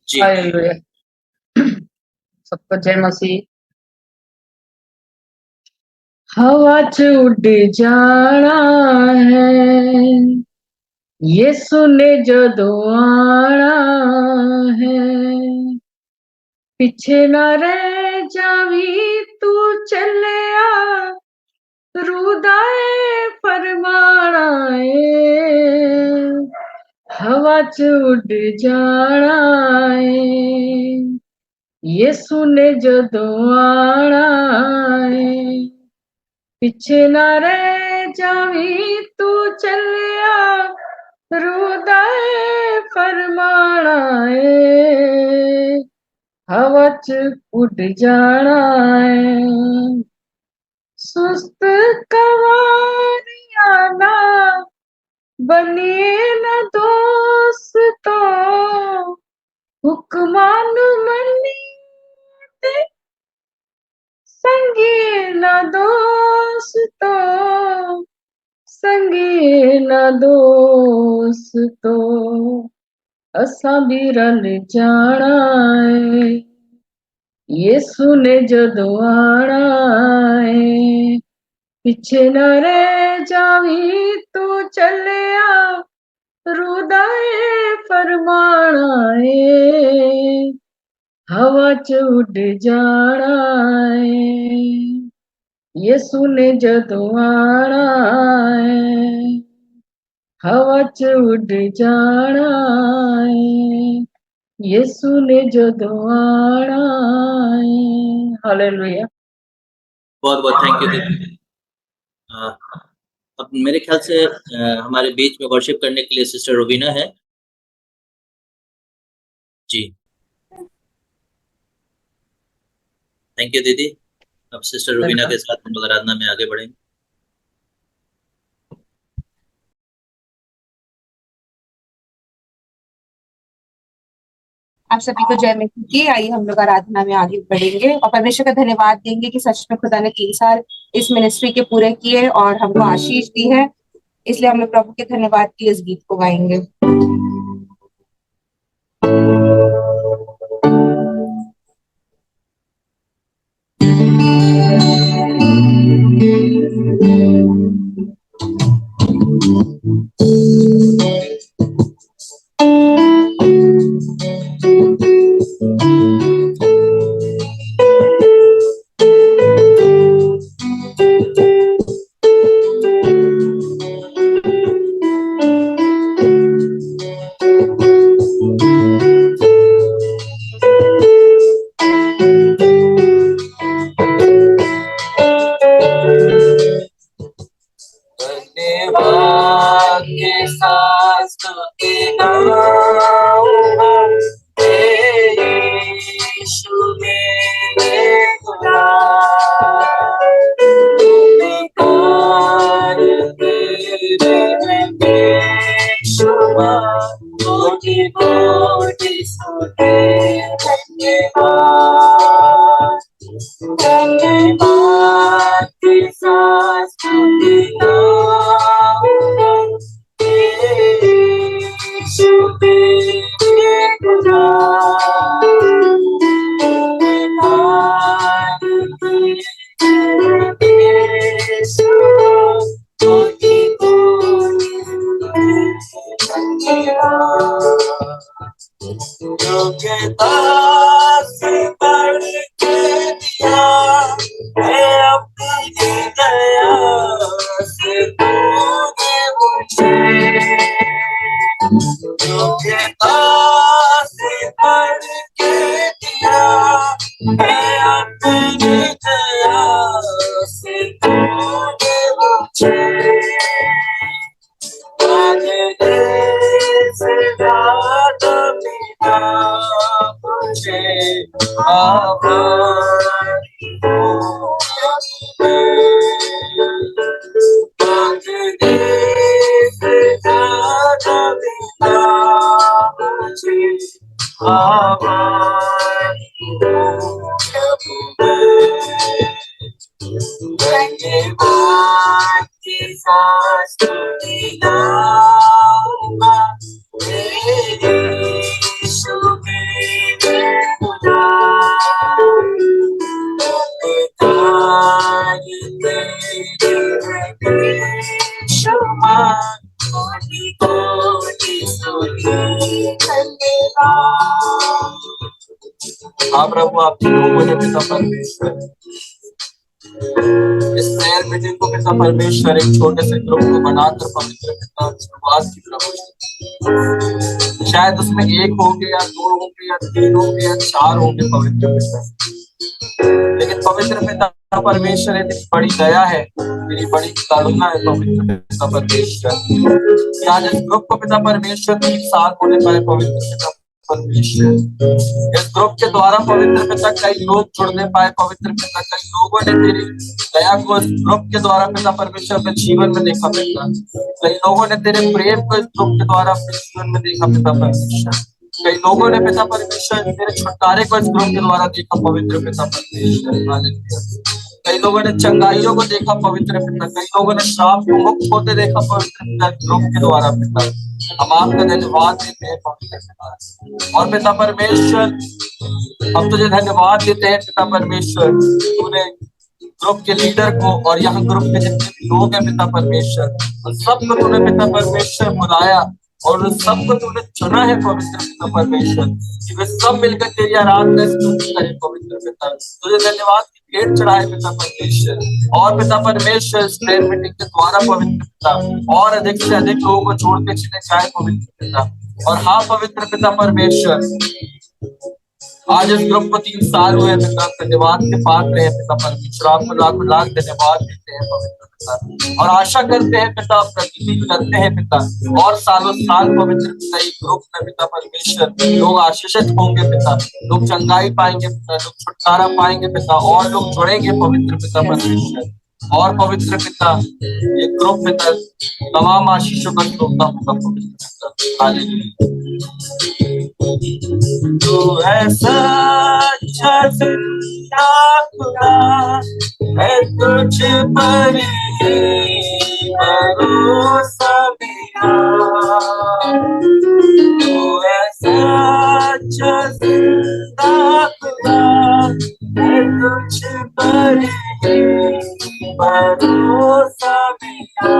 जी hallelujah. सबको जय मसीह। हवा च उड़ जाना है, यीशु ने जदों आना है, पिछे ना रह जावी तू चलिया, रुदाए फरमाना है, हवा च उड़ जाना है, यीशु ने जदों आना है, पिछे ना रह जावी तू चलिया, रुदाए फरमाना है, हवा च उड़ जाना है, सुस्त कवारिया ना बनिए न दोस्तों, हुक्मान मनी संगी न दोस्तों, संगी न दोस्तों, असां भी रल जाना है, यीशु ने जदों आना है, पिछे न रह जावी तू चलिया, रुदाए फरमाना है, हवा च उड़ जाना है, यीशु ने जदों आना है, हवा च उड़ जाना है, यीशु ने जदों आना है। हालेलुया। बहुत बहुत थैंक यू दीदी। अब मेरे ख्याल से हमारे बीच में वर्शिप करने के लिए सिस्टर रुबीना है जी। थैंक यू दीदी। अब सिस्टर रुबीना के साथ हम लोग आराधना में आगे बढ़ेंगे। आप सभी को जय मसीह की। आइए हम लोग आराधना में आगे बढ़ेंगे और परमेश्वर का धन्यवाद देंगे कि सच में खुदा ने 3 साल इस मिनिस्ट्री के पूरे किए और हमको आशीष दी है, इसलिए हम लोग प्रभु के धन्यवाद के इस गीत को गाएंगे। हाँ प्रभु, आपके लोगों ने पिता परमेश्वर इस प्रेयर मीटिंग को पिता परमेश्वर एक छोटे से ग्रुप को बनाकर पवित्र पिता शुरुआत की प्रभु। शायद उसमें एक होंगे या दो होंगे या तीन होंगे या चार होंगे पवित्र पिता, लेकिन पवित्र पिता परमेश्वर इतनी बड़ी दया है, तेरी बड़ी करुणा है पवित्र पिता परमेश्वर। आज इस ग्रुप को पिता परमेश्वर 3 साल होने पाए पवित्र पिता परमेश्वर। इस ग्रुप के द्वारा पवित्र पिता कई लोग जुड़ने पाए पवित्र पिता, कई लोगों ने तेरी दया को इस ग्रुप के द्वारा पिता परमेश्वर अपने जीवन में देखा पिता, कई लोगों ने तेरे प्रेम को इस ग्रुप के द्वारा अपने जीवन में देखा पिता परमेश्वर, कई लोगों ने पिता परमेश्वर तेरे छुटकारे को इस ग्रुप के द्वारा देखा पवित्र पिता परमेश्वर। कई लोगों ने चंगाइयों को देखा पवित्र पिता, कई लोगों ने श्राप को मुक्त होते देखा पवित्र पिता ग्रुप के द्वारा पिता। हम आपका धन्यवाद देते हैं पवित्र पिता। और पिता परमेश्वर हम तुझे धन्यवाद देते हैं पिता परमेश्वर, तूने ग्रुप के लीडर को और यहाँ ग्रुप के जितने भी लोग हैं पिता परमेश्वर, सबको तूने पिता परमेश्वर बुलाया और उन सबको तूने चुना है पवित्र पिता परमेश्वर कि वे सब मिलकर तेरी आराधना करें पवित्र पिता। तुझे धन्यवाद की भेंट चढ़ाए पिता परमेश्वर। और पिता परमेश्वर इस प्रेयर मीटिंग के द्वारा पवित्र पिता और अधिक से अधिक लोगों को जोड़ते चले जाए पवित्र पिता। और हाँ पवित्र पिता परमेश्वर, आज इस ग्रुप को 3 साल हुए पिता, धन्यवाद के पात्र है पिता परमेश्वर। आपको लाख लाख धन्यवाद देते हैं पवित्र पिता और आशा करते हैं पिता, प्रतिदिन करते हैं पिता और सालों साल पवित्र पिता एक ग्रुप में पिता परमेश्वर लोग आशीषित होंगे पिता, लोग चंगाई पाएंगे पिता, लोग छुटकारा पाएंगे पिता और लोग जुड़ेंगे पवित्र पिता परमेश्वर। और पवित्र पिता ये ग्रुप पिता तमाम आशीषों का श्रोता होगा पवित्र पिता। हालेलुया। तू है सच्चा जिंदा खुदा, है तुझ पर ही भरोसा मेरा। तू है सच्चा जिंदा खुदा, है तुझ पर ही भरोसा मेरा।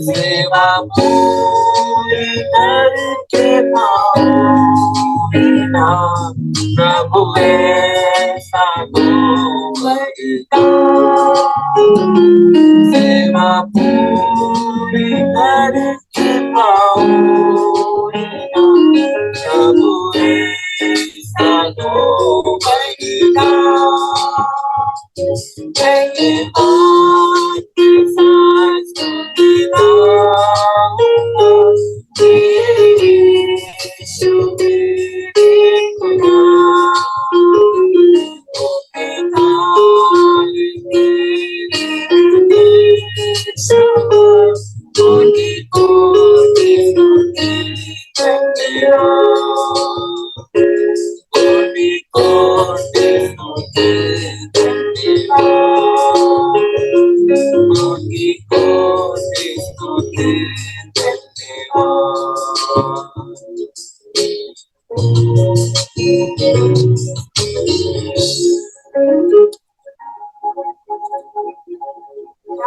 सेवा पूरी करके पाऊंगी ना प्रभु ऐसा होगा। सेवा पूरी करके पाऊंगी ना प्रभु ऐसा होगा।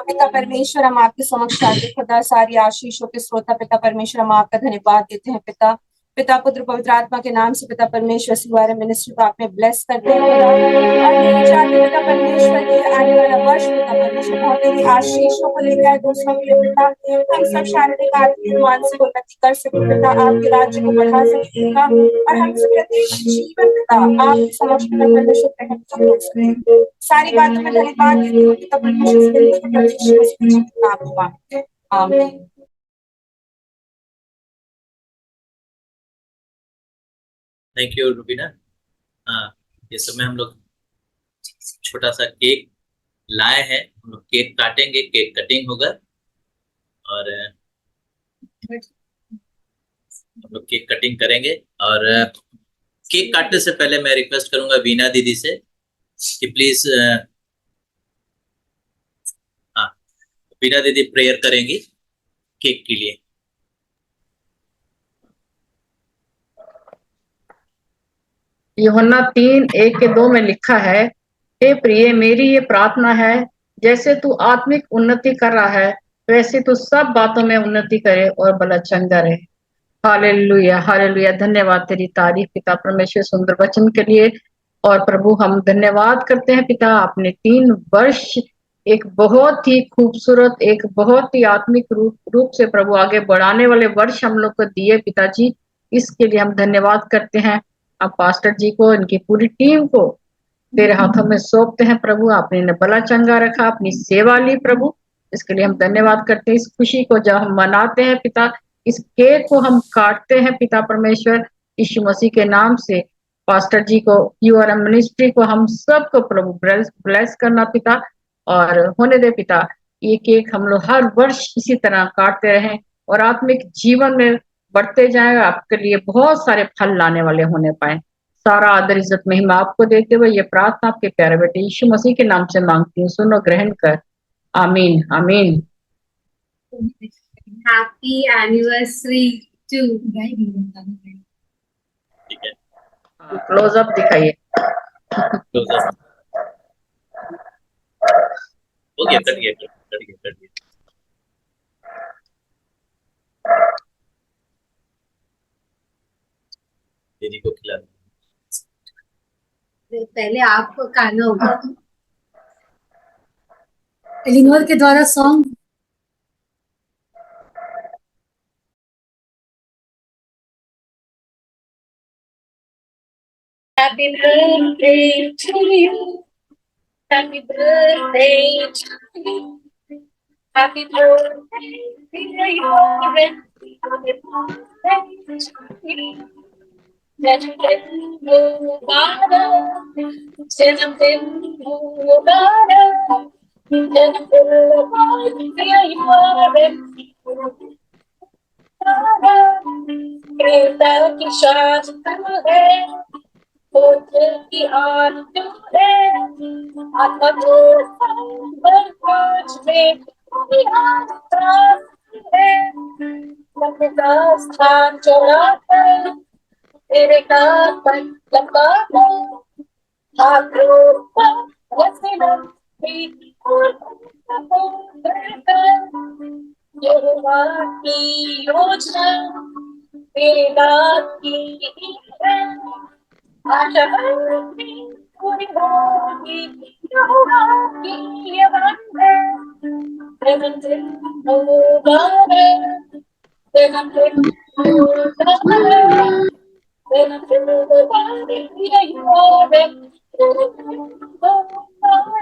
पिता परमेश्वर, हम आपके समक्ष आते खुदा, सारी आशीषों के श्रोता पिता परमेश्वर, हम आपका धन्यवाद देते हैं पिता। पिता पुत्र पवित्र आत्मा के नाम से पिता परमेश्वर सिवारे मिनिस्ट्री को आपने ब्लेस करते हैं खुदा। और चाहते पिता परमेश्वर के आने वाला वर्ष पिता परमेश्वर बहुत तेरी आशीषों को लेकर आए दूसरों के लिए पिता, हम सब शारीरिक आर्थिक मानसिक उन्नति कर सके पिता, आपके राज्य को बढ़ा सके पिता, और हम सब प्रत्येक जीवन पिता आपके समक्ष पिता परमेश्वर हो सके। सारी बातों में धन्यवाद देते हो पिता परमेश्वर, नाम मांगते हैं, आमीन। Thank you Rubina. हाँ, इस समय हम लोग छोटा सा केक लाए हैं, हम लोग केक काटेंगे, केक कटिंग होगा और हम लोग केक कटिंग करेंगे। और केक काटने से पहले मैं रिक्वेस्ट करूंगा वीना दीदी से कि प्लीज हाँ वीना दीदी प्रेयर करेंगी केक के लिए। यूहन्ना 3:1-2 में लिखा है, हे प्रिय, मेरी ये प्रार्थना है, जैसे तू आत्मिक उन्नति कर रहा है वैसे तू सब बातों में उन्नति करे और बलचंगा रहे। Hallelujah, hallelujah. धन्यवाद तेरी तारीफ पिता परमेश्वर सुंदर वचन के लिए। और प्रभु हम धन्यवाद करते हैं पिता, आपने 3 वर्ष एक बहुत ही खूबसूरत, एक बहुत ही आत्मिक रूप से प्रभु आगे बढ़ाने वाले वर्ष हम लोग को दिए पिताजी, इसके लिए हम धन्यवाद करते हैं। आप पास्टर जी को, इनकी पूरी टीम को तेरे हाथों में सौंपते हैं प्रभु। आपने इन्हें भला चंगा रखा, अपनी सेवा ली प्रभु, इसके लिए हम धन्यवाद करते हैं। इस खुशी को जब हम मनाते हैं पिता, इस केक को हम काटते हैं पिता परमेश्वर यीशु मसीह के नाम से, पास्टर जी को, यूआरएम मिनिस्ट्री को, हम सबको प्रभु ब्लेस करना पिता, और होने दे पिता ये केक हम लोग हर वर्ष इसी तरह काटते रहें और आत्मिक जीवन में बढ़ते जाए, आपके लिए बहुत सारे फल लाने वाले होने पाए। सारा आदर इज्जत महिमा आपको देते हुए ये प्रार्थना आपके प्यारे बेटे यीशु मसीह के नाम से मांगती हूँ, सुनो ग्रहण कर, आमीन आमीन। Happy anniversary to ठीक है, क्लोज अप दिखाइए। close up। हो गया, कट गया, कट गया। दीदी को खिला दो। पहले आपको खाना होगा। एलिनोर के द्वारा song Happy birthday to you. Happy birthday to you. Happy birthday to you. Happy birthday to you. Janatin Mubarak, Janatin Mubarak, Janatin Mubarak. प्रेता की शान तू है, पुत्र की आन तू है, आत्मा तो बरपाच में है, लंबा स्थान चला कर तेरे कान पर लंबा हो, आंखों पर वसीला भी और यहोवा की योजना तेरे दास की है, आशा की पूरी होगी, यहोवा की ये बात है। जन्मदिन मुबारक, जन्मदिन मुबारक, जन्मदिन मुबारक यहोवा, जन्मदिन मुबारक।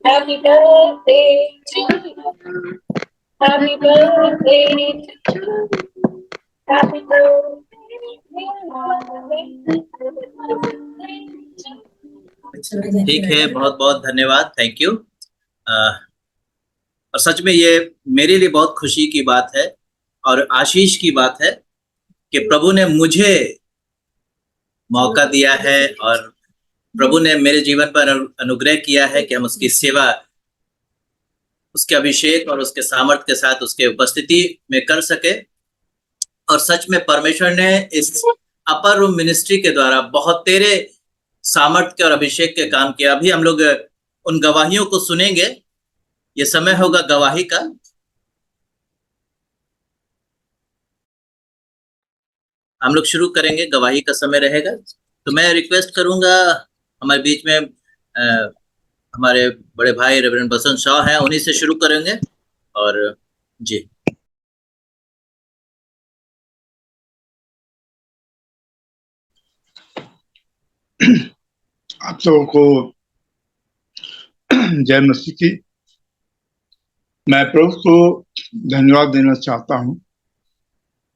Happy birthday to you. Happy birthday to you. Happy birthday. ठीक है, बहुत बहुत धन्यवाद, थैंक यू। और सच में ये मेरे लिए बहुत खुशी की बात है और आशीष की बात है कि प्रभु ने मुझे मौका दिया है और प्रभु ने मेरे जीवन पर अनुग्रह किया है कि हम उसकी सेवा, उसके अभिषेक और उसके सामर्थ्य के साथ उसके उपस्थिति में कर सके। और सच में परमेश्वर ने इस अपर रूम मिनिस्ट्री के द्वारा बहुत तेरे सामर्थ्य के और अभिषेक के काम किया। अभी हम लोग उन गवाहियों को सुनेंगे, ये समय होगा गवाही का। हम लोग शुरू करेंगे, गवाही का समय रहेगा। तो मैं रिक्वेस्ट करूंगा, हमारे बीच में हमारे बड़े भाई रेवरेंड बसंत शाह हैं, उन्हीं से शुरू करेंगे। और जी, आप सबों को जय मसीह की। मैं प्रभु को धन्यवाद देना चाहता हूं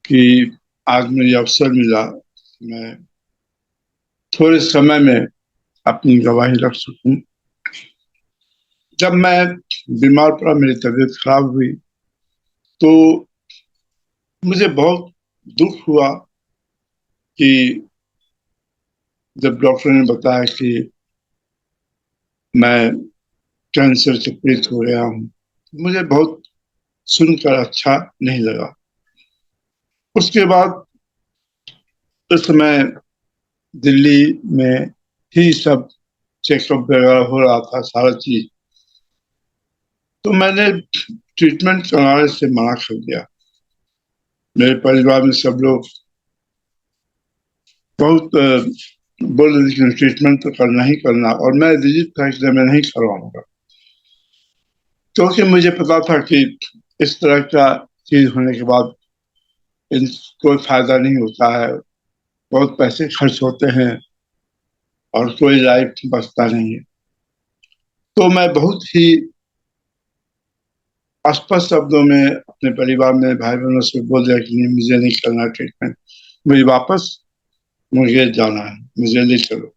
कि आज मुझे अवसर मिला, मैं थोड़े समय में अपनी गवाही रख सकूं। जब मैं बीमार पड़ा, मेरी तबीयत खराब हुई, तो मुझे बहुत दुख हुआ कि जब डॉक्टर ने बताया कि मैं कैंसर से पीड़ित हो गया हूं, मुझे बहुत सुनकर अच्छा नहीं लगा। उसके बाद उस समय दिल्ली में ही सब चेकअप वगैरह हो रहा था, सारा चीज, तो मैंने ट्रीटमेंट कराने से मना कर दिया। मेरे परिवार में सब लोग बहुत बोल रहे थे कि ट्रीटमेंट तो करना ही करना, और मैं रिजिड था इसलिए मैं नहीं करवाऊंगा, क्योंकि मुझे पता था कि इस तरह का चीज होने के बाद कोई फायदा नहीं होता है, बहुत पैसे खर्च होते हैं और कोई लाइफ बचता नहीं है। तो मैं बहुत ही स्पष्ट शब्दों में अपने परिवार में भाई बहनों से बोल दिया कि नहीं, मुझे नहीं करना ट्रीटमेंट, मुझे वापस मुझे जाना है, मुझे ले चलो।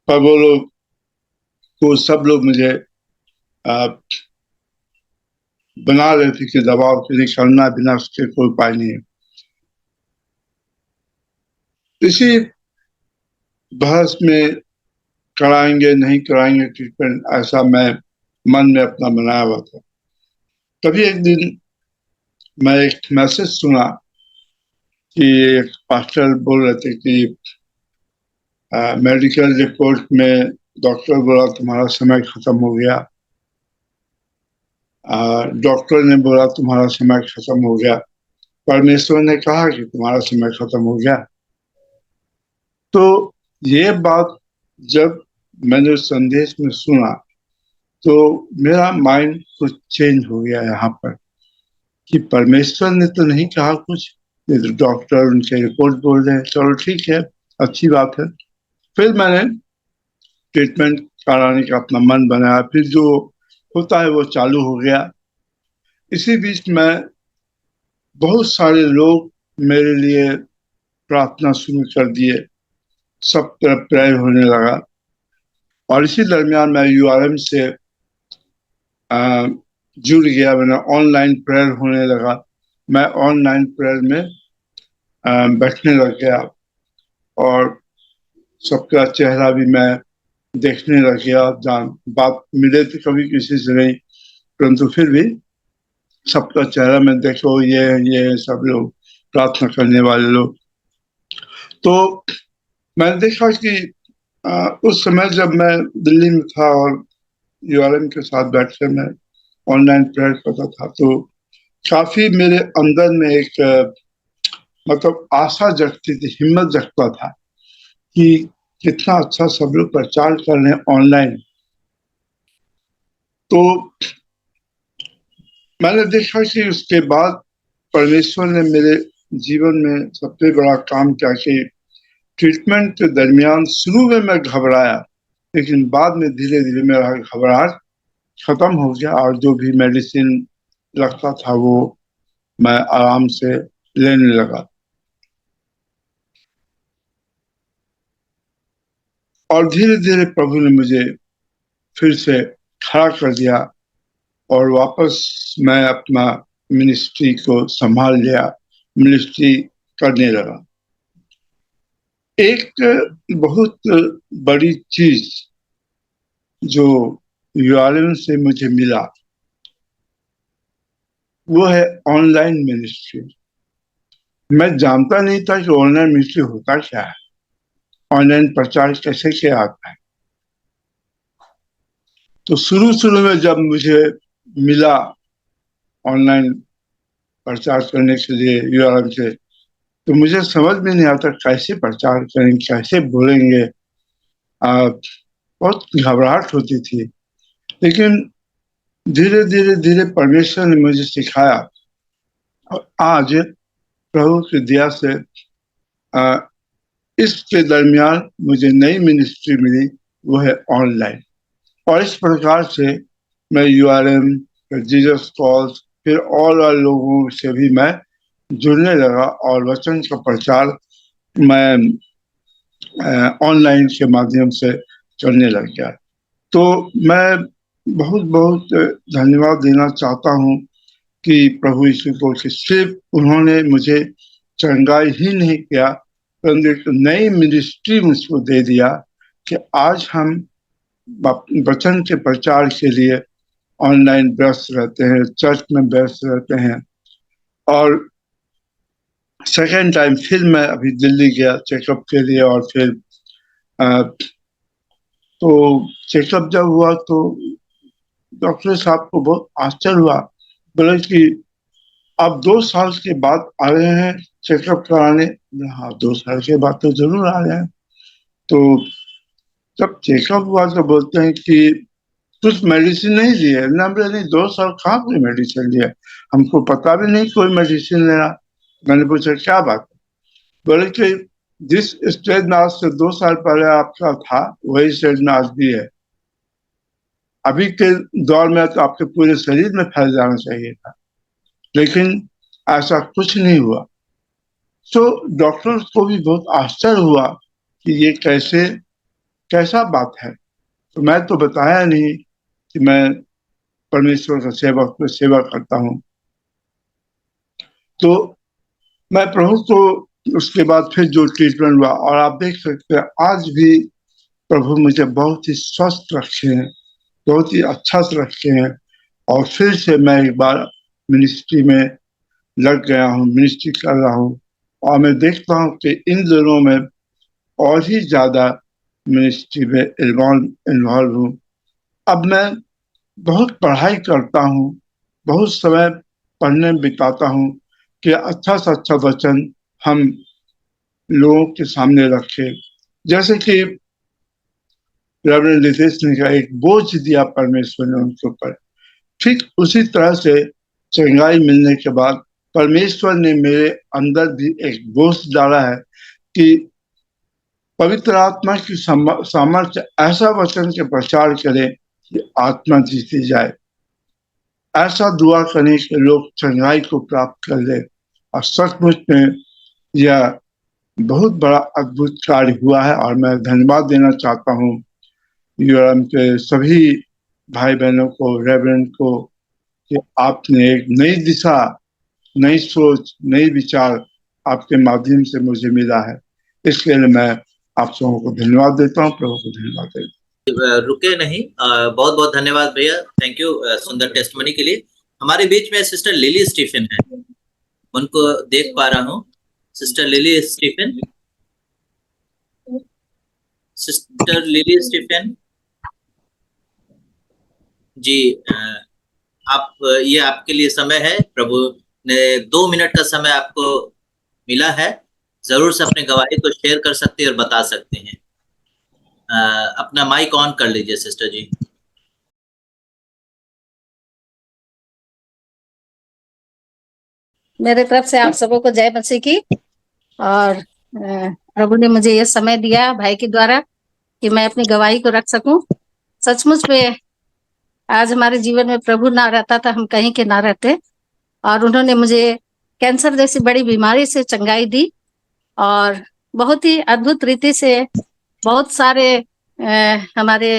पर वो लोग, वो सब लोग मुझे बना रहे थे कि दबाव के लिए करना, बिना उसके कोई उपाय नहीं है। इसी बहस में कराएंगे नहीं कराएंगे ट्रीटमेंट, ऐसा मैं मन में अपना बनाया हुआ था। तभी एक दिन मैं एक मैसेज सुना कि एक पास्टर बोल रहे थे कि मेडिकल रिपोर्ट में डॉक्टर बोला तुम्हारा समय खत्म हो गया, डॉक्टर ने बोला तुम्हारा समय खत्म हो गया, परमेश्वर ने कहा कि तुम्हारा समय खत्म हो गया। तो ये बात जब मैंने उस संदेश में सुना तो मेरा माइंड कुछ चेंज हो गया यहाँ पर, कि परमेश्वर ने तो नहीं कहा कुछ, ये तो डॉक्टर उनके रिपोर्ट बोल रहे हैं, चलो ठीक है, अच्छी बात है। फिर मैंने ट्रीटमेंट कराने का अपना मन बनाया, फिर जो होता है वो चालू हो गया। इसी बीच में बहुत सारे लोग मेरे लिए प्रार्थना शुरू कर दिए, सब तरफ प्रेयर होने लगा, और इसी दरमियान मैं यूआरएम से जुड़ गया, मैंने ऑनलाइन प्रेयर होने लगा, मैं ऑनलाइन प्रेयर में बैठने लग गया और सबका चेहरा भी मैं देखने लग गया। जान बात मिले तो कभी किसी से नहीं, परंतु फिर भी सबका चेहरा में देखो, ये सब लोग प्रार्थना करने वाले लोग। तो मैंने देखा कि उस समय जब मैं दिल्ली में था और यूआरएम के साथ बैठकर मैं ऑनलाइन प्रेयर करता था, तो काफी मेरे अंदर में एक मतलब आशा जगती थी, हिम्मत जगता था कि कितना अच्छा सब लोग प्रचार कर रहे हैं ऑनलाइन। तो मैंने देखा कि उसके बाद परमेश्वर ने मेरे जीवन में सबसे बड़ा काम किया कि ट्रीटमेंट के दरमियान शुरू में मैं घबराया, लेकिन बाद में धीरे धीरे मेरा घबराहट खत्म हो गया और जो भी मेडिसिन लगता था वो मैं आराम से लेने लगा। और धीरे धीरे प्रभु ने मुझे फिर से खड़ा कर दिया और वापस मैं अपना मिनिस्ट्री को संभाल लिया, मिनिस्ट्री करने लगा। एक बहुत बड़ी चीज जो यूआरएम से मुझे मिला वो है ऑनलाइन मिनिस्ट्री। मैं जानता नहीं था कि ऑनलाइन मिनिस्ट्री होता क्या है, ऑनलाइन प्रचार कैसे किया जाता है। तो शुरू शुरू में जब मुझे मिला ऑनलाइन प्रचार करने के लिए यूआरएम से, तो मुझे समझ में नहीं आता कैसे प्रचार करेंगे, कैसे बोलेंगे। बहुत घबराहट होती थी, लेकिन धीरे धीरे धीरे परमेश्वर ने मुझे सिखाया और आज प्रभु की दया से इसके दरमियान मुझे नई मिनिस्ट्री मिली, वो है ऑनलाइन। और इस प्रकार से मैं यूआरएम, जीसस कॉल्स, फिर और लोगों से भी मैं जुड़ने लगा और वचन का प्रचार मैं ऑनलाइन के माध्यम से करने लग गया। तो मैं बहुत बहुत धन्यवाद देना चाहता हूँ कि प्रभु यीशु को, कि सिर्फ उन्होंने मुझे चंगाई ही नहीं किया, परंतु एक नई मिनिस्ट्री मुझको दे दिया कि आज हम वचन के प्रचार के लिए ऑनलाइन व्यस्त रहते हैं, चर्च में व्यस्त रहते हैं। और सेकेंड टाइम फिर मैं अभी दिल्ली गया चेकअप के लिए, और फिर तो चेकअप जब हुआ तो डॉक्टर साहब को बहुत आश्चर्य हुआ, बोले कि अब 2 साल के बाद आ रहे हैं चेकअप कराने। हाँ, 2 साल के बाद तो जरूर आ रहे हैं। तो जब चेकअप हुआ तो बोलते हैं कि कुछ मेडिसिन नहीं दी है ना। बोले नहीं, 2 साल कहाँ कोई मेडिसिन दिया है, हमको पता भी नहीं कोई मेडिसिन लेना। मैंने पूछा क्या बात है? बोले कि जिस स्टेज में आज से 2 साल पहले आपका था वही स्टेज में आज भी है। अभी के दौर में तो आपके पूरे शरीर में फैल जाना चाहिए था, लेकिन ऐसा कुछ नहीं हुआ। तो डॉक्टर को भी बहुत आश्चर्य हुआ कि ये कैसा बात है। तो मैं तो बताया नहीं कि मैं परमेश्वर का सेवा करता हूँ। तो मैं प्रभु को उसके बाद फिर जो ट्रीटमेंट हुआ, और आप देख सकते हैं आज भी प्रभु मुझे बहुत ही स्वस्थ रखे हैं, बहुत ही अच्छा से रखे हैं। और फिर से मैं एक बार मिनिस्ट्री में लग गया हूँ, मिनिस्ट्री कर रहा हूँ। और मैं देखता हूँ कि इन दिनों में और ही ज्यादा मिनिस्ट्री में इन्वॉल्व हूँ। अब मैं बहुत पढ़ाई करता हूँ, बहुत समय पढ़ने में बिताता हूँ कि अच्छा से अच्छा वचन हम लोगों के सामने रखे। जैसे कि रेवरेंड नितेश ने कहा, एक बोझ दिया परमेश्वर ने उनके ऊपर, ठीक उसी तरह से चंगाई मिलने के बाद परमेश्वर ने मेरे अंदर भी एक बोझ डाला है कि पवित्र आत्मा की सामर्थ्य ऐसा वचन के प्रचार करें कि आत्मा जीती जाए। ऐसा दुआ करें कि लोग चंगाई को प्राप्त कर ले। और सचमुच में यह बहुत बड़ा अद्भुत कार्य हुआ है। और मैं धन्यवाद देना चाहता हूँ यूएम के सभी भाई बहनों को, रेवरेंड को, कि आपने एक नई दिशा, नई सोच, नई विचार आपके माध्यम से मुझे मिला है। इसके लिए मैं आप सबों को धन्यवाद देता हूँ, प्रभु को धन्यवाद देता हूँ। रुके नहीं, बहुत बहुत धन्यवाद भैया, थैंक यू सुंदर टेस्टमनी के लिए। हमारे बीच में सिस्टर लिली स्टीफन है, उनको देख पा रहा हूँ। Sister Lily Stephen, sister Lily Stephen ji, आप, ये आपके लिए समय है। प्रभु ने 2 मिनट का समय आपको मिला है, जरूर से अपने गवाही को शेयर कर सकते हैं और बता सकते हैं। अपना माइक ऑन कर लीजिए सिस्टर जी। मेरे तरफ से आप सबों को जय मसीह की। और प्रभु ने मुझे ये समय दिया भाई के द्वारा कि मैं अपनी गवाही को रख सकूं। सचमुच में आज हमारे जीवन में प्रभु ना रहता था, हम कहीं के ना रहते। और उन्होंने मुझे कैंसर जैसी बड़ी बीमारी से चंगाई दी, और बहुत ही अद्भुत रीति से बहुत सारे हमारे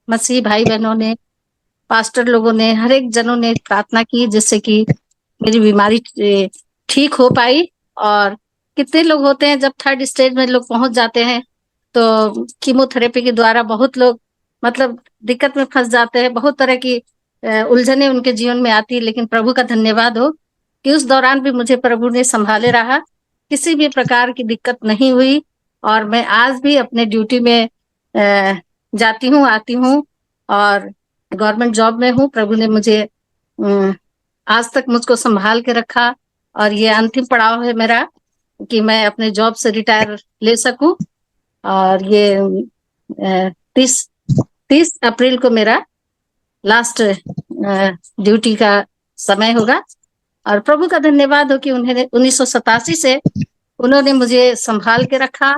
मसीह भाई बहनों ने, पास्टर लोगों ने, हर एक जनों ने प्रार्थना की जिससे कि मेरी बीमारी ठीक हो पाई। और कितने लोग होते हैं जब 3rd स्टेज में लोग पहुंच जाते हैं तो कीमोथेरेपी के द्वारा बहुत लोग मतलब दिक्कत में फंस जाते हैं, बहुत तरह की उलझने उनके जीवन में आती है। लेकिन प्रभु का धन्यवाद हो कि उस दौरान भी मुझे प्रभु ने संभाले रहा, किसी भी प्रकार की दिक्कत नहीं हुई। और मैं आज भी अपने ड्यूटी में जाती हूँ, आती हूँ, और गवर्नमेंट जॉब में हूँ। प्रभु ने मुझे आज तक मुझको संभाल के रखा, और ये अंतिम पड़ाव है मेरा कि मैं अपने जॉब से रिटायर ले सकूं। और ये 30 अप्रैल को मेरा लास्ट ड्यूटी का समय होगा। और प्रभु का धन्यवाद हो कि उन्होंने 1987 से उन्होंने मुझे संभाल के रखा,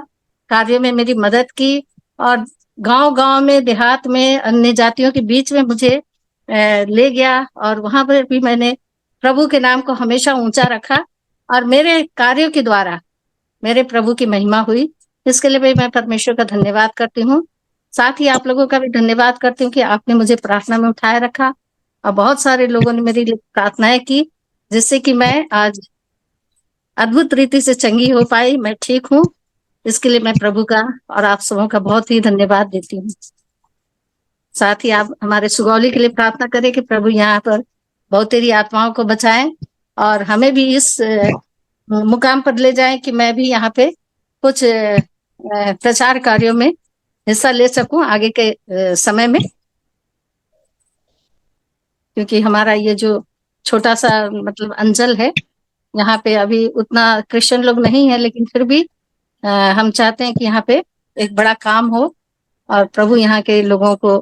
कार्यों में मेरी मदद की, और गांव-गांव में, देहात में, अन्य जातियों के बीच में मुझे ले गया। और वहां पर भी मैंने प्रभु के नाम को हमेशा ऊंचा रखा, और मेरे कार्यों के द्वारा मेरे प्रभु की महिमा हुई। इसके लिए भी मैं परमेश्वर का धन्यवाद करती हूँ। साथ ही आप लोगों का भी धन्यवाद करती हूँ कि आपने मुझे प्रार्थना में उठाए रखा, और बहुत सारे लोगों ने मेरे लिए प्रार्थनाएं की, जिससे कि मैं आज अद्भुत रीति से चंगी हो पाई, मैं ठीक हूँ। इसके लिए मैं प्रभु का और आप सबों का बहुत ही धन्यवाद देती हूँ। साथ ही आप हमारे सुगौली के लिए प्रार्थना करें कि प्रभु यहाँ पर बहुत तेरी आत्माओं को बचाएं, और हमें भी इस मुकाम पर ले जाएं कि मैं भी यहाँ पे कुछ प्रचार कार्यों में हिस्सा ले सकूं आगे के समय में। क्योंकि हमारा ये जो छोटा सा मतलब अंचल है। यहाँ पे अभी उतना क्रिश्चियन लोग नहीं है, लेकिन फिर भी हम चाहते हैं कि यहाँ पे एक बड़ा काम हो और प्रभु यहाँ के लोगों को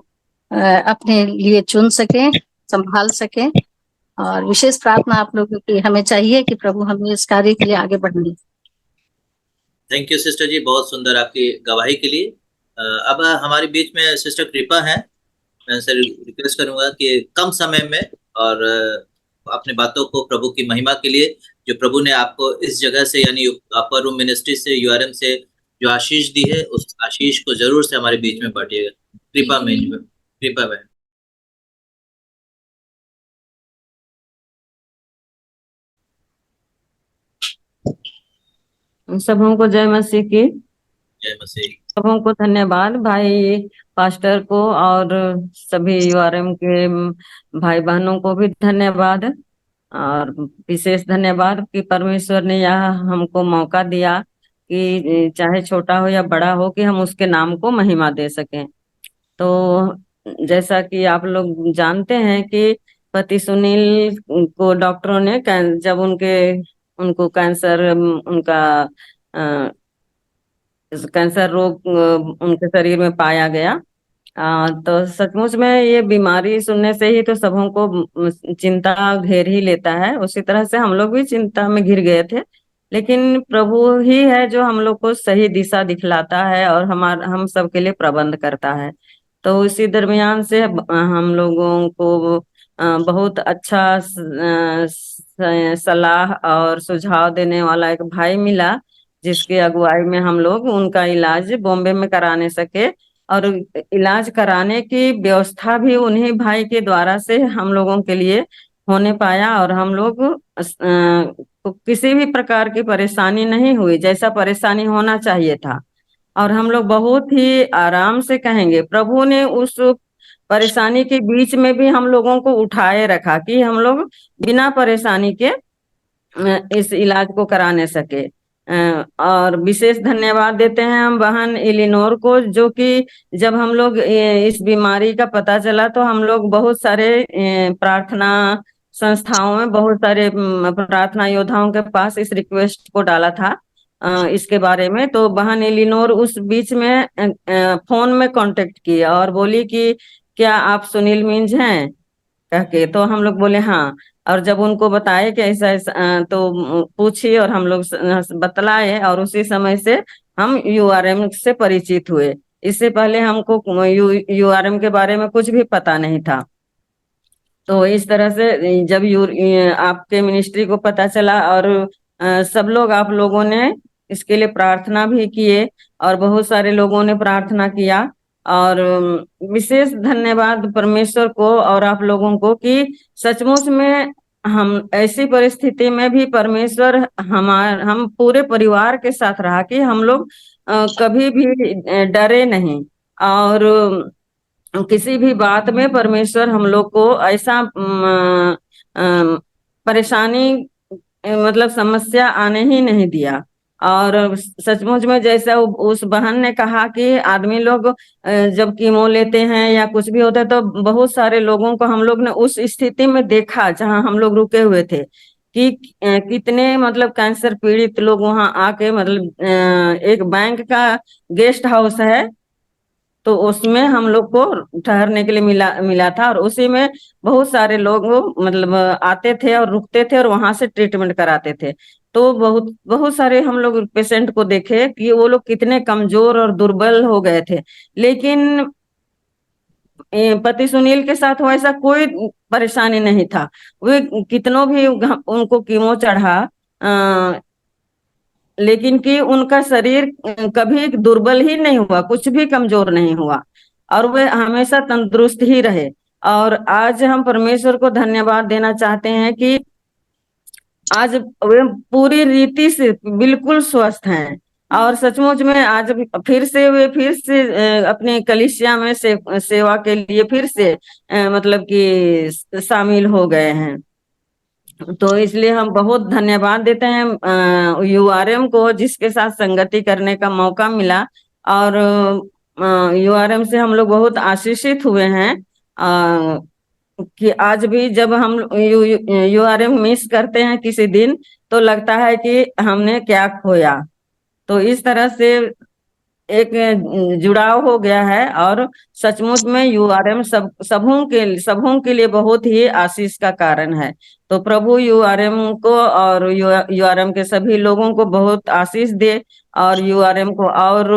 अपने लिए चुन सके, संभाल सके। और विशेष प्रार्थना आप लोगों की हमें चाहिए कि प्रभु हमें इस कार्य के लिए आगे बढ़ने। थैंक यू सिस्टर जी, बहुत सुंदर आपकी गवाही के लिए। अब हमारे बीच में सिस्टर कृपा है। मैं उनसे रिक्वेस्ट करूंगा कि कम समय में और अपने बातों को प्रभु की महिमा के लिए, जो प्रभु ने आपको इस जगह से यानी अपर रूम मिनिस्ट्री से, यूआरएम से जो आशीष दी है, उस आशीष को जरूर से हमारे बीच में बांटिएगा। कृपा में सबों को जय मसीह की। जय मसीह। सबों को धन्यवाद, भाई पास्टर को और सभी यूआरएम के भाई बहनों को भी धन्यवाद। और विशेष धन्यवाद कि परमेश्वर ने यह हमको मौका दिया कि चाहे छोटा हो या बड़ा हो कि हम उसके नाम को महिमा दे सकें। तो जैसा कि आप लोग जानते हैं कि पति सुनील को डॉक्टरों ने जब उनको कैंसर, उनका कैंसर रोग उनके शरीर में पाया गया। तो सचमुच में ये बीमारी सुनने से ही तो सबों को चिंता घेर ही लेता है। उसी तरह से हम लोग भी चिंता में घिर गए थे, लेकिन प्रभु ही है जो हम लोग को सही दिशा दिखलाता है और हम सबके लिए प्रबंध करता है। तो इसी दरमियान से हम लोगों को बहुत अच्छा सलाह और सुझाव देने वाला एक भाई मिला, जिसकी अगुवाई में हम लोग उनका इलाज बॉम्बे में कराने सके। और इलाज कराने की व्यवस्था भी उन्हीं भाई के द्वारा से हम लोगों के लिए होने पाया। और हम लोग किसी भी प्रकार की परेशानी नहीं हुई, जैसा परेशानी होना चाहिए था। और हम लोग बहुत ही आराम से कहेंगे, प्रभु ने उस परेशानी के बीच में भी हम लोगों को उठाए रखा कि हम लोग बिना परेशानी के इस इलाज को कराने सके। और विशेष धन्यवाद देते हैं हम बहन इलिनोर को, जो कि जब हम लोग इस बीमारी का पता चला तो हम लोग बहुत सारे प्रार्थना संस्थाओं में, बहुत सारे प्रार्थना योद्धाओं के पास इस रिक्वेस्ट को डाला था इसके बारे में। तो बहन इलिनोर उस बीच में फोन में कांटेक्ट की और बोली कि क्या आप सुनील मिंज हैं कह के। तो हम लोग बोले हाँ। और जब उनको बताए कि ऐसा ऐसा तो पूछी और हम लोग बतलाए, और उसी समय से हम यूआरएम से परिचित हुए। इससे पहले हमको यूआरएम के बारे में कुछ भी पता नहीं था। तो इस तरह से जब आपके मिनिस्ट्री को पता चला और सब लोग, आप लोगों ने इसके लिए प्रार्थना भी किए और बहुत सारे लोगों ने प्रार्थना किया। और विशेष धन्यवाद परमेश्वर को और आप लोगों को कि सचमुच में हम ऐसी परिस्थिति में भी परमेश्वर हम पूरे परिवार के साथ रहा कि हम लोग कभी भी डरे नहीं। और किसी भी बात में परमेश्वर हम लोग को ऐसा परेशानी मतलब समस्या आने ही नहीं दिया। और सचमुच में जैसा उस बहन ने कहा कि आदमी लोग जब कीमो लेते हैं या कुछ भी होता है तो बहुत सारे लोगों को हम लोग ने उस स्थिति में देखा जहां हम लोग रुके हुए थे कि कितने मतलब कैंसर पीड़ित लोग वहां आके, मतलब एक बैंक का गेस्ट हाउस है तो उसमें हम लोग को ठहरने के लिए मिला था। और उसी में बहुत सारे लोग मतलब आते थे और रुकते थे और वहां से ट्रीटमेंट कराते थे। तो बहुत बहुत सारे हम लोग पेशेंट को देखे कि वो लोग कितने कमजोर और दुर्बल हो गए थे। लेकिन पति सुनील के साथ वैसा कोई परेशानी नहीं था। वे कितनों भी उनको कीमो चढ़ा लेकिन कि उनका शरीर कभी दुर्बल ही नहीं हुआ, कुछ भी कमजोर नहीं हुआ और वे हमेशा तंदुरुस्त ही रहे। और आज हम परमेश्वर को धन्यवाद देना चाहते हैं कि आज वे पूरी रीति से बिल्कुल स्वस्थ हैं। और सचमुच में आज फिर से अपनी कलीसिया में सेवा के लिए फिर से मतलब कि शामिल हो गए हैं। तो इसलिए हम बहुत धन्यवाद देते हैं यूआरएम को, जिसके साथ संगति करने का मौका मिला। और यूआरएम से हम लोग बहुत आशीषित हुए हैं। कि आज भी जब हम URM मिस करते हैं किसी दिन, तो लगता है कि हमने क्या खोया। तो इस तरह से एक जुड़ाव हो गया है, और सचमुच में URM सबों के लिए बहुत ही आशीष का कारण है। तो प्रभु URM को और URM के सभी लोगों को बहुत आशीष दे, और URM को और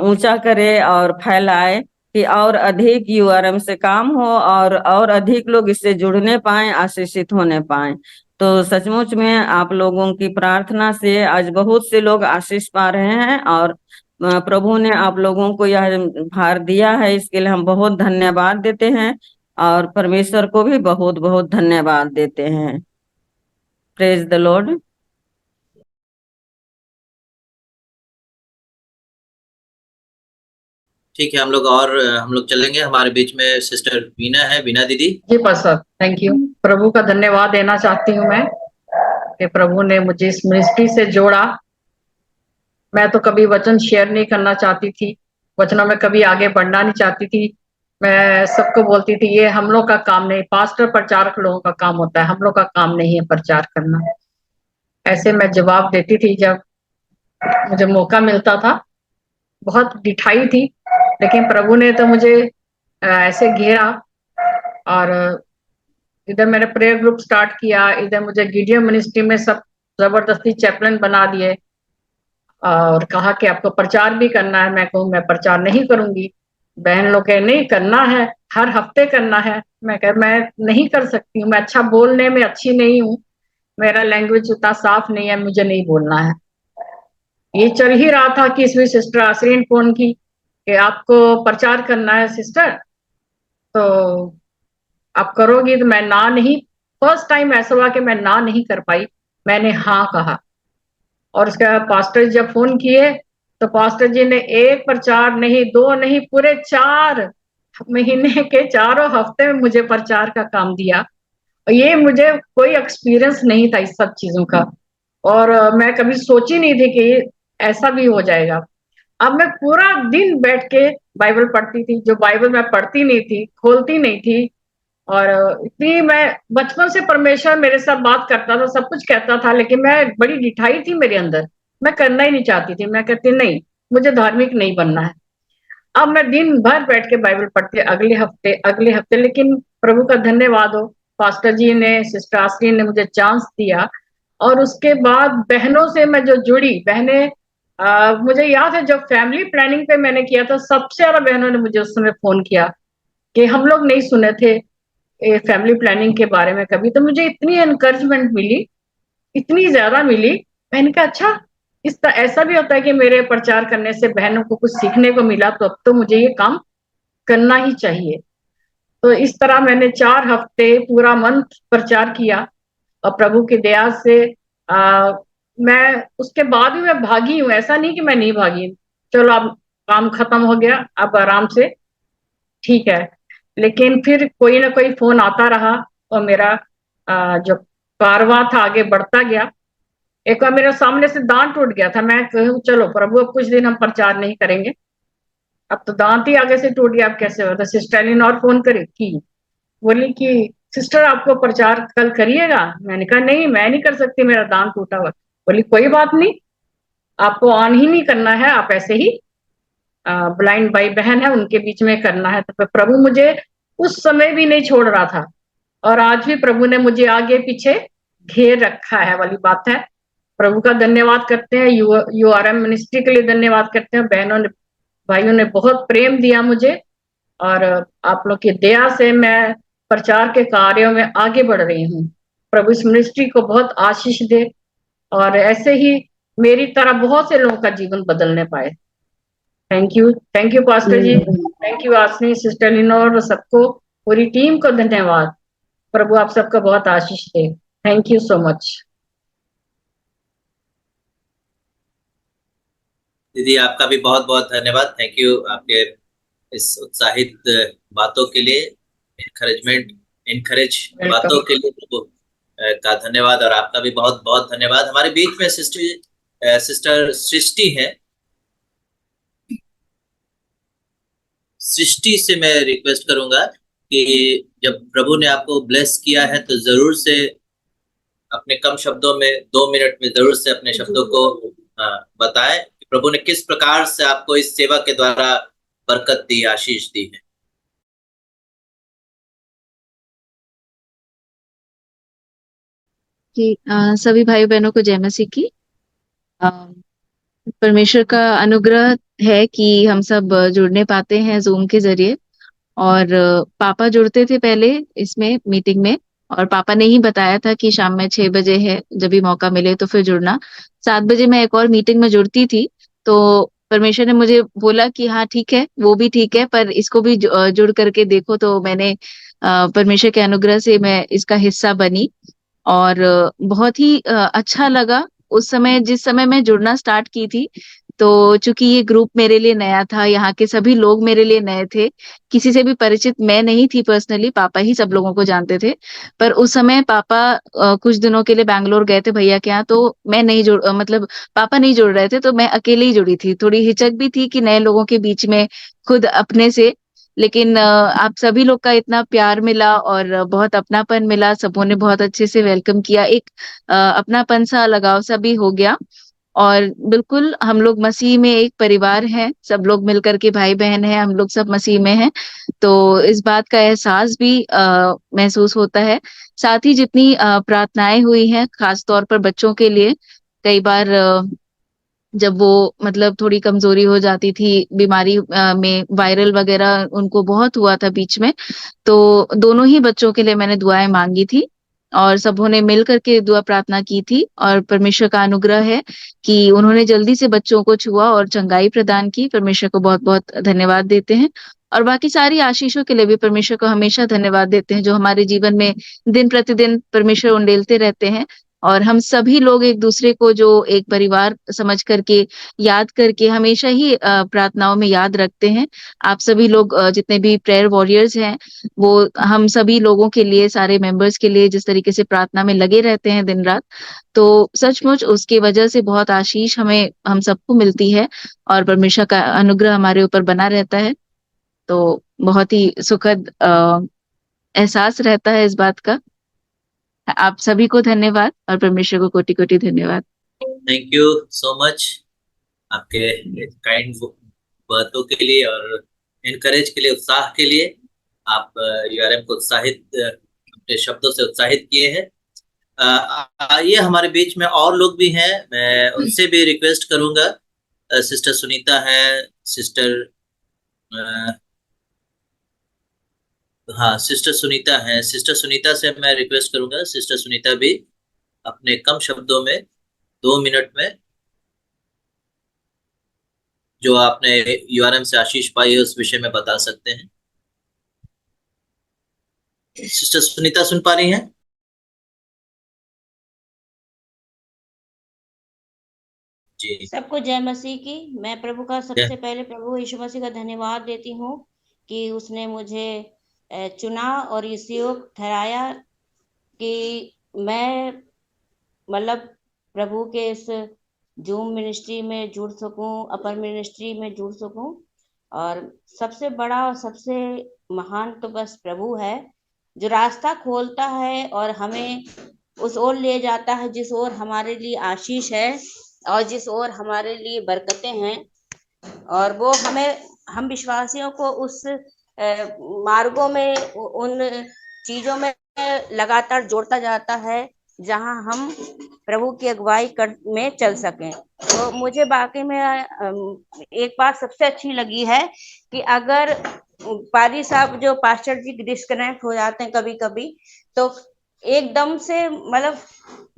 ऊंचा करे और फैलाए, कि और अधिक URM से काम हो, और अधिक लोग इससे जुड़ने पाए, आशीषित होने पाए। तो सचमुच में आप लोगों की प्रार्थना से आज बहुत से लोग आशीष पा रहे हैं, और प्रभु ने आप लोगों को यह भार दिया है, इसके लिए हम बहुत धन्यवाद देते हैं, और परमेश्वर को भी बहुत बहुत धन्यवाद देते हैं। Praise the Lord. ठीक है, हम लोग चलेंगे। हमारे बीच में सिस्टर बीना है, बीना दीदी। जी पास्टर, थैंक यू। प्रभु का धन्यवाद देना चाहती हूँ मैं कि प्रभु ने मुझे इस मिनिस्ट्री से जोड़ा। मैं तो कभी वचन शेयर नहीं करना चाहती थी, वचनों में कभी आगे बढ़ना नहीं चाहती थी। मैं सबको बोलती थी ये हम लोग का काम नहीं, पास्टर प्रचारक लोगों का काम होता है, हम लोग का काम नहीं है प्रचार करना। ऐसे मैं जवाब देती थी जब मुझे मौका मिलता था। बहुत डिठाई थी, लेकिन प्रभु ने तो मुझे ऐसे घेरा, और इधर मैंने प्रेयर ग्रुप स्टार्ट किया, इधर मुझे गिडियन मिनिस्ट्री में सब जबरदस्ती चैपलन बना दिए, और कहा कि आपको प्रचार भी करना है। मैं कहूँ मैं प्रचार नहीं करूंगी। बहन लोग कहे नहीं करना है, हर हफ्ते करना है। मैं कह मैं नहीं कर सकती हूँ, मैं अच्छा बोलने में अच्छी नहीं हूँ, मेरा लैंग्वेज उतना साफ नहीं है, मुझे नहीं बोलना है। ये चल ही रहा था कि इसमें सिस्टर आसरीन फोन की कि आपको प्रचार करना है सिस्टर, तो आप करोगी। तो मैं ना नहीं, फर्स्ट टाइम ऐसा हुआ कि मैं ना नहीं कर पाई, मैंने हाँ कहा। और उसके बाद पास्टर जी जब फोन किए, तो पास्टर जी ने एक प्रचार नहीं, दो नहीं, पूरे 4 महीने के चारों हफ्ते में मुझे प्रचार का काम दिया। और ये मुझे कोई एक्सपीरियंस नहीं था इस सब चीजों का, और मैं कभी सोची नहीं थी कि ऐसा भी हो जाएगा। अब मैं पूरा दिन बैठ के बाइबल पढ़ती थी, जो बाइबल मैं पढ़ती नहीं थी, खोलती नहीं थी। और इतनी मैं बचपन से परमेश्वर मेरे साथ बात करता था, सब कुछ कहता था, लेकिन मैं बड़ी डिठाई थी मेरे अंदर, मैं करना ही नहीं चाहती थी। मैं कहती नहीं, मुझे धार्मिक नहीं बनना है। अब मैं दिन भर बैठ के बाइबल पढ़ती, अगले हफ्ते। लेकिन प्रभु का धन्यवाद हो, पास्टर जी ने, सिस्टर आसरीन ने मुझे चांस दिया, और उसके बाद बहनों से मैं जो जुड़ी, बहनें मुझे याद है जब फैमिली प्लानिंग पे मैंने किया था, सबसे ज्यादा बहनों ने मुझे उस समय फोन किया कि हम लोग नहीं सुने थे फैमिली प्लानिंग के बारे में कभी। तो मुझे इतनी एनकरेजमेंट मिली, इतनी ज्यादा मिली। मैंने कहा अच्छा, ऐसा भी होता है कि मेरे प्रचार करने से बहनों को कुछ सीखने को मिला, तो अब तो मुझे ये काम करना ही चाहिए। तो इस तरह मैंने 4 हफ्ते पूरा मंथ प्रचार किया, और प्रभु की दया से मैं उसके बाद भी मैं भागी हूँ, ऐसा नहीं कि मैं नहीं भागी। चलो अब काम खत्म हो गया, अब आराम से ठीक है। लेकिन फिर कोई ना कोई फोन आता रहा, और मेरा जो कारवां था आगे बढ़ता गया। एक बार मेरे सामने से दांत टूट गया था, मैं कहूँ चलो प्रभु अब कुछ दिन हम प्रचार नहीं करेंगे, अब तो दांत ही आगे से टूट गया, अब कैसे होता। सिस्टर ने और फोन करी की, बोली कि सिस्टर आपको प्रचार कल करिएगा। मैंने कहा नहीं, मैं नहीं कर सकती, मेरा दांत टूटा हुआ। बोली कोई बात नहीं, आपको ऑन ही नहीं करना है, आप ऐसे ही ब्लाइंड भाई बहन है उनके बीच में करना है। तो प्रभु मुझे उस समय भी नहीं छोड़ रहा था, और आज भी प्रभु ने मुझे आगे पीछे घेर रखा है वाली बात है। प्रभु का धन्यवाद करते हैं, URM मिनिस्ट्री के लिए धन्यवाद करते हैं। बहनों ने, भाइयों ने बहुत प्रेम दिया मुझे, और आप लोग की दया से मैं प्रचार के कार्यों में आगे बढ़ रही हूँ। प्रभु इस मिनिस्ट्री को बहुत आशीष दे, और ऐसे ही मेरी तरह बहुत से लोगों का जीवन बदलने पाए। Thank you pastor ji, thank you Aasni, sister Lenore, सबको, पूरी टीम को धन्यवाद। प्रभु आप सबको बहुत आशीष दे। Thank you so much. दीदी आपका भी बहुत बहुत धन्यवाद। थैंक यू आपके इस उत्साहित बातों के लिए, इनकरेज बातों के लिए प्रभु का धन्यवाद, और आपका भी बहुत बहुत धन्यवाद। हमारे बीच में सिस्टर सृष्टि है। सृष्टि से मैं रिक्वेस्ट करूंगा कि जब प्रभु ने आपको ब्लेस किया है तो जरूर से अपने कम शब्दों में 2 मिनट में जरूर से अपने शब्दों को बताएं कि प्रभु ने किस प्रकार से आपको इस सेवा के द्वारा बरकत दी, आशीष दी है। कि सभी भाई बहनों को जय मसीह की। परमेश्वर का अनुग्रह है कि हम सब जुड़ने पाते हैं जूम के जरिए। और पापा जुड़ते थे पहले इसमें मीटिंग में, और पापा ने ही बताया था कि शाम में 6 बजे है, जब भी मौका मिले तो फिर जुड़ना। 7 बजे मैं एक और मीटिंग में जुड़ती थी, तो परमेश्वर ने मुझे बोला कि हाँ ठीक है, वो भी ठीक है, पर इसको भी जुड़ करके देखो। तो मैंने परमेश्वर के अनुग्रह से मैं इसका हिस्सा बनी, और बहुत ही अच्छा लगा उस समय, जिस समय मैं जुड़ना स्टार्ट की थी। तो चूंकि ये ग्रुप मेरे लिए नया था, यहाँ के सभी लोग मेरे लिए नए थे, किसी से भी परिचित मैं नहीं थी पर्सनली, पापा ही सब लोगों को जानते थे। पर उस समय पापा कुछ दिनों के लिए बैंगलोर गए थे भैया के यहाँ, तो मैं नहीं मतलब पापा नहीं जुड़ रहे थे, तो मैं अकेले ही जुड़ी थी। थोड़ी हिचक भी थी कि नए लोगों के बीच में खुद अपने से, लेकिन आप सभी लोग का इतना प्यार मिला और बहुत अपनापन मिला, सबों ने बहुत अच्छे से वेलकम किया, एक अपनापन सा, लगाव सा भी हो गया। और बिल्कुल हम लोग मसीह में एक परिवार हैं, सब लोग मिलकर के भाई बहन हैं, हम लोग सब मसीह में हैं। तो इस बात का एहसास भी महसूस होता है। साथ ही जितनी प्रार्थनाएं हुई हैं खास तौर पर बच्चों के लिए, कई बार जब वो मतलब थोड़ी कमजोरी हो जाती थी बीमारी में, वायरल वगैरह उनको बहुत हुआ था बीच में, तो दोनों ही बच्चों के लिए मैंने दुआएं मांगी थी और सबों ने मिल करके दुआ प्रार्थना की थी। और परमेश्वर का अनुग्रह है कि उन्होंने जल्दी से बच्चों को छुआ और चंगाई प्रदान की। परमेश्वर को बहुत बहुत धन्यवाद देते हैं, और बाकी सारी आशीषों के लिए भी परमेश्वर को हमेशा धन्यवाद देते हैं, जो हमारे जीवन में दिन प्रतिदिन परमेश्वर उंडेलते रहते हैं। और हम सभी लोग एक दूसरे को जो एक परिवार समझ करके, याद करके हमेशा ही प्रार्थनाओं में याद रखते हैं। आप सभी लोग जितने भी प्रेयर वॉरियर्स हैं, वो हम सभी लोगों के लिए, सारे मेंबर्स के लिए जिस तरीके से प्रार्थना में लगे रहते हैं दिन रात, तो सचमुच उसकी वजह से बहुत आशीष हम सबको मिलती है और परमेश्वर का अनुग्रह हमारे ऊपर बना रहता है। तो बहुत ही सुखद एहसास रहता है इस बात का। आप सभी को धन्यवाद और परमेश्वर को कोटि कोटि धन्यवाद। थैंक यू सो मच आपके काइंड बातों के लिए और इनकरेज के लिए, उत्साह के लिए। आप यूआरएम को उत्साहित, अपने शब्दों से उत्साहित किए हैं। ये हमारे बीच में और लोग भी हैं, मैं उनसे भी रिक्वेस्ट करूंगा। सिस्टर सुनीता है, सिस्टर सिस्टर सुनीता है। सिस्टर सुनीता से मैं रिक्वेस्ट करूंगा, सिस्टर सुनीता भी अपने कम शब्दों में 2 मिनट में जो आपने यूआरएम से आशीष पाई है उस विषय में बता सकते हैं। सिस्टर सुनीता सुन पा रही हैं? जी। सबको जय मसीह की। मैं प्रभु का सबसे पहले प्रभु यीशु मसीह का धन्यवाद देती हूँ कि उसने मुझे चुना और इस योग ठहराया कि मैं मतलब प्रभु के इस जूम मिनिस्ट्री में जुड़ सकूं, अपर मिनिस्ट्री में जुड़ सकूं। और सबसे बड़ा और सबसे महान तो बस प्रभु है, जो रास्ता खोलता है और हमें उस ओर ले जाता है जिस ओर हमारे लिए आशीष है और जिस ओर हमारे लिए बरकतें हैं। और वो हम विश्वासियों को उस मार्गों में, उन चीजों में लगातार जोड़ता जाता है जहां हम प्रभु की अगुवाई में चल सकें। तो मुझे वाकई में एक बात सबसे अच्छी लगी है कि अगर पादी साहब जो पास्टर जी डिस्कनेक्ट हो जाते हैं कभी कभी, तो एकदम से मतलब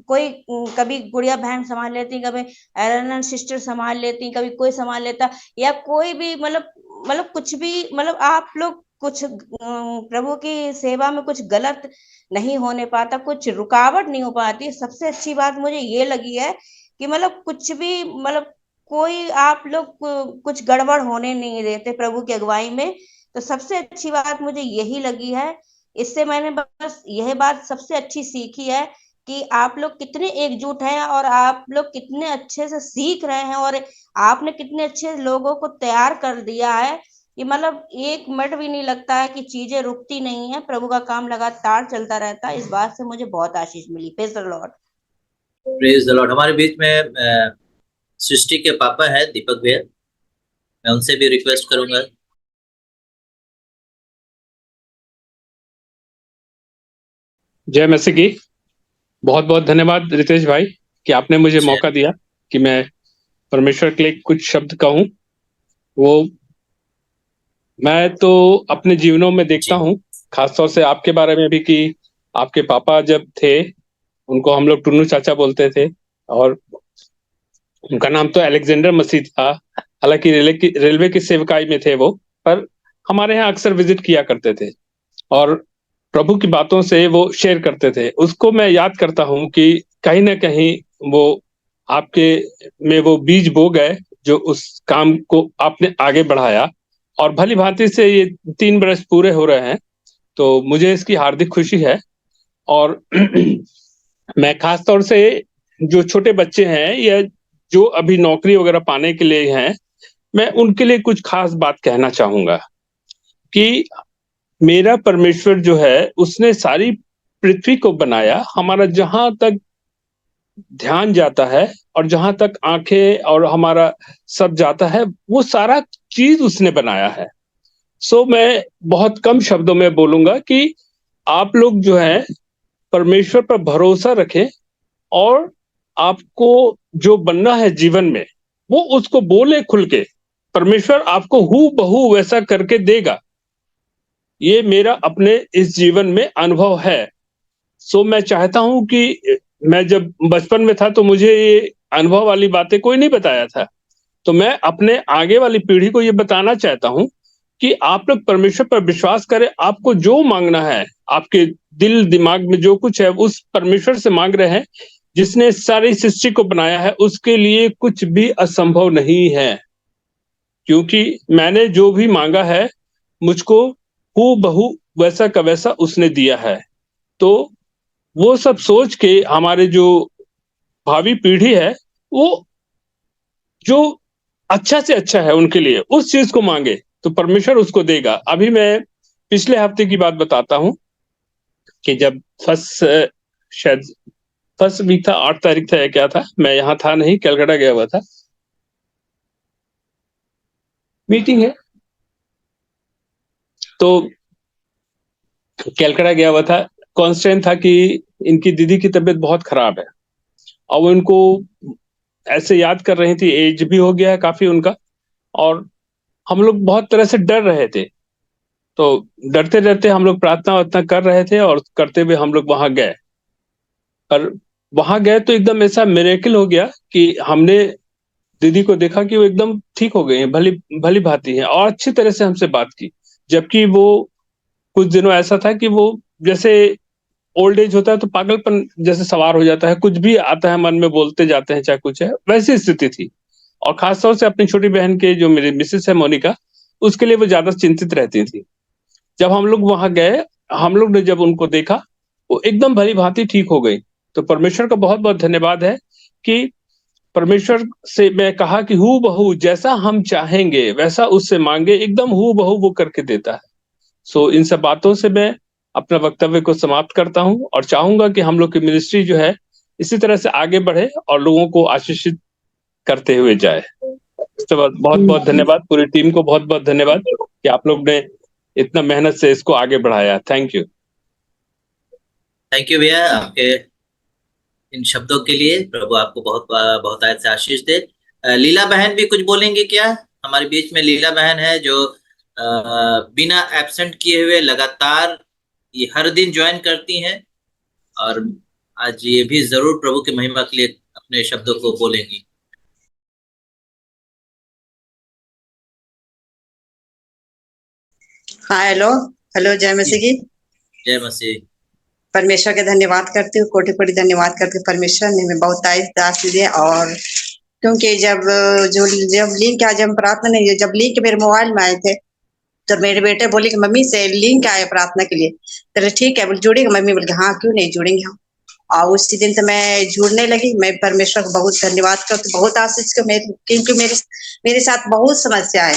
कोई कभी गुड़िया बहन संभाल लेती, कभी एरन सिस्टर संभाल लेती, कभी कोई संभाल लेता, या कोई भी मतलब कुछ भी, मतलब आप लोग कुछ प्रभु की सेवा में कुछ गलत नहीं होने पाता, कुछ रुकावट नहीं हो पाती। सबसे अच्छी बात मुझे ये लगी है कि मतलब कुछ भी, मतलब कोई आप लोग कुछ गड़बड़ होने नहीं देते प्रभु की अगुवाई में। तो सबसे अच्छी बात मुझे यही लगी है। इससे मैंने बस यह बात सबसे अच्छी सीखी है कि आप लोग कितने एकजुट हैं और आप लोग कितने अच्छे से सीख रहे हैं और आपने कितने अच्छे लोगों को तैयार कर दिया है ये मतलब एक मिनट भी नहीं लगता है कि चीजें रुकती नहीं है, प्रभु का काम लगातार चलता रहता है। इस बात से मुझे बहुत आशीष मिली। Praise the Lord. Praise the Lord. हमारे बीच में सृष्टि के पापा है दीपक भैया, मैं उनसे भी रिक्वेस्ट करूंगा। जय मसीह की। बहुत बहुत धन्यवाद रितेश भाई कि आपने मुझे मौका दिया कि मैं परमेश्वर के लिए कुछ शब्द कहूं। वो मैं तो अपने जीवनों में देखता हूं, खासतौर से आपके बारे में भी, कि आपके पापा जब थे उनको हम लोग टुन्नू चाचा बोलते थे, और उनका नाम तो अलेक्जेंडर मसीह था। हालांकि रेलवे की सेवकाई में थे वो, पर हमारे यहाँ अक्सर विजिट किया करते थे और प्रभु की बातों से वो शेयर करते थे। उसको मैं याद करता हूं कि कहीं ना कहीं वो आपके में वो बीज बो गए जो उस काम को आपने आगे बढ़ाया, और भली भांति से ये 3 बरस पूरे हो रहे हैं, तो मुझे इसकी हार्दिक खुशी है। और मैं खास तौर से जो छोटे बच्चे हैं या जो अभी नौकरी वगैरह पाने के लिए हैं, मैं उनके लिए कुछ खास बात कहना चाहूंगा कि मेरा परमेश्वर जो है उसने सारी पृथ्वी को बनाया। हमारा जहां तक ध्यान जाता है और जहां तक आंखें और हमारा सब जाता है, वो सारा चीज उसने बनाया है। सो मैं बहुत कम शब्दों में बोलूंगा कि आप लोग जो है परमेश्वर पर भरोसा रखें, और आपको जो बनना है जीवन में वो उसको बोले खुल के। परमेश्वर आपको हूबहू वैसा करके देगा। ये मेरा अपने इस जीवन में अनुभव है। सो मैं चाहता हूं कि मैं जब बचपन में था तो मुझे ये अनुभव वाली बातें कोई नहीं बताया था, तो मैं अपने आगे वाली पीढ़ी को ये बताना चाहता हूं कि आप लोग परमेश्वर पर विश्वास करें। आपको जो मांगना है, आपके दिल दिमाग में जो कुछ है, उस परमेश्वर से मांग रहे हैं जिसने सारी सृष्टि को बनाया है। उसके लिए कुछ भी असंभव नहीं है, क्योंकि मैंने जो भी मांगा है मुझको हूबहू वैसा का वैसा उसने दिया है। तो वो सब सोच के हमारे जो भावी पीढ़ी है, वो जो अच्छा से अच्छा है उनके लिए उस चीज को मांगे तो परमेश्वर उसको देगा। अभी मैं पिछले हफ्ते की बात बताता हूं कि जब शायद फर्स्ट वीक था, 8 तारीख था या क्या था, मैं यहाँ था नहीं, कलकत्ता गया हुआ था, मीटिंग है, तो कलकत्ता गया हुआ था। कॉन्स्टेंट था कि इनकी दीदी की तबीयत बहुत खराब है, और वो इनको ऐसे याद कर रही थी। एज भी हो गया है काफी उनका, और हम लोग बहुत तरह से डर रहे थे। तो डरते डरते हम लोग प्रार्थना वार्थना कर रहे थे, और करते हुए हम लोग वहां गए। और वहां गए तो एकदम ऐसा मिरेकल हो गया कि हमने दीदी को देखा कि वो एकदम ठीक हो गई हैं, भली भली भांति है, और अच्छी तरह से हमसे बात की। जबकि वो कुछ दिनों ऐसा था कि वो जैसे ओल्ड एज होता है तो पागलपन जैसे सवार हो जाता है, कुछ भी आता है मन में बोलते जाते हैं, चाहे कुछ है, वैसी स्थिति थी। और खासतौर से अपनी छोटी बहन के जो मेरी मिसेस है मोनिका, उसके लिए वो ज्यादा चिंतित रहती थी। जब हम लोग वहां गए, हम लोग ने जब उनको देखा, वो एकदम भली भांति ठीक हो गई। तो परमेश्वर का बहुत बहुत धन्यवाद है कि परमेश्वर से मैं कहा कि हूबहू जैसा हम चाहेंगे वैसा उससे मांगे, एकदम हूबहू वो करके देता है। सो इन सब बातों से मैं अपना वक्तव्य को समाप्त करता हूं, और चाहूंगा कि हम लोग की मिनिस्ट्री जो है इसी तरह से आगे बढ़े और लोगों को आशीषित करते हुए जाए। इसके बाद बहुत बहुत धन्यवाद, पूरी टीम को बहुत बहुत धन्यवाद कि आप लोग ने इतना मेहनत से इसको आगे बढ़ाया। थैंक यू भैया आपके इन शब्दों के लिए। प्रभु आपको बहुत बहुत आयत से आशीष दे। लीला बहन भी कुछ बोलेंगे क्या? हमारे बीच में लीला बहन है जो बिना एब्सेंट किए हुए लगातार ये हर दिन ज्वाइन करती हैं, और आज ये भी जरूर प्रभु की महिमा के लिए अपने शब्दों को बोलेंगी। हाँ, हेलो हेलो, जय मसीह की। जय मसीह। परमेश्वर के धन्यवाद करती हूँ, कोटि कोटि धन्यवाद करती हूँ। परमेश्वर ने हमें बहुत दास दिए, और क्योंकि जब लिंक आज हम प्रार्थना नहीं, जब लिंक मेरे मोबाइल में आए थे तो मेरे बेटे बोले कि मम्मी से लिंक आए प्रार्थना के लिए। चलो ठीक है, बोले जुड़ेंगे मम्मी? बोल के हाँ, क्यों नहीं जुड़ेंगे हम। और उसी दिन तो मैं जुड़ने लगी। मैं परमेश्वर को बहुत धन्यवाद करती हूँ, बहुत आशीष को, क्योंकि मेरे साथ बहुत समस्या है।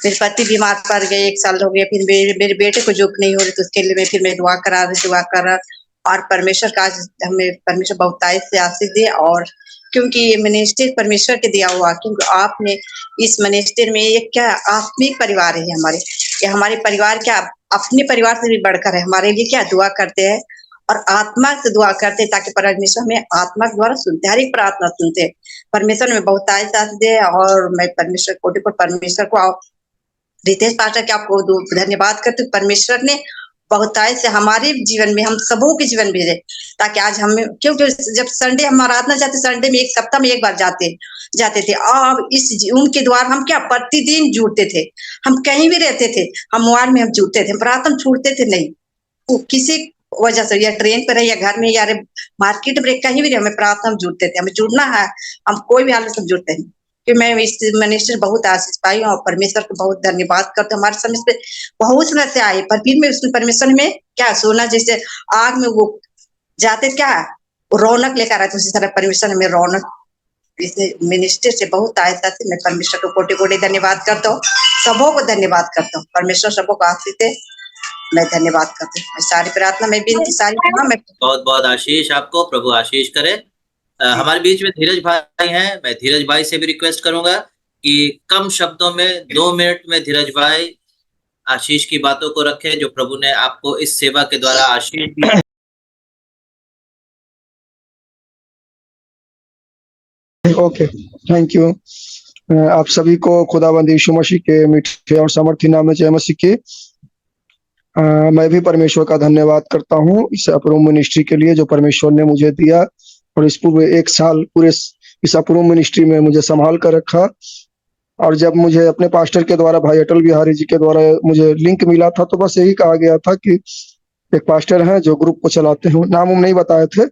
मेरे पति बीमार पड़ गए, 1 साल हो गया, फिर मेरे बेटे को जॉब नहीं हो रही, तो उसके लिए मैं दुआ कर रहा और परमेश्वर का आज हमें परमेश्वर बहुतायत से आशीष दे। और क्योंकि ये मिनिस्ट्री परमेश्वर के दिया हुआ, क्योंकि आपने इस मिनिस्ट्री में एक क्या आत्मिक परिवार है हमारे, ये हमारे परिवार क्या अपने परिवार से भी बढ़कर है, हमारे लिए क्या दुआ करते हैं और आत्मा से दुआ करते हैं, ताकि परमेश्वर हमें आत्मा के द्वारा सुनते, हर एक प्रार्थना सुनते हैं। परमेश्वर में बहुतायत से आशीष दे। और मैं परमेश्वर कोटि परमेश्वर को रितेश पास्टर के आपको धन्यवाद करते हूँ। परमेश्वर ने बहुतायत से हमारे जीवन में, हम सबों के जीवन भेजे, ताकि आज हम, क्योंकि जब संडे हम आराधना जाते, संडे में 1 सप्ताह में 1 बार जाते थे, और इस उनके द्वारा हम क्या प्रतिदिन जुड़ते थे। हम कहीं भी रहते थे, हम मोबाइल में हम जुड़ते थे, प्रार्थना छूटते थे नहीं, वो किसी वजह से, या ट्रेन पर रहे, या घर में, या मार्केट में, कहीं भी रहे, हमें प्रार्थना में जुड़ते थे। हमें जुड़ना है, हम कोई भी हालत में जुड़ते हैं, कि मैं इस मिनिस्ट्री बहुत आशीष पाई हूँ और परमेश्वर को बहुत धन्यवाद करते हूँ। हमारे समय पे बहुत समय से आए, पर फिर में उसमें परमेश्वर में क्या सोना जैसे आग में वो जाते, क्या रौनक लेकर आते, उसी तरह परमेश्वर में रौनक इस मिनिस्ट्री से बहुत आयता से। मैं परमेश्वर को कोटि कोटि धन्यवाद करता हूँ, सबों को धन्यवाद करता हूँ। परमेश्वर सबों को आशीष दे, मैं धन्यवाद करती हूँ। सारी प्रार्थना में भी सारी बहुत बहुत आशीष आपको, प्रभु आशीष करे। हमारे बीच में धीरज भाई हैं, मैं धीरज भाई से भी रिक्वेस्ट करूंगा कि कम शब्दों में 2 मिनट में धीरज भाई आशीष की बातों को रखें, जो प्रभु ने आपको इस सेवा के द्वारा आशीष दी है। Okay, thank you. आप सभी को खुदावंद यीशु मसीह के मीठे और सामर्थी नाम में जय मसीह की। मैं भी परमेश्वर का धन्यवाद करता हूँ इस अप्रूव मिनिस्ट्री के लिए, जो परमेश्वर ने मुझे दिया, और इस पूरे 1 साल पूरे इस अप्रूव मिनिस्ट्री में मुझे संभाल कर रखा। और जब मुझे अपने पास्टर के द्वारा, भाई अटल बिहारी जी के द्वारा मुझे लिंक मिला था, तो बस यही कहा गया था कि एक पास्टर हैं जो ग्रुप को चलाते हैं, नाम नहीं बताए थे।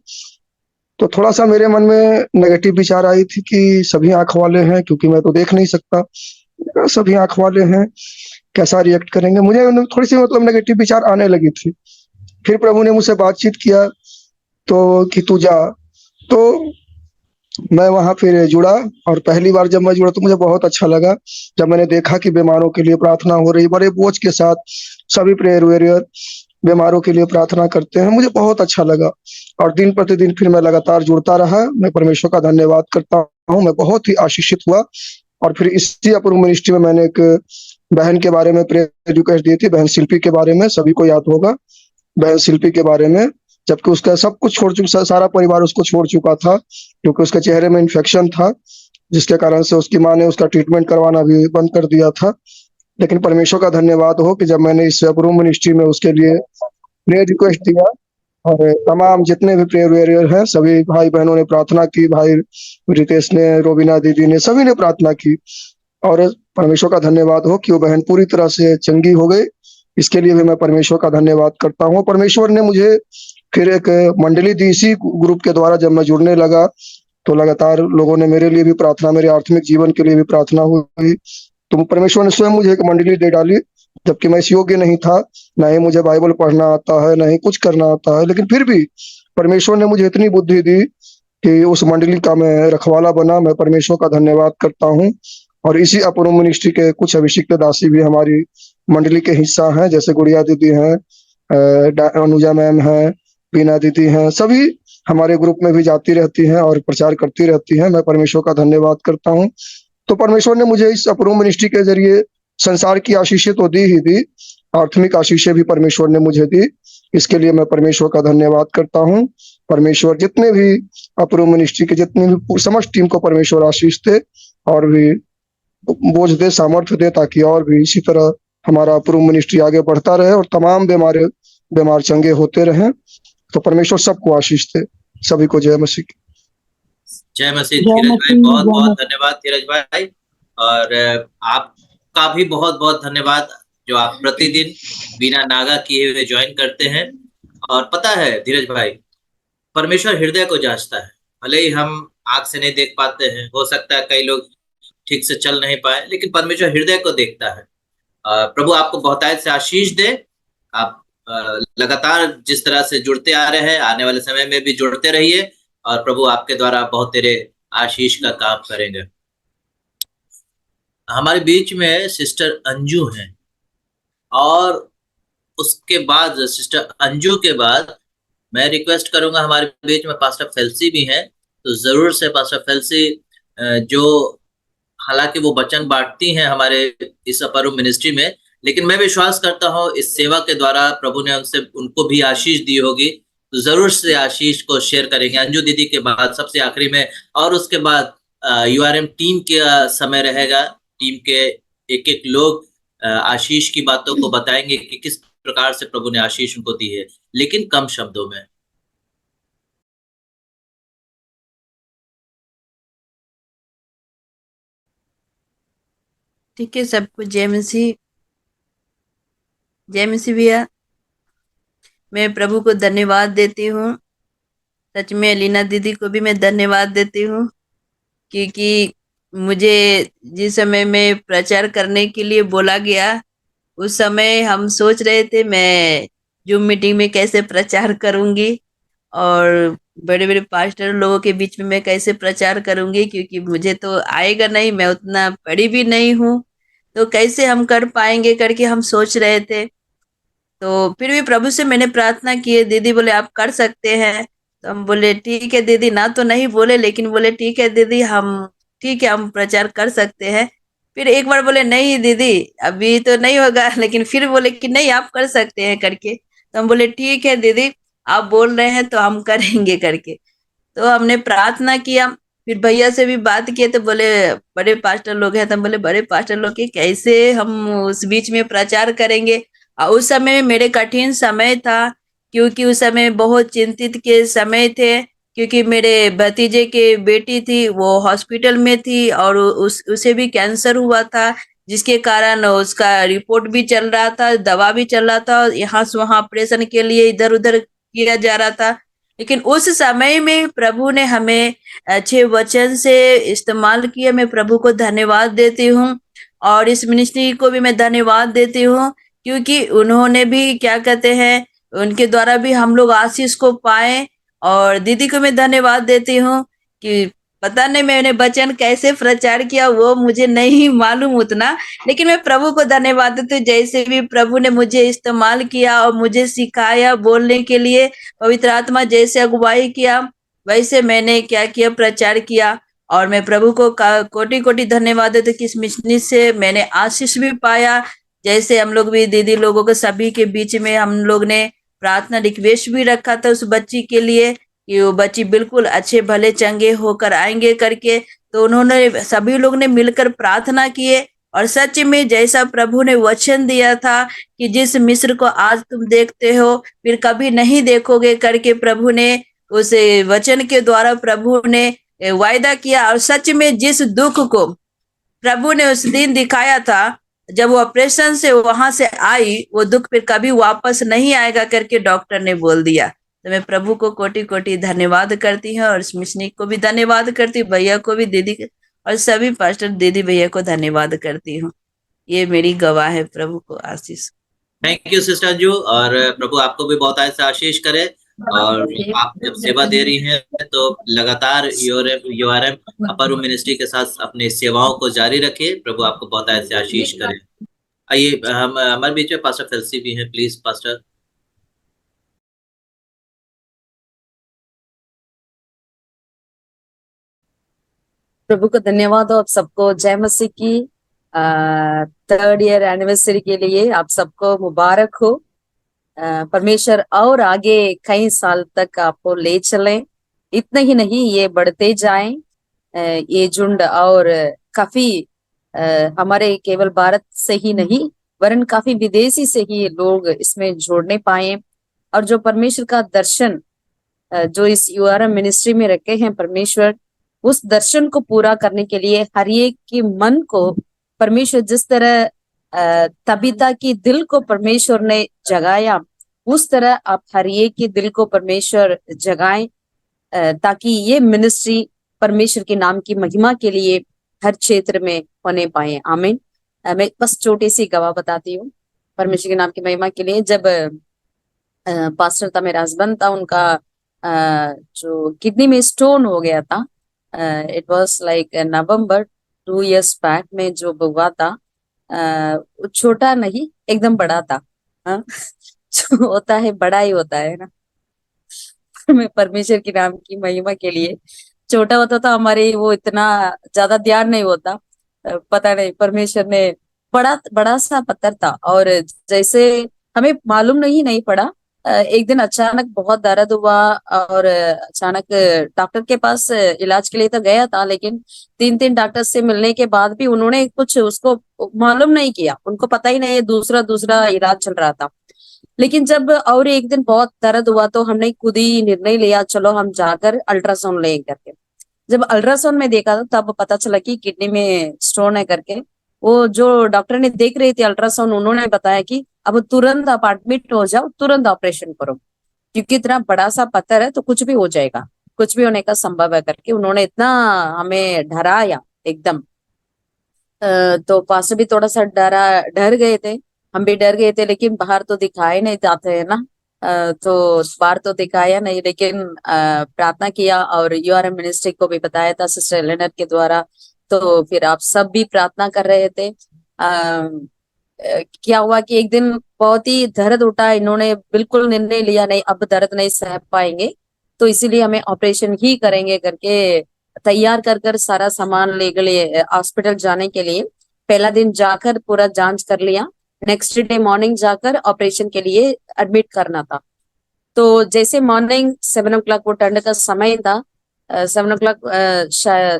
तो थोड़ा सा मेरे मन में नेगेटिव विचार आई थी कि सभी आंख वाले हैं, क्योंकि मैं तो देख नहीं सकता, सभी आंख वाले हैं, कैसा रिएक्ट करेंगे, मुझे थोड़ी सी मतलब नेगेटिव विचार आने लगी थी। फिर प्रभु ने मुझसे बातचीत किया तो कि तू जा, तो मैं वहां फिर जुड़ा। और पहली बार जब मैं जुड़ा तो मुझे बहुत अच्छा लगा, जब मैंने देखा कि बीमारों के लिए प्रार्थना हो रही, बड़े बोझ के साथ सभी प्रेयर वॉरियर बीमारों के लिए प्रार्थना करते हैं, मुझे बहुत अच्छा लगा। और दिन प्रतिदिन फिर मैं लगातार जुड़ता रहा। मैं परमेश्वर का धन्यवाद करता हूँ, मैं बहुत ही आशीषित हुआ। और फिर इसी अप्रूव मिनिस्ट्री में मैंने एक बहन के बारे में प्रेयर रिक्वेस्ट दी थी, बहन शिल्पी के बारे में, सभी को याद होगा बहन शिल्पी के बारे में, जबकि उसका सब कुछ छोड़ चुका, सारा परिवार उसको छोड़ चुका था, क्योंकि उसके चेहरे में इन्फेक्शन था, जिसके कारण से उसकी माँ ने उसका ट्रीटमेंट करवाना भी बंद कर दिया था। लेकिन परमेश्वर का धन्यवाद हो कि जब मैंने इस अप्रूव मिनिस्ट्री में उसके लिए प्रेयर रिक्वेस्ट दिया, और तमाम जितने भी प्रेयर वॉरियर हैं, सभी भाई बहनों ने प्रार्थना की, भाई रितेश ने, रोबिना दीदी ने, सभी ने प्रार्थना की। और परमेश्वर का धन्यवाद हो कि वो बहन पूरी तरह से चंगी हो गई। इसके लिए भी मैं परमेश्वर का धन्यवाद करता हूँ। परमेश्वर ने मुझे फिर एक मंडली दी, इसी ग्रुप के द्वारा जब मैं जुड़ने लगा तो लगातार लोगों ने मेरे लिए भी प्रार्थना, मेरे आत्मिक जीवन के लिए भी प्रार्थना हुई। तो परमेश्वर ने स्वयं मुझे एक मंडली दे डाली, जबकि मैं इस योग्य नहीं था, ना ही मुझे बाइबल पढ़ना आता है, ना ही कुछ करना आता है, लेकिन फिर भी परमेश्वर ने मुझे इतनी बुद्धि दी कि उस मंडली का मैं रखवाला बना। मैं परमेश्वर का धन्यवाद करता हूँ। और इसी अप्रूव मिनिस्ट्री के कुछ अभिषिक्त दासी भी हमारी मंडली के हिस्सा हैं, जैसे गुड़िया दीदी हैं, अनुजा मैम हैं, बीना दीदी हैं, सभी हमारे ग्रुप में भी जाती रहती हैं और प्रचार करती रहती हैं। मैं परमेश्वर का धन्यवाद करता हूँ। तो परमेश्वर ने मुझे इस अप्रूव मिनिस्ट्री के जरिए संसार की आशीषें तो दी ही दी, आत्मिक आशीषें भी परमेश्वर ने मुझे दी। इसके लिए मैं परमेश्वर का धन्यवाद करता हूँ। परमेश्वर जितने भी अप्रूव मिनिस्ट्री के जितने भी समस्त टीम को परमेश्वर आशीष दे और भी बोझ दे, सामर्थ्य दे, ताकि और भी इसी तरह हमारा अप्रूव मिनिस्ट्री आगे बढ़ता रहे और तमाम बीमार चंगे होते रहें। तो परमेश्वर सबको आशीष दे। सभी को जय मसीह। जय मसीह। धीरज भाई, बहुत बहुत धन्यवाद धीरज भाई, और आपका भी बहुत बहुत धन्यवाद जो आप प्रतिदिन बिना नागा किए हुए ज्वाइन करते हैं। और पता है धीरज भाई, परमेश्वर हृदय को जांचता है। भले ही हम आंख से नहीं देख पाते हैं, हो सकता है कई लोग ठीक से चल नहीं पाए, लेकिन परमेश्वर हृदय को देखता है। प्रभु आपको बहुतायत से आशीष दे। आप लगातार जिस तरह से जुड़ते आ रहे हैं, आने वाले समय में भी जुड़ते रहिए, और प्रभु आपके द्वारा बहुत तेरे आशीष का काम करेंगे। हमारे बीच में सिस्टर अंजू हैं, और उसके बाद सिस्टर अंजू के बाद मैं रिक्वेस्ट करूंगा, हमारे बीच में पास्टर फेल्सी भी हैं, तो जरूर से पास्टर फेल्सी जो हालांकि वो वचन बांटती हैं हमारे इस अपर रूम मिनिस्ट्री में, लेकिन मैं विश्वास करता हूँ इस सेवा के द्वारा प्रभु ने उनको भी आशीष दी होगी, तो जरूर से आशीष को शेयर करेंगे अंजू दीदी के बाद सबसे आखिरी में। और उसके बाद यूआरएम टीम का समय रहेगा, टीम के एक एक लोग आशीष की बातों को बताएंगे कि किस प्रकार से प्रभु ने आशीष उनको दी है, लेकिन कम शब्दों में। ठीक है, सबको जय मसीह भैया। मैं प्रभु को धन्यवाद देती हूँ। सच में अलीना दीदी को भी मैं धन्यवाद देती हूँ, क्योंकि मुझे जिस समय में प्रचार करने के लिए बोला गया, उस समय हम सोच रहे थे मैं जूम मीटिंग में कैसे प्रचार करूंगी और बड़े बड़े पास्टर लोगों के बीच में मैं कैसे प्रचार करूंगी, क्योंकि मुझे तो आएगा नहीं, मैं उतना पढ़ी भी नहीं हूँ, तो कैसे हम कर पाएंगे करके हम सोच रहे थे। तो फिर भी प्रभु से मैंने प्रार्थना की, दीदी बोले आप कर सकते हैं, तो हम बोले ठीक है दीदी, ना तो नहीं बोले लेकिन बोले ठीक है दीदी, ठीक है हम प्रचार कर सकते हैं। फिर एक बार बोले नहीं दीदी अभी तो नहीं होगा, लेकिन फिर बोले कि नहीं आप कर सकते हैं करके, तो हम बोले ठीक है दीदी आप बोल रहे हैं तो हम करेंगे करके। तो हमने प्रार्थना किया, फिर भैया से भी बात किए, तो बोले बड़े पास्टर लोग हैं, तो हम बोले बड़े पास्टर लोग के कैसे हम उस बीच में प्रचार करेंगे। और उस समय मेरे कठिन समय था, क्योंकि उस समय बहुत चिंतित के समय थे, क्योंकि मेरे भतीजे के बेटी थी वो हॉस्पिटल में थी और उसे भी कैंसर हुआ था, जिसके कारण उसका रिपोर्ट भी चल रहा था, दवा भी चल रहा था, यहाँ से वहां ऑपरेशन के लिए इधर उधर किया जा रहा था। लेकिन उस समय में प्रभु ने हमें अच्छे वचन से इस्तेमाल किया। मैं प्रभु को धन्यवाद देती हूँ, और इस मिनिस्ट्री को भी मैं धन्यवाद देती हूँ, क्योंकि उन्होंने भी क्या कहते हैं, उनके द्वारा भी हम लोग आशीष को पाए। और दीदी को मैं धन्यवाद देती हूँ कि पता नहीं मैंने वचन कैसे प्रचार किया, वो मुझे नहीं मालूम उतना, लेकिन मैं प्रभु को धन्यवाद देती हूँ, जैसे भी प्रभु ने मुझे इस्तेमाल किया और मुझे सिखाया बोलने के लिए, पवित्र आत्मा जैसे अगुवाई किया वैसे मैंने क्या किया, प्रचार किया। और मैं प्रभु को कोटि कोटि धन्यवाद देती हूँ कि इस मिशनरी से मैंने आशीष भी पाया। जैसे हम लोग भी दीदी लोगों के सभी के बीच में हम लोग ने प्रार्थना रिक्वेस्ट भी रखा था उस बच्ची के लिए कि वो बच्ची बिल्कुल अच्छे भले चंगे होकर आएंगे करके, तो उन्होंने सभी लोग ने मिलकर प्रार्थना किए। और सच में जैसा प्रभु ने वचन दिया था कि जिस मिस्र को आज तुम देखते हो फिर कभी नहीं देखोगे करके, प्रभु ने उस वचन के द्वारा प्रभु ने वायदा किया। और सच में जिस दुख को प्रभु ने उस दिन दिखाया था जब वो ऑपरेशन से वहां से आई, वो दुख फिर कभी वापस नहीं आएगा करके डॉक्टर ने बोल दिया। तो मैं प्रभु को कोटि कोटि धन्यवाद करती हूँ, और इस मिशनरी को भी धन्यवाद करती हूँ, भैया को भी, दीदी और सभी पास्टर दीदी भैया को धन्यवाद करती हूँ। ये मेरी गवाह है। प्रभु को आशीष। थैंक यू सिस्टर अंजू, और प्रभु आपको भी बहुत ऐसा आशीष करे। और आप जब सेवा दे रही हैं तो लगातार यूआरएम अपर रूम मिनिस्ट्री के साथ अपनी सेवाओं को जारी रखिए। प्रभु आपको बहुत ऐसे आशीष करे। आइए, हम हमारे बीच में पास्टर फेल्सी भी हैं, प्लीज पास्टर। प्रभु को धन्यवाद हो। आप सबको जय मसीह की 3rd ईयर एनिवर्सरी के लिए आप सबको मुबारक हो। परमेश्वर और आगे कई साल तक आपको ले चलें। इतना ही नहीं, ये बढ़ते जाएं ये झुंड, और काफी हमारे केवल भारत से ही नहीं वरन काफी विदेशी से ही लोग इसमें जोड़ने पाए। और जो परमेश्वर का दर्शन जो इस यूआरएम मिनिस्ट्री में रखे हैं, परमेश्वर उस दर्शन को पूरा करने के लिए हर एक के मन को परमेश्वर जिस तरह तबीता की दिल को परमेश्वर ने जगाया, उस तरह आप हर एक के दिल को परमेश्वर जगाएं, ताकि ये मिनिस्ट्री परमेश्वर के नाम की महिमा के लिए हर क्षेत्र में होने पाए। आमीन। मैं बस छोटी सी गवाह बताती हूँ परमेश्वर के नाम की महिमा के लिए। जब पास्टर था, मेरा हस्बैंड था, उनका जो किडनी में स्टोन हो गया था, it was like November 2 years back में जो हुआ था, वो छोटा नहीं एकदम बड़ा था। हाँ जो होता है बड़ा ही होता है ना। मैं परमेश्वर के नाम की महिमा के लिए, छोटा होता तो हमारे वो इतना ज्यादा ध्यान नहीं होता। पता नहीं परमेश्वर ने बड़ा बड़ा सा पत्थर था, और जैसे हमें मालूम नहीं पड़ा। एक दिन अचानक बहुत दर्द हुआ, और अचानक डॉक्टर के पास इलाज के लिए तो गया था, लेकिन 3 डॉक्टर से मिलने के बाद भी उन्होंने कुछ उसको मालूम नहीं किया। उनको पता ही नहीं, दूसरा दूसरा इलाज चल रहा था। लेकिन जब और एक दिन बहुत दर्द हुआ तो हमने खुद ही निर्णय लिया, चलो हम जाकर अल्ट्रासाउंड ले करके। जब अल्ट्रासाउंड में देखा तब पता चला कि किडनी में स्टोन है करके। वो जो डॉक्टर ने देख रहे थे अल्ट्रासाउंड, उन्होंने बताया कि अब तुरंत आप एडमिट हो जाओ, तुरंत ऑपरेशन करो, क्योंकि इतना बड़ा सा पत्थर है तो कुछ भी हो जाएगा, कुछ भी होने का संभव है करके। उन्होंने इतना हमें डराया एकदम। तो पास भी थोड़ा सा डर गए थे, हम भी डर गए थे, लेकिन बाहर तो दिखाए नहीं जाते है ना। तो बाहर तो दिखाया नहीं, लेकिन प्रार्थना किया, और यूआरएम मिनिस्ट्री को भी बताया था सिस्टर एलेनर के द्वारा। तो फिर आप सब भी प्रार्थना कर रहे थे। क्या हुआ कि एक दिन बहुत ही दर्द उठा, इन्होंने बिल्कुल निर्णय लिया नहीं अब दर्द नहीं सह पाएंगे, तो इसीलिए हमें ऑपरेशन ही करेंगे करके तैयार कर कर सारा सामान ले गए हॉस्पिटल जाने के लिए। पहला दिन जाकर पूरा जांच कर लिया, नेक्स्ट डे मॉर्निंग जाकर ऑपरेशन के लिए एडमिट करना था। तो जैसे मॉर्निंग 7 o'clock वो ठंड का समय था, 7 o'clock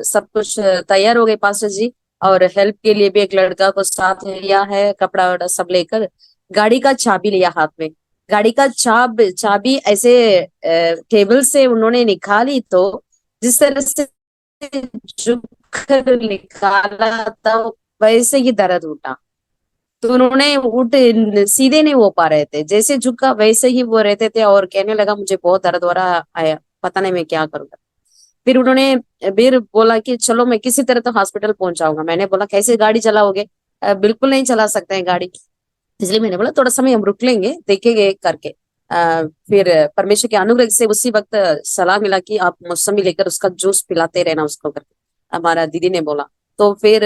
सब कुछ तैयार हो गए पास्टर जी, और हेल्प के लिए भी एक लड़का को साथ लिया है, कपड़ा वपड़ा सब लेकर गाड़ी का चाबी लिया हाथ में। गाड़ी का चाबी ऐसे टेबल से उन्होंने निकाली, तो जिस तरह से झुक कर निकाला था वैसे ही दर्द उठा। तो उन्होंने उठ सीधे नहीं हो पा रहे थे, जैसे झुका वैसे ही वो रहते थे, और कहने लगा मुझे बहुत दर्द हो रहा है, पता नहीं मैं क्या करूंगा। फिर उन्होंने फिर बोला कि चलो मैं किसी तरह तो हॉस्पिटल पहुंच जाऊंगा। मैंने बोला कैसे गाड़ी चलाओगे? बिल्कुल नहीं चला सकते हैं गाड़ी, इसलिए मैंने बोला थोड़ा समय हम रुक लेंगे, देखेंगे करके। फिर परमेश्वर के अनुग्रह से उसी वक्त सलाह मिला कि आप मौसमी लेकर उसका जूस पिलाते रहना उसको करके, हमारा दीदी ने बोला। तो फिर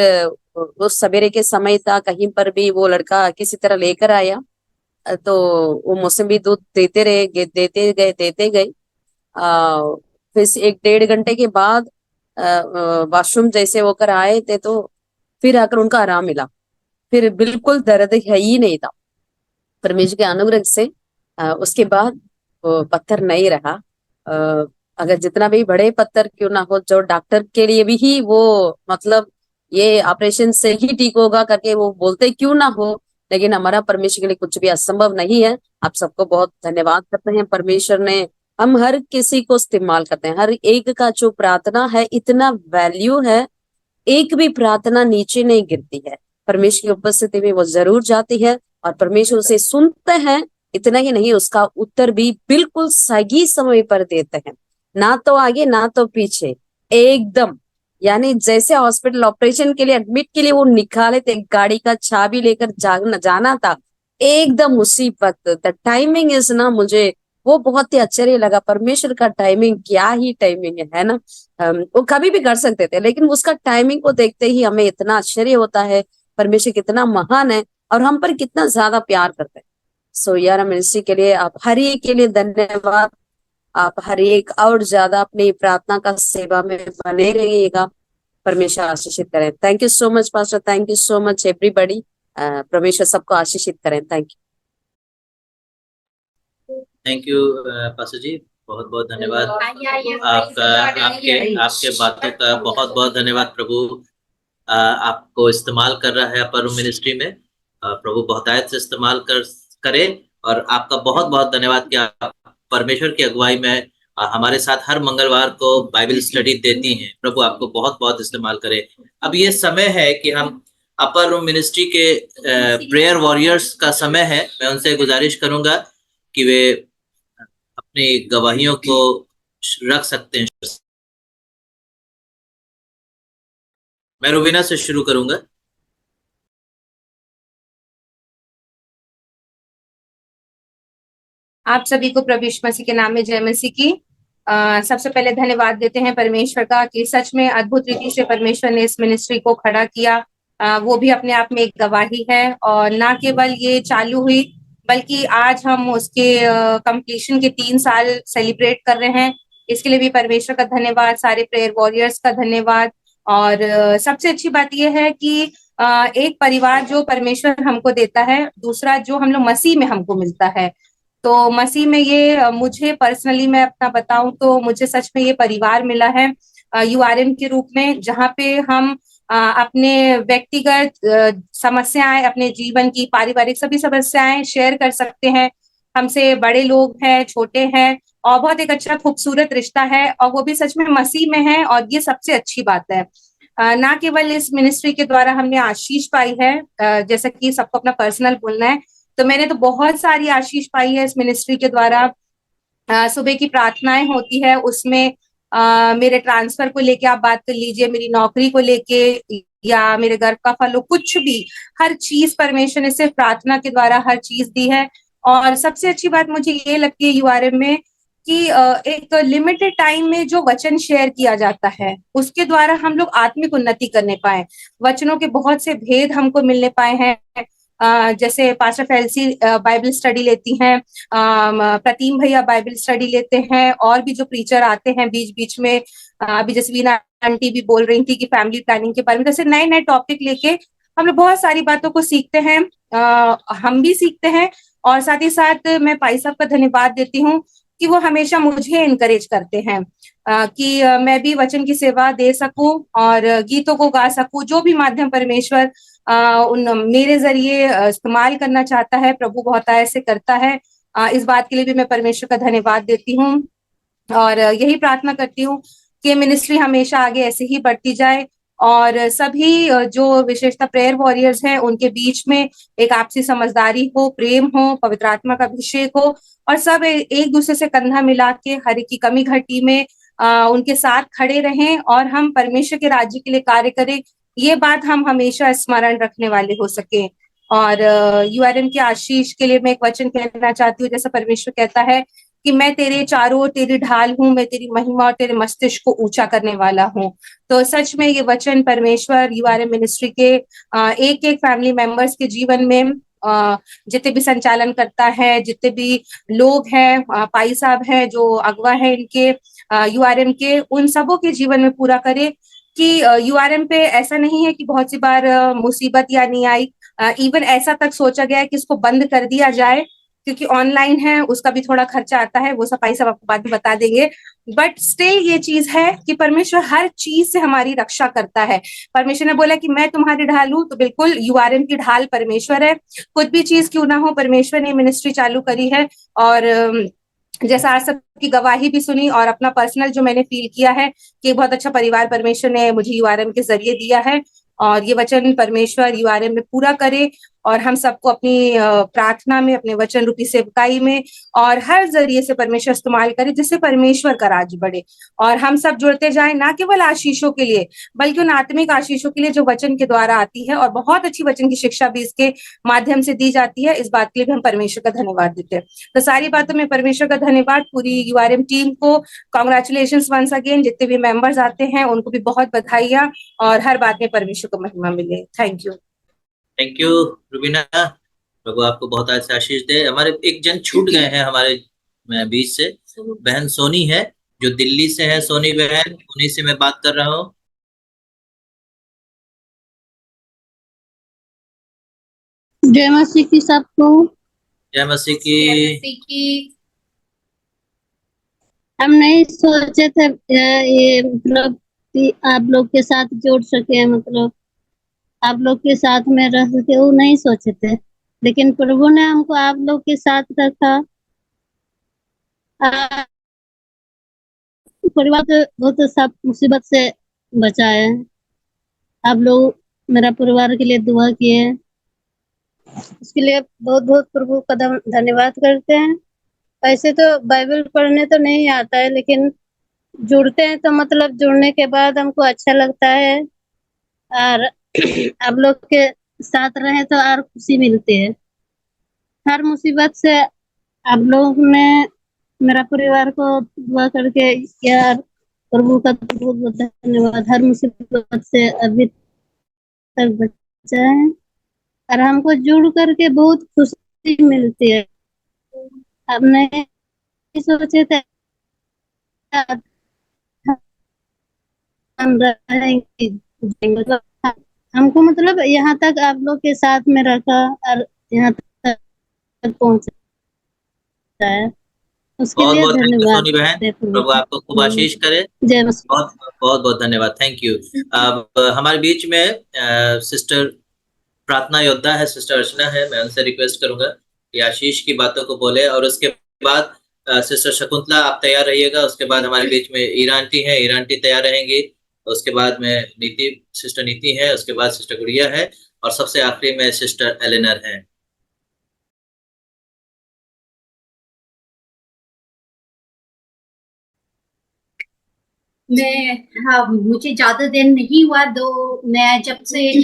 उस सवेरे के समय था, कहीं पर भी वो लड़का किसी तरह लेकर आया। तो वो मौसमी दूध देते रहे, देते गए। फिर 1-1.5 घंटे के बाद वॉशरूम जैसे होकर आए थे, तो फिर आकर उनका आराम मिला, फिर बिल्कुल दर्द है ही नहीं था परमेश्वर के अनुग्रह से। उसके बाद वो पत्थर नहीं रहा। अगर जितना भी बड़े पत्थर क्यों ना हो, जो डॉक्टर के लिए भी ही वो मतलब ये ऑपरेशन से ही ठीक होगा करके वो बोलते क्यों ना हो, लेकिन हमारा परमेश्वर के लिए कुछ भी असंभव नहीं है। आप सबको बहुत धन्यवाद करते हैं, परमेश्वर ने हम हर किसी को इस्तेमाल करते हैं, हर एक का जो प्रार्थना है इतना वैल्यू है, एक भी प्रार्थना नीचे नहीं गिरती है, परमेश्वर की उपस्थिति में वो जरूर जाती है, और परमेश्वर उसे सुनते हैं। इतना ही नहीं, उसका उत्तर भी बिल्कुल सही समय पर देते हैं, ना तो आगे ना तो पीछे, एकदम। यानी जैसे हॉस्पिटल ऑपरेशन के लिए एडमिट के लिए वो निकाले थे, गाड़ी का चाबी लेकर जाना था, एकदम उसी वक्त द टाइमिंग इज ना, मुझे वो बहुत ही आश्चर्य लगा। परमेश्वर का टाइमिंग क्या ही टाइमिंग है ना। वो कभी भी कर सकते थे, लेकिन उसका टाइमिंग को देखते ही हमें इतना आश्चर्य होता है, परमेश्वर कितना महान है और हम पर कितना ज्यादा प्यार करते हैं। सो यार मिनिस्ट्री के लिए आप हर एक के लिए धन्यवाद। आप हर एक और ज्यादा अपनी प्रार्थना का सेवा में बने रहिएगा, परमेश्वर आशीषित करें। Thank you so much pastor, thank you so much everybody. परमेश्वर सबको आशीषित करें। Thank you. Thank you pastor ji, बहुत बहुत धन्यवाद आपका, आपके बातों का बहुत बहुत धन्यवाद। प्रभु आपको इस्तेमाल कर रहा है अपर रूम मिनिस्ट्री में, प्रभु बहुतायत से इस्तेमाल करे, और आपका बहुत बहुत धन्यवाद कि आप परमेश्वर की अगुवाई में हमारे साथ हर मंगलवार को बाइबल स्टडी देती हैं। प्रभु आपको बहुत बहुत इस्तेमाल करे। अब ये समय है कि हम अपर रूम मिनिस्ट्री के प्रेयर वॉरियर्स का समय है। मैं उनसे गुजारिश करूंगा कि वे अपनी गवाहियों को रख सकते हैं। मैं रुबीना से शुरू करूंगा। आप सभी को प्रभु यीशु मसीह के नाम में जय मसीह की। सबसे पहले धन्यवाद देते हैं परमेश्वर का कि सच में अद्भुत रीति से परमेश्वर ने इस मिनिस्ट्री को खड़ा किया। वो भी अपने आप में एक गवाही है और ना केवल ये चालू हुई बल्कि आज हम उसके कंप्लीशन के 3 साल सेलिब्रेट कर रहे हैं। इसके लिए भी परमेश्वर का धन्यवाद, सारे प्रेयर वॉरियर्स का धन्यवाद। और सबसे अच्छी बात यह है कि एक परिवार जो परमेश्वर हमको देता है, दूसरा जो हम लोग मसीह में हमको मिलता है। तो मसीह में ये मुझे पर्सनली मैं अपना बताऊं तो मुझे सच में ये परिवार मिला है यूआरएम के रूप में, जहाँ पे हम अपने व्यक्तिगत समस्याएं, अपने जीवन की पारिवारिक सभी समस्याएं शेयर कर सकते हैं। हमसे बड़े लोग हैं, छोटे हैं, और बहुत एक अच्छा खूबसूरत रिश्ता है, और वो भी सच में मसीह में है, और ये सबसे अच्छी बात है। ना केवल इस मिनिस्ट्री के द्वारा हमने आशीष पाई है, जैसा कि सबको अपना पर्सनल बोलना है, तो मैंने तो बहुत सारी आशीष पाई है इस मिनिस्ट्री के द्वारा। सुबह की प्रार्थनाएं होती है, उसमें मेरे ट्रांसफर को लेके आप बात कर लीजिए, मेरी नौकरी को लेके, या मेरे गर्भ का फल हो, कुछ भी, हर चीज परमेश्वर ने सिर्फ प्रार्थना के द्वारा हर चीज दी है। और सबसे अच्छी बात मुझे ये लगती है यूआरएम में कि एक लिमिटेड टाइम में जो वचन शेयर किया जाता है उसके द्वारा हम लोग आत्मिक उन्नति करने पाए। वचनों के बहुत से भेद हमको मिलने पाए हैं। जैसे पास्टर फेल्सी बाइबल स्टडी लेती हैं, प्रतीम भैया बाइबल स्टडी लेते हैं, और भी जो प्रीचर आते हैं बीच बीच में, अभी जैसे वीना आंटी भी बोल रही थी कि फैमिली प्लानिंग के बारे में, जैसे नए नए टॉपिक लेके हम लोग बहुत सारी बातों को सीखते हैं। हम भी सीखते हैं, और साथ ही साथ मैं भाई साहब का धन्यवाद देती हूँ कि वो हमेशा मुझे इनकरेज करते हैं कि मैं भी वचन की सेवा दे सकूं और गीतों को गा सकूं। जो भी माध्यम परमेश्वर उन मेरे जरिए इस्तेमाल करना चाहता है, प्रभु बहुत आय से करता है। इस बात के लिए भी मैं परमेश्वर का धन्यवाद देती हूँ, और यही प्रार्थना करती हूँ कि मिनिस्ट्री हमेशा आगे ऐसे ही बढ़ती जाए, और सभी जो विशेषता प्रेयर वॉरियर्स हैं उनके बीच में एक आपसी समझदारी हो, प्रेम हो, पवित्र आत्मा का अभिषेक हो, और सब एक दूसरे से कंधा मिला के हर एक की कमी घटी में उनके साथ खड़े रहें, और हम परमेश्वर के राज्य के लिए कार्य करें। ये बात हम हमेशा स्मरण रखने वाले हो सके। और यूआरएम के आशीष के लिए मैं एक वचन कहना चाहती हूँ, जैसा परमेश्वर कहता है कि मैं तेरे चारों ओर तेरी ढाल हूँ, मैं तेरी महिमा और तेरे मस्तिष्क को ऊंचा करने वाला हूँ। तो सच में ये वचन परमेश्वर यूआरएम मिनिस्ट्री के एक एक फैमिली मेंबर्स के जीवन में, जितने भी संचालन करता है, जितने भी लोग हैं, पाई साहब हैं जो अगवा है इनके यूआरएम के, उन सबों के जीवन में पूरा करे कि यूआरएम पे ऐसा नहीं है कि बहुत सी बार मुसीबत या नहीं आई, इवन ऐसा तक सोचा गया है कि इसको बंद कर दिया जाए, क्योंकि ऑनलाइन है, उसका भी थोड़ा खर्चा आता है, वो सफाई सब आपको बाद में बता देंगे। बट स्टिल ये चीज है कि परमेश्वर हर चीज से हमारी रक्षा करता है। परमेश्वर ने बोला कि मैं तुम्हारी ढाल हूं, तो बिल्कुल यूआरएम की ढाल परमेश्वर है। कुछ भी चीज क्यों ना हो, परमेश्वर ने मिनिस्ट्री चालू करी है। और जैसा आज सबकी गवाही भी सुनी, और अपना पर्सनल जो मैंने फील किया है कि बहुत अच्छा परिवार परमेश्वर ने मुझे यूआरएम के जरिए दिया है, और ये वचन परमेश्वर यूआरएम में पूरा करे, और हम सबको अपनी प्रार्थना में, अपने वचन रूपी सेवकाई में, और हर जरिए से परमेश्वर इस्तेमाल करे, जिससे परमेश्वर का राज बढ़े, और हम सब जुड़ते जाएं, ना केवल आशीषों के लिए बल्कि उन आत्मिक आशीषों के लिए जो वचन के द्वारा आती है, और बहुत अच्छी वचन की शिक्षा भी इसके माध्यम से दी जाती है। इस बात के लिए भी हम परमेश्वर का धन्यवाद देते हैं। तो सारी बातों में परमेश्वर का धन्यवाद। पूरी यूआरएम टीम को कॉन्ग्रेचुलेशन वंस अगेन। जितने भी मेंबर्स आते हैं उनको भी बहुत बधाइयां, और हर बात में परमेश्वर को महिमा मिले। Thank you. Thank you Rubina, प्रभु आपको बहुत अच्छा आशीष दे। हमारे एक जन छूट गए हैं हमारे बीच से, बहन सोनी है जो दिल्ली से है। सोनी बहन, उन्हीं से मैं बात कर रहा हूँ। जय मसीह की सबको। जय मसीह की। हम नहीं सोचे थे ये मतलब कि आप लोग के साथ जोड़ सके, मतलब आप लोग के साथ में रह सके, वो नहीं सोचे थे, लेकिन प्रभु ने हमको आप लोग के साथ रखा। परिवार को बहुत सब मुसीबत से बचाया। आप लोग मेरा परिवार के लिए दुआ किए, उसके लिए बहुत बहुत प्रभु का धन्यवाद करते हैं। ऐसे तो बाइबल पढ़ने तो नहीं आता है, लेकिन जुड़ते हैं तो मतलब जुड़ने के बाद हमको अच्छा लगता है, और आप लोग के साथ रहे तो और खुशी मिलती है। हर मुसीबत से आप लोग ने मेरा परिवार को दुआ करके यार प्रभु का बहुत बहुत धन्यवाद। हर मुसीबत से अभी तक बचा है और हमको जुड़ करके बहुत खुशी मिलती है। अब नहीं सोचे थे हम रहेंगे, हमको मतलब यहाँ तक आप लोग के साथ में रखा और यहाँ तक पहुँचा है, उसके बहुत लिए बहुत थैंक यू धन्यवाद। सोनी बहन, प्रभु आपको खूब आशीष करे। जय मसीह। बहुत बहुत बहुत धन्यवाद, थैंक यू। अब हमारे बीच में सिस्टर प्रार्थना योद्धा है, सिस्टर अर्चना है। मैं उनसे रिक्वेस्ट करूंगा कि आशीष की बातों को बोले, और उसके बाद सिस्टर शकुंतला आप तैयार रहिएगा। उसके बाद हमारे बीच में ईरा आंटी है, ईरा आंटी तैयार रहेंगी। उसके बाद में नीति, सिस्टर नीति है। उसके बाद सिस्टर गुड़िया है, और सबसे आखिरी में सिस्टर एलेनर है। मुझे ज्यादा दिन नहीं हुआ, मैं जब से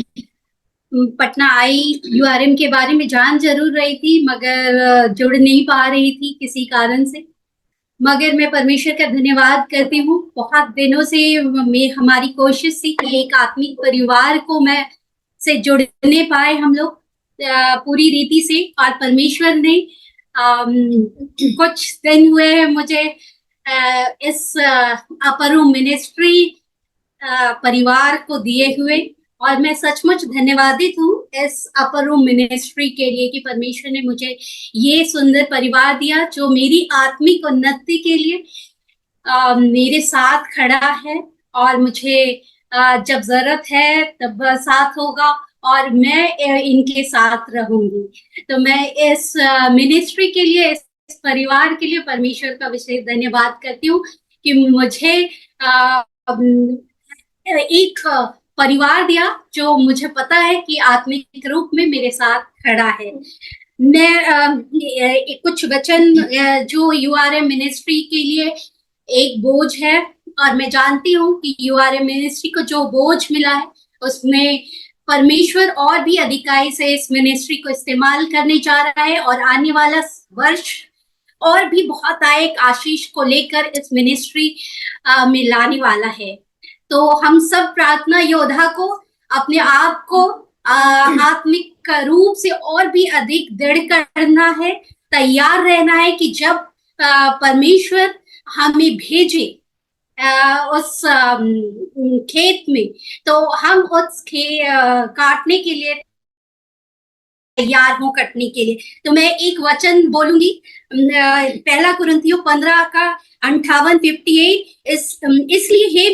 पटना आई यूआरएम के बारे में जान जरूर रही थी, मगर जुड़ नहीं पा रही थी किसी कारण से। मगर मैं परमेश्वर का धन्यवाद करती हूँ, बहुत दिनों से हमारी कोशिश थी कि एक आत्मिक परिवार को मैं से जुड़ने पाए हम लोग पूरी रीति से, और परमेश्वर ने कुछ दिन हुए हैं मुझे इस अपर रूम मिनिस्ट्री परिवार को दिए हुए, और मैं सचमुच धन्यवादित हूँ इस अपर रूम मिनिस्ट्री के लिए कि परमेश्वर ने मुझे ये सुंदर परिवार दिया जो मेरी आत्मिक उन्नति के लिए मेरे साथ खड़ा है, और मुझे जब जरूरत है तब साथ होगा, और मैं इनके साथ रहूंगी। तो मैं इस मिनिस्ट्री के लिए, इस परिवार के लिए परमेश्वर का विशेष धन्यवाद करती हूँ कि मुझे एक परिवार दिया जो मुझे पता है कि आत्मिक रूप में मेरे साथ खड़ा है। मैं कुछ वचन जो यूआरएम मिनिस्ट्री के लिए एक बोझ है, और मैं जानती हूँ कि यूआरएम मिनिस्ट्री को जो बोझ मिला है उसमें परमेश्वर और भी अधिकाई से इस मिनिस्ट्री को इस्तेमाल करने जा रहा है, और आने वाला वर्ष और भी बहुत आएक आशीष को लेकर इस मिनिस्ट्री में लाने वाला है। तो हम सब प्रार्थना योद्धा को अपने आप को आत्मिक रूप से और भी अधिक दृढ़ करना है, तैयार रहना है कि जब परमेश्वर हमें भेजे उस खेत में, तो हम उस काटने के लिए तैयार हो, कटने के लिए। तो मैं एक वचन बोलूंगी, पहला कुरिन्थियों 15:58-58। इसलिए हे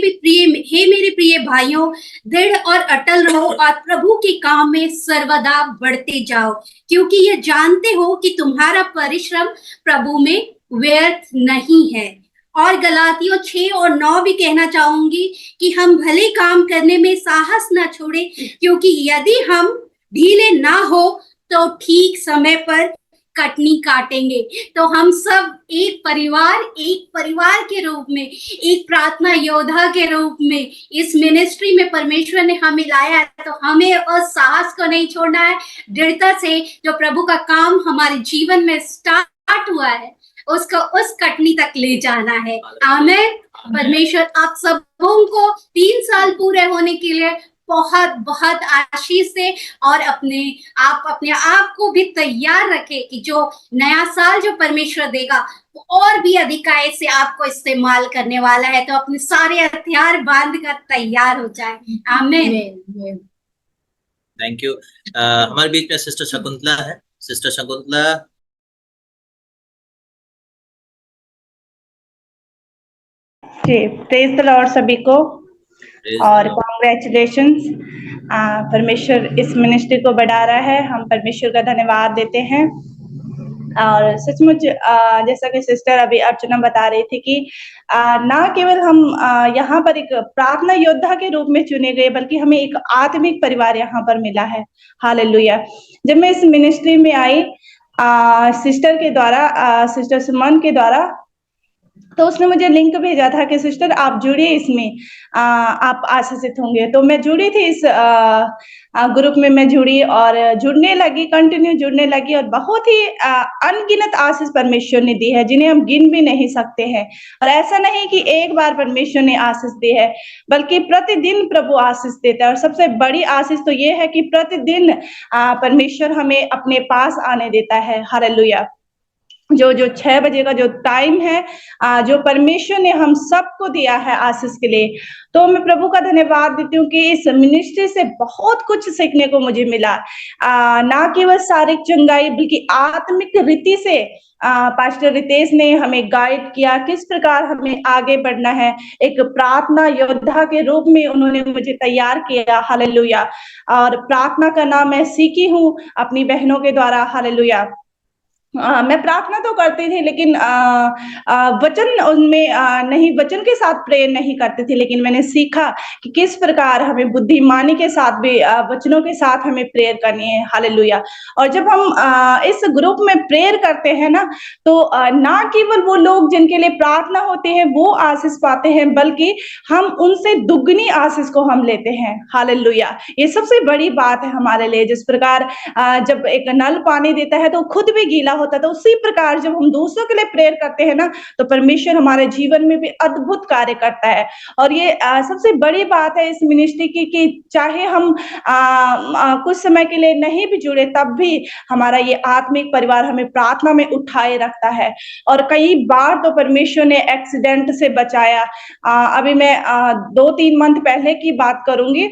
मेरे प्रिय भाइयों, दृढ़ और अटल रहो और प्रभु के काम में सर्वदा बढ़ते जाओ, क्योंकि ये जानते हो कि तुम्हारा परिश्रम प्रभु में व्यर्थ नहीं है। और गलातियों 6 और 9 भी कहना चाहूंगी कि हम भले काम करने में साहस न छोड़े, क्योंकि यदि हम ढीले ना हो तो ठीक समय पर कटनी काटेंगे। तो हम सब एक परिवार के रूप में, एक प्रार्थना योद्धा के रूप में इस मिनिस्ट्री में परमेश्वर ने हमें लाया है, तो हमें उस साहस को नहीं छोड़ना है। दृढ़ता से जो प्रभु का काम हमारे जीवन में स्टार्ट हुआ है उसको उस कटनी तक ले जाना है। आमीन। परमेश्वर आप सबों को 3 साल पूरे होने के लिए बहुत बहुत आशीष से, और अपने आप को भी तैयार रखे कि जो नया साल जो परमेश्वर देगा वो और भी अधिकाई से आपको इस्तेमाल करने वाला है। तो अपने सारे हथियार बांध कर तैयार हो जाए। आमीन। Thank you. हमारे बीच में सिस्टर शकुंतला है। सिस्टर शकुंतला। जी, प्रेज द लॉर्ड सभी को, और कॉन्ग्रेचुलेशंस। परमेश्वर इस मिनिस्ट्री को बढ़ा रहा है, हम परमेश्वर का धन्यवाद देते हैं। और सचमुच जैसा कि सिस्टर अभी अर्चना बता रही थी कि ना केवल हम यहाँ पर एक प्रार्थना योद्धा के रूप में चुने गए, बल्कि हमें एक आत्मिक परिवार यहाँ पर मिला है। हालेलुया। जब मैं इस मिनिस्ट्री में आई सिस्टर के द्वारा, सिस्टर सुमन के द्वारा तो उसने मुझे लिंक भेजा था कि सिस्टर आप जुड़िए इसमें, आप आशीषित होंगे। तो मैं जुड़ी थी इस ग्रुप में, मैं जुड़ी और जुड़ने लगी, कंटिन्यू जुड़ने लगी और बहुत ही अनगिनत आशीष परमेश्वर ने दी है जिन्हें हम गिन भी नहीं सकते हैं। और ऐसा नहीं कि एक बार परमेश्वर ने आशीष दी है, बल्कि प्रतिदिन प्रभु आशीष देता है। और सबसे बड़ी आशीष तो ये है कि प्रतिदिन परमेश्वर हमें अपने पास आने देता है। हालेलुया। जो 6 बजे का जो टाइम है, जो परमेश्वर ने हम सबको दिया है आशीष के लिए, तो मैं प्रभु का धन्यवाद देती हूँ कि इस मिनिस्ट्री से बहुत कुछ सीखने को मुझे मिला। ना केवल शारीरिक चंगाई बल्कि आत्मिक रीति से पास्टर रितेश ने हमें गाइड किया, किस प्रकार हमें आगे बढ़ना है। एक प्रार्थना योद्धा के रूप में उन्होंने मुझे तैयार किया। हालेलुया। और प्रार्थना करना मैं सीखी हूँ अपनी बहनों के द्वारा। हालेलुया। मैं प्रार्थना तो करती थी लेकिन वचन उनमें नहीं, वचन के साथ प्रेयर नहीं करती थी, लेकिन मैंने सीखा कि किस प्रकार हमें बुद्धिमानी के साथ भी वचनों के साथ हमें प्रेयर करनी है। हालेलुया। और जब हम इस ग्रुप में प्रेयर करते हैं ना, तो ना केवल वो लोग जिनके लिए प्रार्थना होती है वो आशीष पाते हैं, बल्कि हम उनसे दुगनी आशीष को हम लेते हैं। हालेलुया। ये सबसे बड़ी बात है हमारे लिए। जिस प्रकार जब एक नल पानी देता है तो खुद भी गीला होता है, तो उसी प्रकार जब हम दूसरों के लिए प्रेयर करते हैं ना, तो परमेश्वर हमारे जीवन में भी अद्भुत कार्य करता है। और ये सबसे बड़ी बात है इस मिनिस्ट्री की कि चाहे हम कुछ समय के लिए नहीं भी जुड़े, तब भी हमारा ये आत्मिक परिवार हमें प्रार्थना में उठाए रखता है। और कई बार तो परमेश्वर ने एक्सीडेंट से बचाया। अभी मैं 2-3 मंथ पहले की बात करूंगी।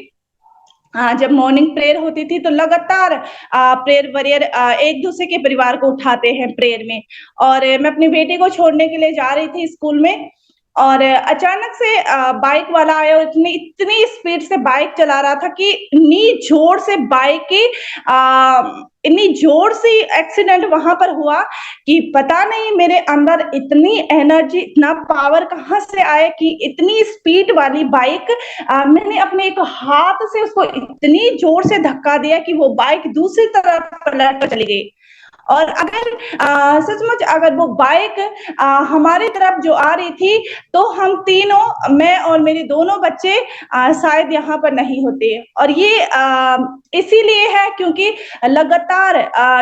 जब मॉर्निंग प्रेयर होती थी तो लगातार प्रेयर वॉरियर एक दूसरे के परिवार को उठाते हैं प्रेयर में। और मैं अपनी बेटी को छोड़ने के लिए जा रही थी स्कूल में, और अचानक से बाइक वाला आया और इतनी स्पीड से बाइक चला रहा था कि इतनी जोर से बाइक की इतनी जोर से एक्सीडेंट वहां पर हुआ कि पता नहीं मेरे अंदर इतनी एनर्जी, इतना पावर कहाँ से आया कि इतनी स्पीड वाली बाइक मैंने अपने एक हाथ से उसको इतनी जोर से धक्का दिया कि वो बाइक दूसरी तरफ पलट कर चली गई। और अगर सचमुच अगर वो बाइक हमारी तरफ जो आ रही थी, तो हम तीनों, मैं और मेरे दोनों बच्चे शायद यहाँ पर नहीं होते। और ये इसीलिए है क्योंकि लगातार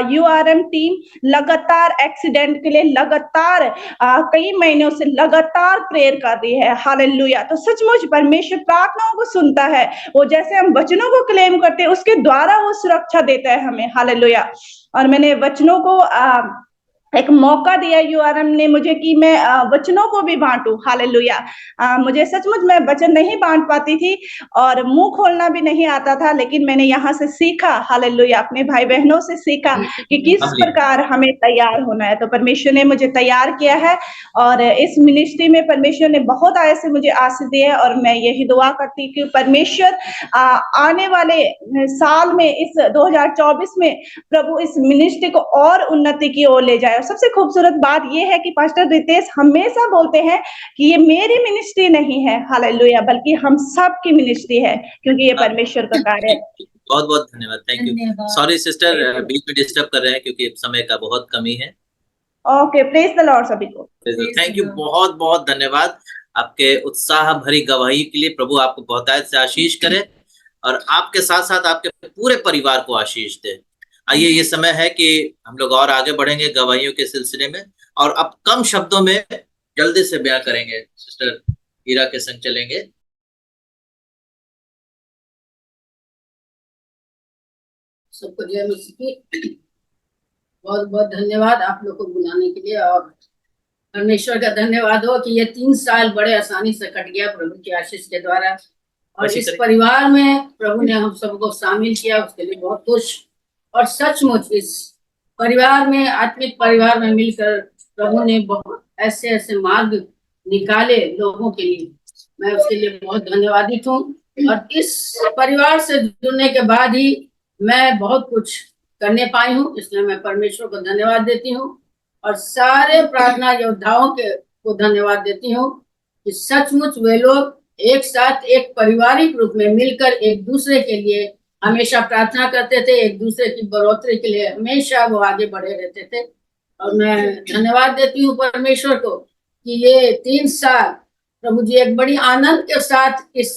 URM टीम लगातार एक्सीडेंट के लिए लगातार कई महीनों से लगातार प्रेयर कर रही है। हालेलुया। तो सचमुच परमेश्वर प्रार्थनाओं को सुनता है। वो जैसे हम वचनों को क्लेम करते हैं, उसके द्वारा वो सुरक्षा देता है हमें। हालेलुया। और मैंने वचनों को एक मौका दिया URM ने मुझे कि मैं वचनों को भी बांटूं। हालेलुया। मुझे सचमुच मैं वचन नहीं बांट पाती थी और मुंह खोलना भी नहीं आता था, लेकिन मैंने यहाँ से सीखा। हालेलुया। अपने भाई बहनों से सीखा कि किस प्रकार हमें तैयार होना है। तो परमेश्वर ने मुझे तैयार किया है और इस मिनिस्ट्री में परमेश्वर ने बहुत आय से मुझे आशीष दी है। और मैं यही दुआ करती हूँ कि परमेश्वर आने वाले साल में, इस 2024 में, प्रभु इस मिनिस्ट्री को और उन्नति की ओर ले जाए। और सबसे खूबसूरत बात यह है कि पास्टर रितेश हमेशा बोलते हैं कि ये मेरी मिनिस्ट्री नहीं है, हालेलुया, बल्कि हम सब की मिनिस्ट्री है, क्योंकि ये परमेश्वर का कार्य है। बहुत बहुत धन्यवाद। Thank you. सॉरी सिस्टर, बीच में डिस्टर्ब कर रहे हैं क्योंकि समय का बहुत कमी है। ओके, प्रेज द लॉर्ड सभी को। थैंक यू, बहुत बहुत धन्यवाद आपके उत्साह भरी गवाही के लिए। प्रभु आपको बहुतायत से आशीष करे और आपके साथ साथ आपके पूरे परिवार को आशीष दे। आइए, ये समय है कि हम लोग और आगे बढ़ेंगे गवाहियों के सिलसिले में, और अब कम शब्दों में जल्दी से बयां करेंगे। सिस्टर हीरा के संग चलेंगे। सबको जय मसीह की। बहुत बहुत धन्यवाद आप लोग को बुलाने के लिए, और परमेश्वर का धन्यवाद हो कि ये 3 साल बड़े आसानी से कट गया प्रभु की आशीष के द्वारा। और इस परिवार में प्रभु ने हम सबको शामिल किया, उसके लिए बहुत खुश। और सचमुच इस परिवार में, आत्मिक परिवार में मिलकर प्रभु ने बहुत ऐसे ऐसे मार्ग निकाले लोगों के लिए। मैं उसके लिए बहुत धन्यवादित हूँ। और इस परिवार से जुड़ने के बाद ही मैं बहुत कुछ करने पाई हूँ, इसलिए मैं परमेश्वर को धन्यवाद देती हूँ। और सारे प्रार्थना योद्धाओं को धन्यवाद देती हूँ कि सचमुच वे लोग एक साथ एक पारिवारिक रूप में मिलकर एक दूसरे के लिए हमेशा प्रार्थना करते थे, एक दूसरे की बढ़ोतरी के लिए हमेशा वो आगे बढ़े रहते थे। और मैं धन्यवाद देती हूँ परमेश्वर को कि ये 3 साल प्रभु जी एक बड़ी आनंद के साथ इस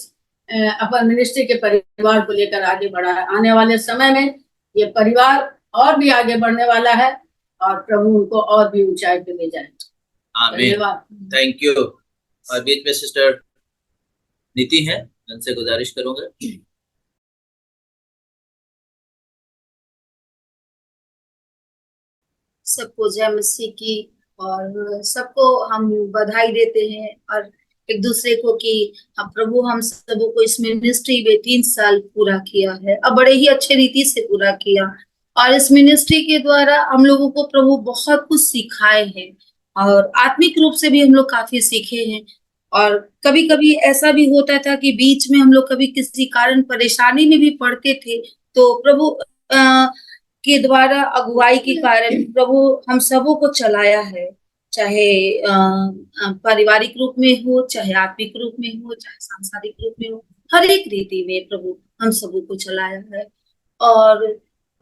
अपन मिनिस्ट्री के परिवार को लेकर आगे बढ़ा है। आने वाले समय में ये परिवार और भी आगे बढ़ने वाला है और प्रभु उनको और भी ऊंचाई पे ले जाएंगे। आमीन। धन्यवाद। Thank you. और बीच में सिस्टर नीति है, उनसे गुजारिश करूंगा। सबको जय मसीह की और सबको हम बधाई देते हैं और एक दूसरे को कि हम प्रभु हम सबों को इस मिनिस्ट्री में 3 साल पूरा किया है और बड़े ही अच्छे रीति से पूरा किया और इस मिनिस्ट्री के द्वारा हम लोगों को प्रभु बहुत कुछ सिखाए हैं और आत्मिक रूप से भी हम लोग काफी सीखे हैं। और कभी कभी ऐसा भी होता था कि बीच में हम लोग कभी किसी कारण परेशानी में भी पड़ते थे तो प्रभु के द्वारा अगुवाई के कारण प्रभु हम सबों को चलाया है, चाहे पारिवारिक रूप में हो, चाहे आत्मिक रूप में हो, चाहे सांसारिक रूप में हो, हर एक रीति में प्रभु हम सबों को चलाया है। और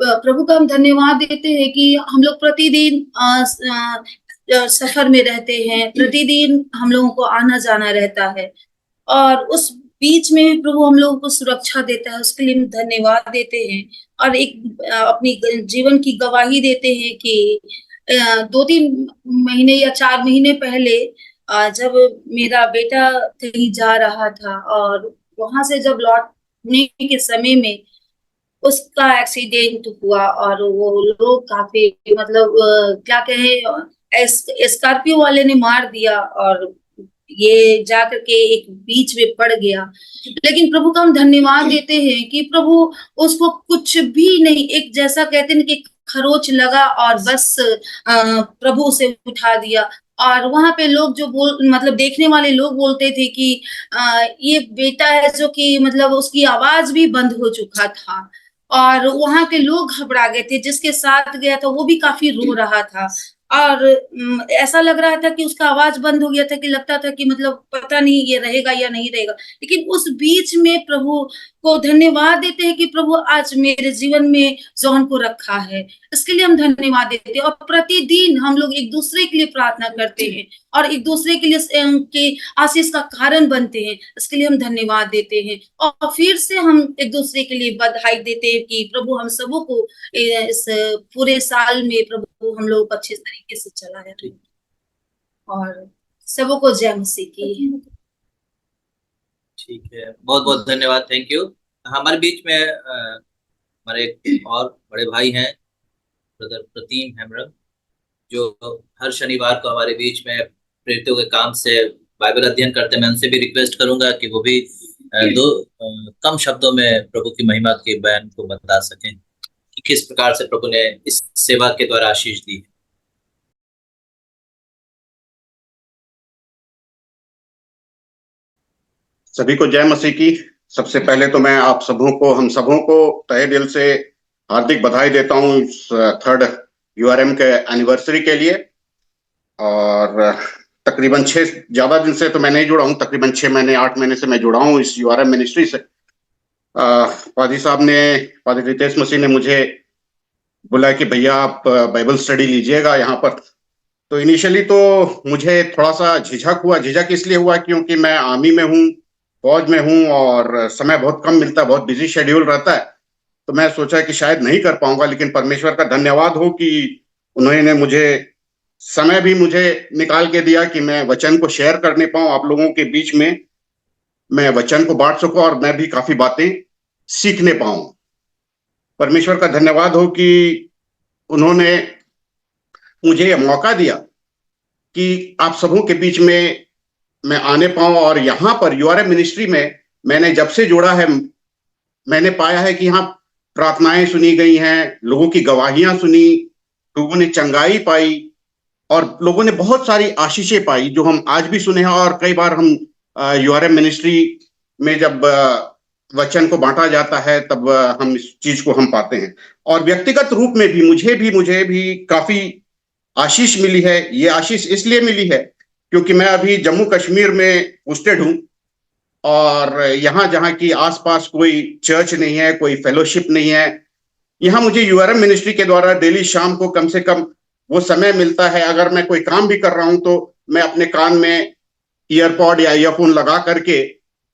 प्रभु का हम धन्यवाद देते हैं कि हम लोग प्रतिदिन सफर में रहते हैं, प्रतिदिन हम लोगों को आना जाना रहता है और उस बीच में प्रभु हम लोगों को सुरक्षा देता है, उसके लिए हम धन्यवाद देते हैं और एक अपनी जीवन की गवाही देते हैं कि 2-3 महीने या 4 महीने पहले जब मेरा बेटा कहीं जा रहा था और वहां से जब लौटने के समय में उसका एक्सीडेंट हुआ और वो लोग काफी मतलब क्या कहे स्कॉर्पियो वाले ने मार दिया और ये जाकर के एक बीच में पड़ गया। लेकिन प्रभु का हम धन्यवाद देते हैं कि प्रभु उसको कुछ भी नहीं, एक जैसा कहते हैं कि खरोच लगा और बस प्रभु उसे उठा दिया। और वहां पे लोग जो मतलब देखने वाले लोग बोलते थे कि ये बेटा है जो कि मतलब उसकी आवाज भी बंद हो चुका था और वहां के लोग घबरा गए थे। जिसके साथ गया था वो भी काफी रो रहा था और ऐसा लग रहा था कि उसका आवाज बंद हो गया था कि लगता था कि मतलब पता नहीं ये रहेगा या नहीं रहेगा। लेकिन उस बीच में प्रभु को धन्यवाद देते हैं कि प्रभु आज मेरे जीवन में जॉन को रखा है, इसके लिए हम धन्यवाद देते हैं। और प्रतिदिन हम लोग एक दूसरे के लिए प्रार्थना करते हैं और एक दूसरे के लिए के आशीष का कारण बनते हैं, इसके लिए हम धन्यवाद देते हैं। और फिर से हम एक दूसरे के लिए बधाई देते हैं कि प्रभु हम सबों को इस पूरे साल में प्रभु हम लोग अच्छे तरीके से चलाया और सबों को जय मसीह की। ठीक है, बहुत बहुत धन्यवाद, थैंक यू। हमारे बीच में हमारे एक और बड़े भाई हैं ब्रदर प्रतीम हेम्ब्रम, जो हर शनिवार को हमारे बीच में प्रेरितों के काम से बाइबल अध्ययन करते हैं। मैं उनसे भी रिक्वेस्ट करूंगा कि वो भी कम शब्दों में प्रभु की महिमा के बयान को बता सकें कि किस प्रकार से प्रभु ने इस सेवा के द्वारा आशीष दी। सभी को जय मसीह की। सबसे पहले तो मैं आप सबों को, हम सबों को तहे दिल से हार्दिक बधाई देता हूँ इस 3rd URM के एनिवर्सरी के लिए। और तकरीबन 6 ज्यादा दिन से तो मैं नहीं जुड़ा हूँ, तकरीबन 6 महीने 8 महीने से मैं जुड़ा हूँ इस URM मिनिस्ट्री से। पादी साहब ने, पादी रितेश मसीह ने मुझे बोला कि भैया आप बाइबल स्टडी लीजिएगा यहाँ पर। तो इनिशियली तो मुझे थोड़ा सा झिझक हुआ। झिझक इसलिए हुआ क्योंकि मैं आर्मी में हूँ, फौज में हूँ और समय बहुत कम मिलता है, बहुत बिजी शेड्यूल रहता है। तो मैं सोचा कि शायद नहीं कर पाऊंगा, लेकिन परमेश्वर का धन्यवाद हो कि उन्होंने मुझे समय भी मुझे निकाल के दिया कि मैं वचन को शेयर करने पाऊं, आप लोगों के बीच में मैं वचन को बांट सकूं और मैं भी काफी बातें सीखने पाऊं। परमेश्वर का धन्यवाद हो कि उन्होंने मुझे यह मौका दिया कि आप सबों के बीच में मैं आने पाऊं। और यहाँ पर URM मिनिस्ट्री में मैंने जब से जुड़ा है, मैंने पाया है कि यहाँ प्रार्थनाएं सुनी गई हैं, लोगों की गवाहियां सुनी, लोगों ने चंगाई पाई और लोगों ने बहुत सारी आशीषें पाई जो हम आज भी सुने हैं। और कई बार हम URM मिनिस्ट्री में जब वचन को बांटा जाता है तब हम इस चीज को हम पाते हैं। और व्यक्तिगत रूप में भी मुझे भी काफी आशीष मिली है। ये आशीष इसलिए मिली है क्योंकि मैं अभी जम्मू कश्मीर में पोस्टेड हूँ और यहाँ जहाँ की आसपास कोई चर्च नहीं है, कोई फेलोशिप नहीं है। यहाँ मुझे URM मिनिस्ट्री के द्वारा डेली शाम को कम से कम वो समय मिलता है। अगर मैं कोई काम भी कर रहा हूँ तो मैं अपने कान में ईयरपॉड या ईयरफोन लगा करके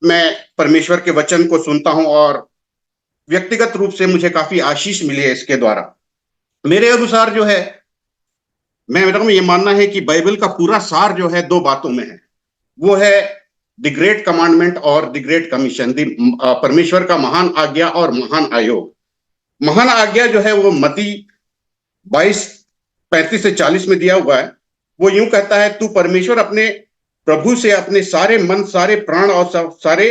मैं परमेश्वर के वचन को सुनता हूं और व्यक्तिगत रूप से मुझे काफी आशीष मिली है इसके द्वारा। मेरे अनुसार जो है, मेरा ये मानना है कि बाइबल का पूरा सार जो है 2 बातों में है, वो है द ग्रेट कमांडमेंट और द ग्रेट कमीशन, परमेश्वर का महान आज्ञा और महान आयोग। महान आज्ञा जो है वो मत्ती 22:35 से 40 में दिया हुआ है। वो यूं कहता है, तू परमेश्वर अपने प्रभु से अपने सारे मन, सारे प्राण और सारे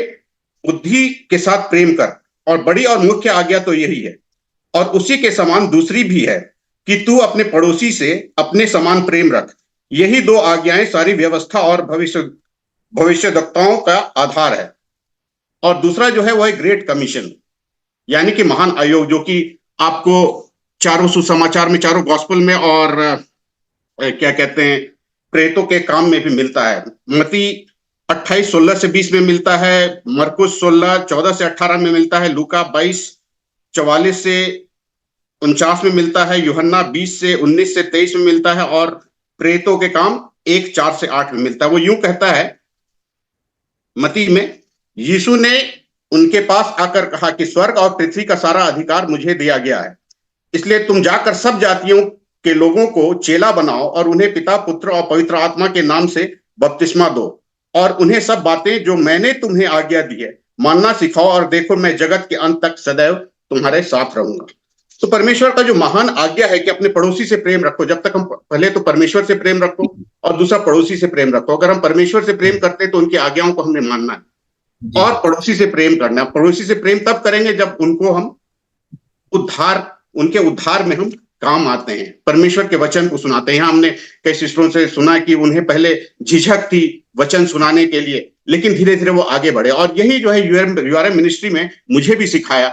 बुद्धि के साथ प्रेम कर, और बड़ी और मुख्य आज्ञा तो यही है। और उसी के समान दूसरी भी है कि तू अपने पड़ोसी से अपने समान प्रेम रख। यही 2 आज्ञाएं सारी व्यवस्था और भविष्यद्वक्ताओं का आधार है। और दूसरा जो है वो है ग्रेट कमीशन, यानी कि महान आयोग, जो कि आपको चारों सुसमाचार में, चारों गॉस्पेल में और क्या कहते हैं प्रेतों के काम में भी मिलता है। मत्ती 28:16 से 20 में मिलता है, मरकुस 16:14 से 18 में मिलता है, लूका 22:44 से 49 में मिलता है, यूहन्ना 20 से 19 से 23 में मिलता है, और प्रेतों के काम 1:4 से 8 में मिलता है। वो यूं कहता है मत्ती में, यीशु ने उनके पास आकर कहा कि स्वर्ग और पृथ्वी का सारा अधिकार मुझे दिया गया है, इसलिए तुम जाकर सब जातियों के लोगों को चेला बनाओ और उन्हें पिता, पुत्र और पवित्र आत्मा के नाम से बपतिस्मा दो, और उन्हें सब बातें जो मैंने तुम्हें आज्ञा दी है मानना सिखाओ, और देखो मैं जगत के अंत तक सदैव तुम्हारे साथ रहूंगा। तो परमेश्वर का जो महान आज्ञा है कि अपने पड़ोसी से प्रेम रखो, जब तक हम पहले तो परमेश्वर से प्रेम रखो और दूसरा पड़ोसी से प्रेम रखो। अगर हम परमेश्वर से प्रेम करते हैं तो उनकी आज्ञाओं को हमने मानना है, और पड़ोसी से प्रेम करना है। पड़ोसी से प्रेम तब करेंगे जब उनको हम उनके उद्धार में हम काम आते हैं, परमेश्वर के वचन को सुनाते हैं। यहाँ हमने कई सिस्टरों से सुना कि उन्हें पहले झिझक थी वचन सुनाने के लिए, लेकिन धीरे धीरे वो आगे बढ़े। और यही जो है यूआरएम मिनिस्ट्री में मुझे भी सिखाया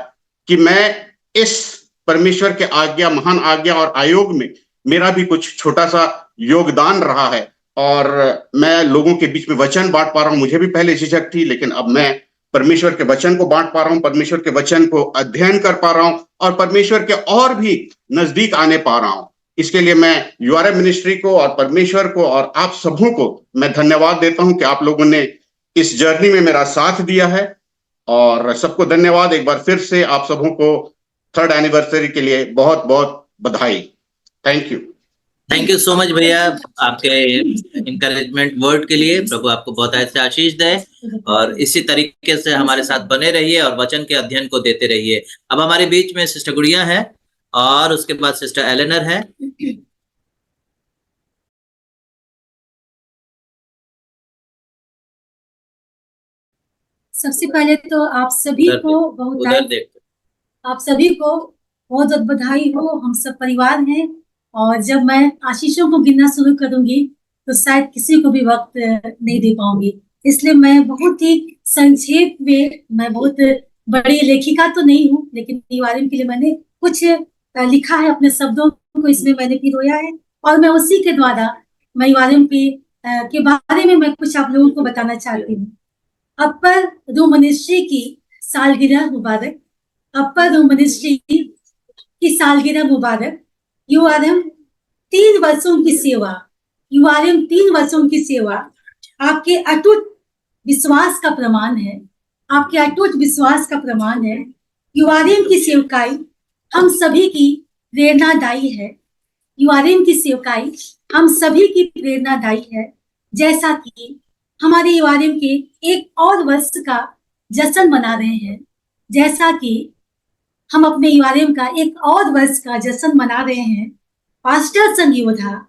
कि मैं इस परमेश्वर के आज्ञा, महान आज्ञा और आयोग में मेरा भी कुछ छोटा सा योगदान रहा है, और मैं लोगों के बीच में वचन बांट पा रहा हूं। मुझे भी पहले झिझक थी, लेकिन अब मैं परमेश्वर के वचन को बांट पा रहा हूं, परमेश्वर के वचन को अध्ययन कर पा रहा हूं, और परमेश्वर के और भी नजदीक आने पा रहा हूं। इसके लिए मैं यूआरएम मिनिस्ट्री को और परमेश्वर को और आप सबों को मैं धन्यवाद देता हूं कि आप लोगों ने इस जर्नी में मेरा साथ दिया है। और सबको धन्यवाद एक बार फिर से। आप सबों को 3rd एनिवर्सरी के लिए बहुत बहुत बधाई। थैंक यू सो मच भैया, आपके इंकरेजमेंट वर्ड के लिए। प्रभु आपको बहुत ऐसे आशीष दे, और इसी तरीके से हमारे साथ बने रहिए और वचन के अध्ययन को देते रहिए। अब हमारे बीच में सिस्टर गुड़िया है, और उसके बाद सिस्टर एलेनर है। सबसे पहले तो आप सभी को बहुत बधाई हो। हम सब परिवार हैं, और जब मैं आशीषों को गिनना शुरू करूंगी तो शायद किसी को भी वक्त नहीं दे पाऊंगी, इसलिए मैं बहुत ही संक्षेप में, मैं बहुत बड़ी लेखिका तो नहीं हूँ, लेकिन यूआरएम के लिए मैंने कुछ लिखा है, अपने शब्दों को इसमें मैंने पिरोया है, और मैं उसी के द्वारा मैं यूआरएम के बारे में मैं कुछ आप लोगों को बताना चाहती हूँ। अपर रूम मिनिस्ट्री की सालगिरह मुबारक, अपर रूम मिनिस्ट्री की सालगिरह मुबारक। यूआरएम 3 वर्षों की सेवा, यूआरएम 3 वर्षों की सेवा आपके अटूट विश्वास का प्रमाण है, आपके अटूट विश्वास का प्रमाण है। यूआरएम की सेवकाई हम सभी की प्रेरणादायी है, यूआरएम की सेवकाई हम सभी की प्रेरणादायी है। जैसा कि हमारे यूआरएम के 1 और वर्ष का जश्न मना रहे हैं, जैसा कि हम अपने यूआरएम का 1 और वर्ष का जश्न मना रहे हैं। पास्टर संघ योद्धा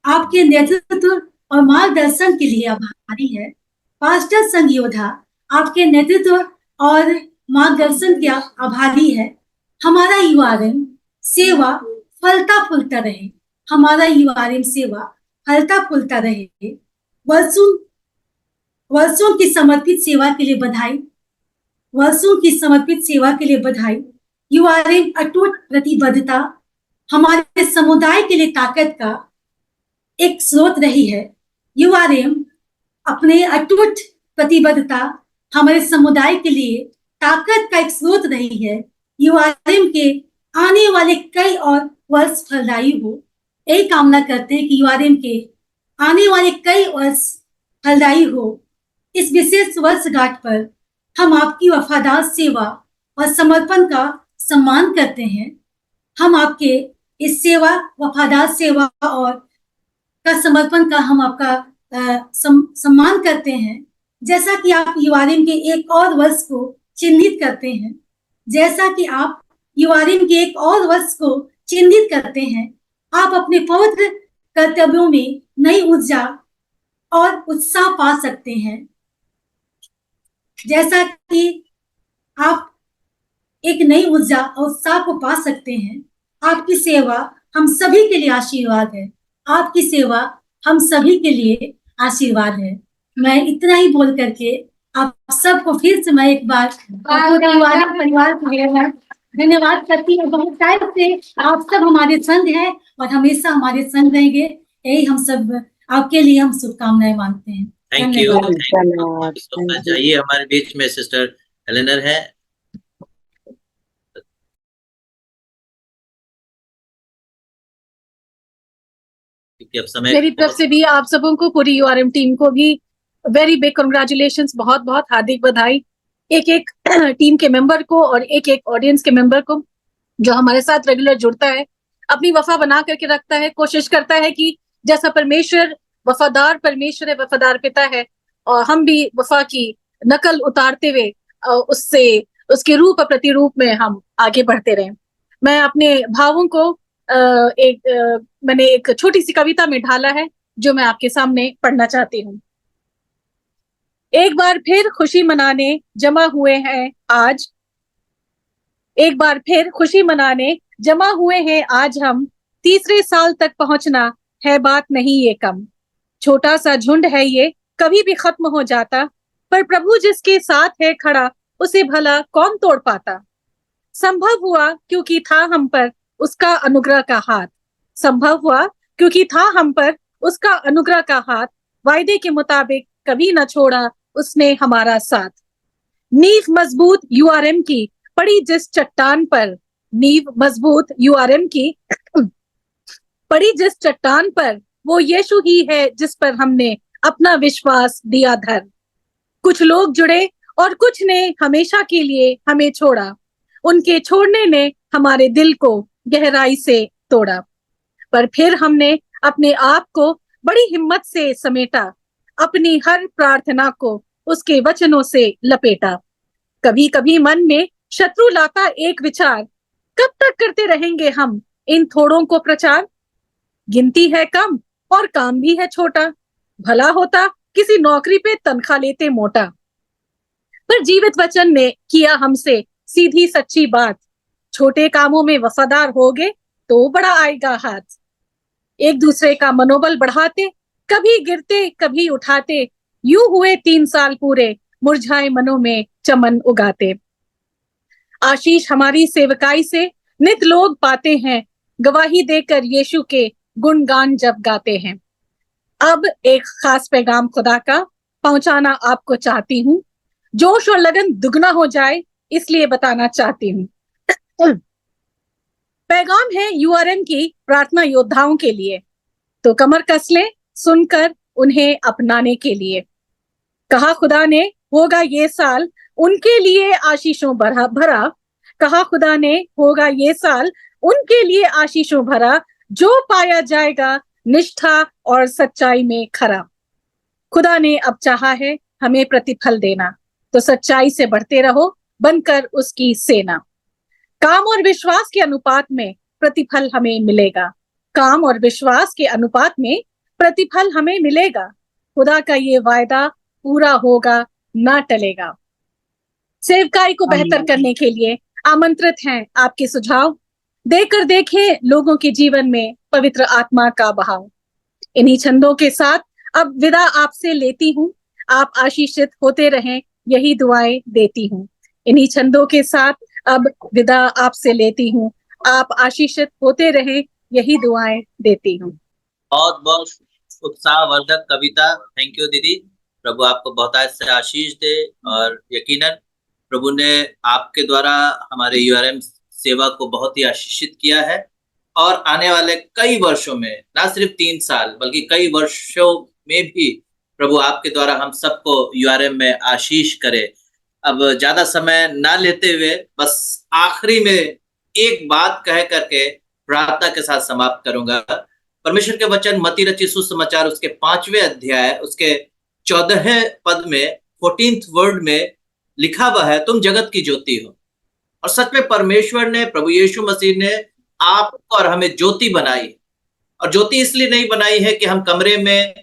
आपके नेतृत्व और मार्गदर्शन के लिए आभारी है। पास्टर संघ योद्धा आपके नेतृत्व और मार्गदर्शन के आभारी है। हमारा यूआरएम सेवा फलता फूलता रहे, हमारा यूआरएम सेवा फलता फूलता रहे। वर्षों की समर्पित सेवा के लिए बधाई, वर्षों की समर्पित सेवा के लिए बधाई। यूआरएम अटूट प्रतिबद्धता हमारे समुदाय के लिए ताकत का एक स्रोत रही है। यूआरएम अपने अटूट प्रतिबद्धता हमारे समुदाय के लिए ताकत का एक स्रोत रही है। यूआरएम के आने वाले कई और वर्ष फलदायी हो, यही कामना करते हैं कि यूआरएम के आने वाले कई वर्ष फलदायी हो। इस विशेष वर्षगांठ पर हम आपकी वफादार सेवा और समर्पण का सम्मान करते हैं। हम आपके इस सेवा, वफादार सेवा और का समर्पण का हम आपका सम्मान करते हैं। जैसा कि आप युवारिम के एक और वर्ष को चिन्हित करते हैं, जैसा कि आप युवारिम के एक और वर्ष को चिन्हित करते हैं, आप अपने पवित्र कर्तव्यों में नई ऊर्जा और उत्साह पा सकते हैं। जैसा कि आप एक नई ऊर्जा और उत्साह को पा सकते हैं। आपकी सेवा हम सभी के लिए आशीर्वाद है। आपकी सेवा हम सभी के लिए आशीर्वाद है। मैं इतना ही बोल करके आप सबको फिर से मैं एक बार परिवार को धन्यवाद करती हूँ। बहुत टाइम से आप सब हमारे संग हैं और हमेशा हमारे संग रहेंगे। यही हम सब आपके लिए हम शुभकामनाएं मांगते हैं। Thank you so much. आइए हमारे बीच में सिस्टर एलेनर है। अब समय मेरी तरफ से भी आप सबों को, पूरी यूआरएम टीम को भी वेरी बिग कांग्रेचुलेशंस, बहुत बहुत हार्दिक बधाई। एक एक टीम के मेंबर को और एक एक ऑडियंस के मेंबर को जो हमारे साथ रेगुलर जुड़ता है, अपनी वफा बना करके रखता है, कोशिश करता है कि जैसा परमेश्वर वफादार परमेश्वर है, वफादार पिता है, और हम भी वफा की नकल उतारते हुए उससे उसके रूप प्रतिरूप में हम आगे बढ़ते रहें। मैं अपने भावों को मैंने एक छोटी सी कविता में ढाला है जो मैं आपके सामने पढ़ना चाहती हूँ। एक बार फिर खुशी मनाने जमा हुए हैं आज, एक बार फिर खुशी मनाने जमा हुए हैं आज हम, तीसरे साल तक पहुंचना है बात नहीं ये कम। छोटा सा झुंड है ये, कभी भी खत्म हो जाता, पर प्रभु जिसके साथ है खड़ा उसे भला कौन तोड़ पाता। संभव हुआ क्योंकि था हम पर उसका अनुग्रह का हाथ, संभव हुआ क्योंकि था हम पर उसका अनुग्रह का हाथ, वायदे के मुताबिक कभी न छोड़ा उसने हमारा साथ। नींव मजबूत यूआरएम की पड़ी जिस चट्टान पर, नींव मजबूत यूआरएम की पड़ी जिस चट्टान पर, वो यीशु ही है जिस पर हमने अपना विश्वास दिया धर। कुछ लोग जुड़े और कुछ ने हमेशा के लिए हमें छोड़ा, उनके छोड़ने ने हमारे दिल को गहराई से तोड़ा, पर फिर हमने अपने आप को बड़ी हिम्मत से समेटा, अपनी हर प्रार्थना को उसके वचनों से लपेटा। कभी कभी मन में शत्रु लाता एक विचार, कब तक करते रहेंगे हम इन थोड़ों को प्रचार। गिनती है कम और काम भी है छोटा, भला होता किसी नौकरी पे तनख्वाह लेते मोटा। पर जीवित वचन ने किया हमसे सीधी सच्ची बात, छोटे कामों में वफादार होगे तो बड़ा आएगा हाथ। एक दूसरे का मनोबल बढ़ाते, कभी गिरते कभी उठाते, यूं हुए 3 साल पूरे, मुरझाए मनों में चमन उगाते। आशीष हमारी सेवकाई से नित लोग पाते हैं, गवाही देकर यीशु के गुणगान जब गाते हैं। अब एक खास पैगाम खुदा का पहुंचाना आपको चाहती हूँ, जोश और लगन दुगना हो जाए इसलिए बताना चाहती हूँ। पैगाम है यूआरएम की प्रार्थना योद्धाओं के लिए, तो कमर कस लें सुनकर उन्हें अपनाने के लिए। कहा खुदा ने होगा ये साल उनके लिए आशीषों भरा, कहा खुदा ने होगा ये साल उनके लिए आशीषों भरा, जो पाया जाएगा निष्ठा और सच्चाई में खरा। खुदा ने अब चाहा है हमें प्रतिफल देना, तो सच्चाई से बढ़ते रहो बनकर उसकी सेना। काम और विश्वास के अनुपात में प्रतिफल हमें मिलेगा, काम और विश्वास के अनुपात में प्रतिफल हमें मिलेगा। खुदा का ये वायदा पूरा होगा, ना टलेगा। सेवकाई को बेहतर करने के लिए आमंत्रित हैं आपके सुझाव, देकर देखें लोगों के जीवन में पवित्र आत्मा का बहाव। इन्हीं छंदों के साथ अब विदा आपसे लेती हूँ, आप आशीषित होते रहें यही दुआएं देती हूँ। इन्हीं छंदों के साथ अब विदा आपसे लेती हूँ, आप आशीषित होते रहें यही दुआएं देती हूँ। बहुत बहुत उत्साहवर्धक कविता। थैंक यू दीदी। प्रभु आपको बहुतायत से आशीष दे, और यकीनन प्रभु ने आपके द्वारा हमारे यूआरएम सेवा को बहुत ही आशीषित किया है। और आने वाले कई वर्षों में, ना सिर्फ 3 साल बल्कि कई वर्षों में भी प्रभु आपके द्वारा हम सबको यूआरएम में आशीष करे। अब ज्यादा समय ना लेते हुए बस आखिरी में एक बात कह करके प्रार्थना के साथ समाप्त करूंगा। परमेश्वर के वचन मत्ती रचित सुसमाचार उसके 5वें अध्याय उसके 14वें पद में 14th वर्ड में लिखा हुआ है, तुम जगत की ज्योति हो। और सच में परमेश्वर ने, प्रभु यीशु मसीह ने आपको और हमें ज्योति बनाई। और ज्योति इसलिए नहीं बनाई है कि हम कमरे में,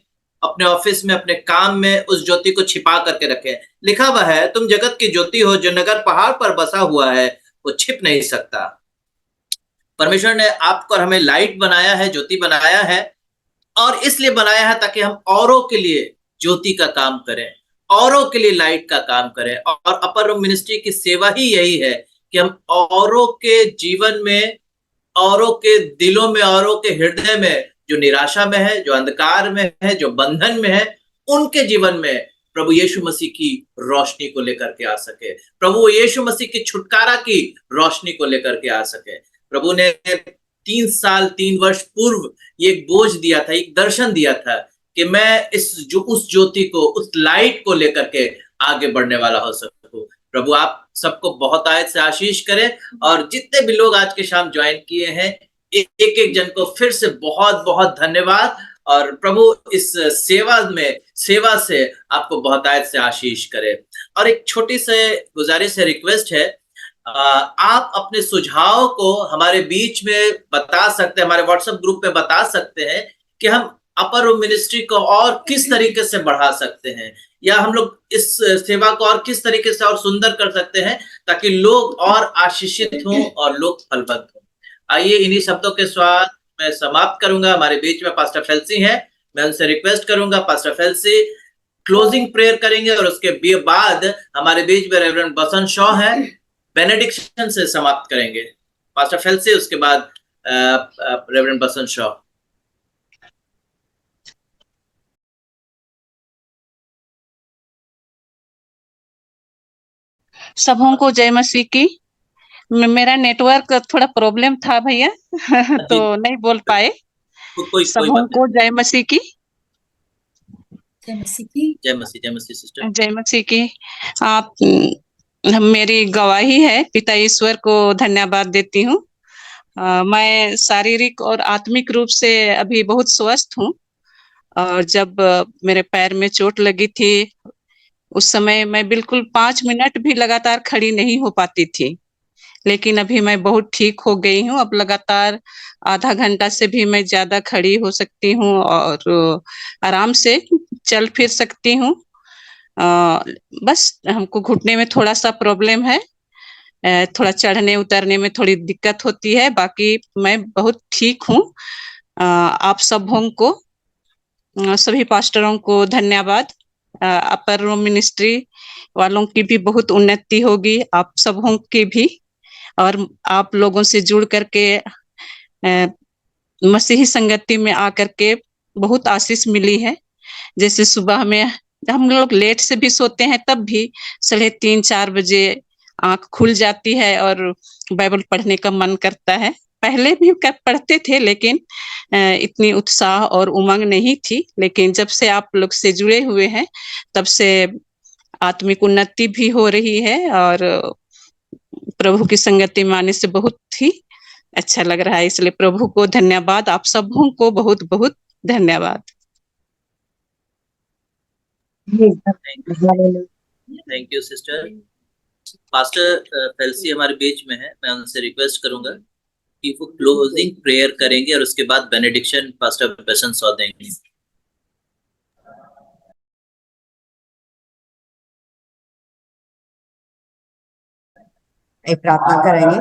अपने ऑफिस में, अपने काम में उस ज्योति को छिपा करके रखें। लिखा हुआ है, तुम जगत की ज्योति हो, जो नगर पहाड़ पर बसा हुआ है वो छिप नहीं सकता। परमेश्वर ने आपको और हमें लाइट बनाया है, ज्योति बनाया है, और इसलिए बनाया है ताकि हम औरों के लिए ज्योति का काम करें, औरों के लिए लाइट का काम करें। और अपर रूम मिनिस्ट्री की सेवा ही यही है कि हम औरों के जीवन में, औरों के दिलों में, औरों के हृदय में, जो निराशा में है, जो अंधकार में है, जो बंधन में है, उनके जीवन में प्रभु यीशु मसीह की रोशनी को लेकर के आ सके, प्रभु यीशु मसीह की छुटकारा की रोशनी को लेकर के आ सके। प्रभु ने 3 साल 3 वर्ष पूर्व ये एक बोझ दिया था, एक दर्शन दिया था कि मैं उस ज्योति को, उस लाइट को लेकर के आगे बढ़ने वाला हो सकूं। प्रभु आप सबको बहुत आयत से आशीष करें। और जितने भी लोग आज के शाम ज्वाइन किए हैं, एक एक जन को फिर से बहुत बहुत धन्यवाद। और प्रभु इस सेवा से आपको बहुत आयत से आशीष करे। और एक छोटी सी गुजारिश है, रिक्वेस्ट है, आप अपने सुझाव को हमारे बीच में बता सकते हैं, हमारे व्हाट्सएप ग्रुप में बता सकते हैं कि हम अपर रूम मिनिस्ट्री को और किस तरीके से बढ़ा सकते हैं, या हम लोग इस सेवा को और किस तरीके से और सुंदर कर सकते हैं ताकि लोग और आशीषित हों और लोग फलवंत हों। आइए इन्हीं शब्दों के साथ मैं समाप्त करूंगा। हमारे बीच में पास्टर फेल्सी हैं, मैं उनसे रिक्वेस्ट करूंगा पास्टर फेल्सी क्लोजिंग प्रेयर करेंगे, और उसके बाद हमारे बीच में रेवरेंड बसंत शॉ है, बेनेडिक्शन से समाप्त करेंगे। पास्टर फेल्सी, उसके बाद रेवरेंड बसंत शॉ। सबों को जय मसीह की। मेरा नेटवर्क थोड़ा प्रॉब्लम था भैया तो नहीं बोल पाए। सबों को जय मसीह की। जय मसीह की। जय मसीह, जय मसीह सिस्टर। जय मसीह की। आप मेरी गवाही है, पिता ईश्वर को धन्यवाद देती हूँ। मैं शारीरिक और आत्मिक रूप से अभी बहुत स्वस्थ हूँ। और जब मेरे पैर में चोट लगी थी उस समय मैं बिल्कुल 5 मिनट भी लगातार खड़ी नहीं हो पाती थी, लेकिन अभी मैं बहुत ठीक हो गई हूँ। अब लगातार आधा घंटा से भी मैं ज्यादा खड़ी हो सकती हूँ और आराम से चल फिर सकती हूँ। बस हमको घुटने में थोड़ा सा प्रॉब्लम है, थोड़ा चढ़ने उतरने में थोड़ी दिक्कत होती है, बाकी मैं बहुत ठीक हूँ। आप सबों को, सभी पास्टरों को धन्यवाद। अपर रूम मिनिस्ट्री वालों की भी बहुत उन्नति होगी, आप सबों की भी। और आप लोगों से जुड़ करके मसीही संगति में आकर के बहुत आशीष मिली है। जैसे सुबह में हम लोग लेट से भी सोते हैं, तब भी 3:30-4 बजे आंख खुल जाती है और बाइबल पढ़ने का मन करता है। पहले भी पढ़ते थे लेकिन इतनी उत्साह और उमंग नहीं थी, लेकिन जब से आप लोग से जुड़े हुए हैं तब से आत्मिक उन्नति भी हो रही है और प्रभु की संगति में आने से बहुत ही अच्छा लग रहा है। इसलिए प्रभु को धन्यवाद, आप सबों को बहुत बहुत धन्यवाद। Thank you sister. पास्टर फेल्सी हमारे बीच में है, मैं उनसे रिक्वेस्ट करूंगा कि वो क्लोजिंग प्रेयर करेंगे और उसके बाद बेनेडिक्शन पास्टर बसंत शॉ देंगे। एक प्रार्थना करेंगे।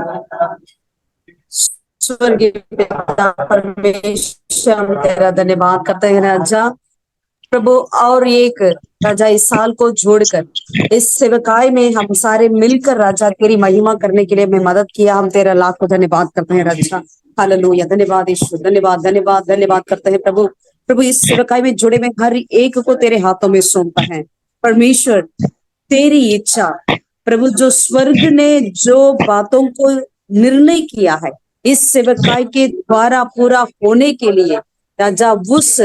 स्वर्गीय पिता परमेश्वर, हम तेरा धन्यवाद करते हैं राजा प्रभु, और एक राजा इस साल को जोड़कर इस सेवकाई में हम सारे मिलकर राजा तेरी महिमा करने के लिए हमें मदद किया। हम तेरा लाख को धन्यवाद करते हैं राजा। हालेलुया, धन्यवाद ईश्वर, धन्यवाद धन्यवाद धन्यवाद करते हैं प्रभु। प्रभु इस सेवकाई में जुड़े में हर एक को तेरे हाथों में सौंपता है परमेश्वर। तेरी इच्छा प्रभु, जो स्वर्ग ने जो बातों को निर्णय किया है इस सेवकाई के द्वारा पूरा होने के लिए राजा उस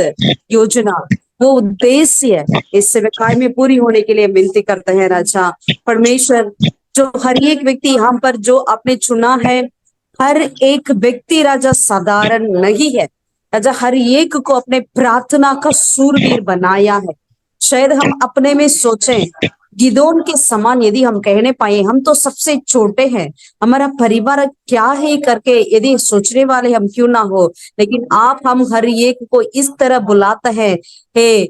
योजना वो उद्देश्य इस सेवकाई में पूरी होने के लिए विनती करते हैं राजा परमेश्वर। जो हर एक व्यक्ति यहाँ पर जो आपने चुना है, हर एक व्यक्ति राजा साधारण नहीं है राजा, हर एक को अपने प्रार्थना का सूरवीर बनाया है। शायद हम अपने में सोचें गिदोन के समान यदि हम कहने पाए हम तो सबसे छोटे हैं, हमारा परिवार क्या है करके यदि सोचने वाले हम क्यों ना हो, लेकिन आप हम हर एक को इस तरह बुलाते हैं, हे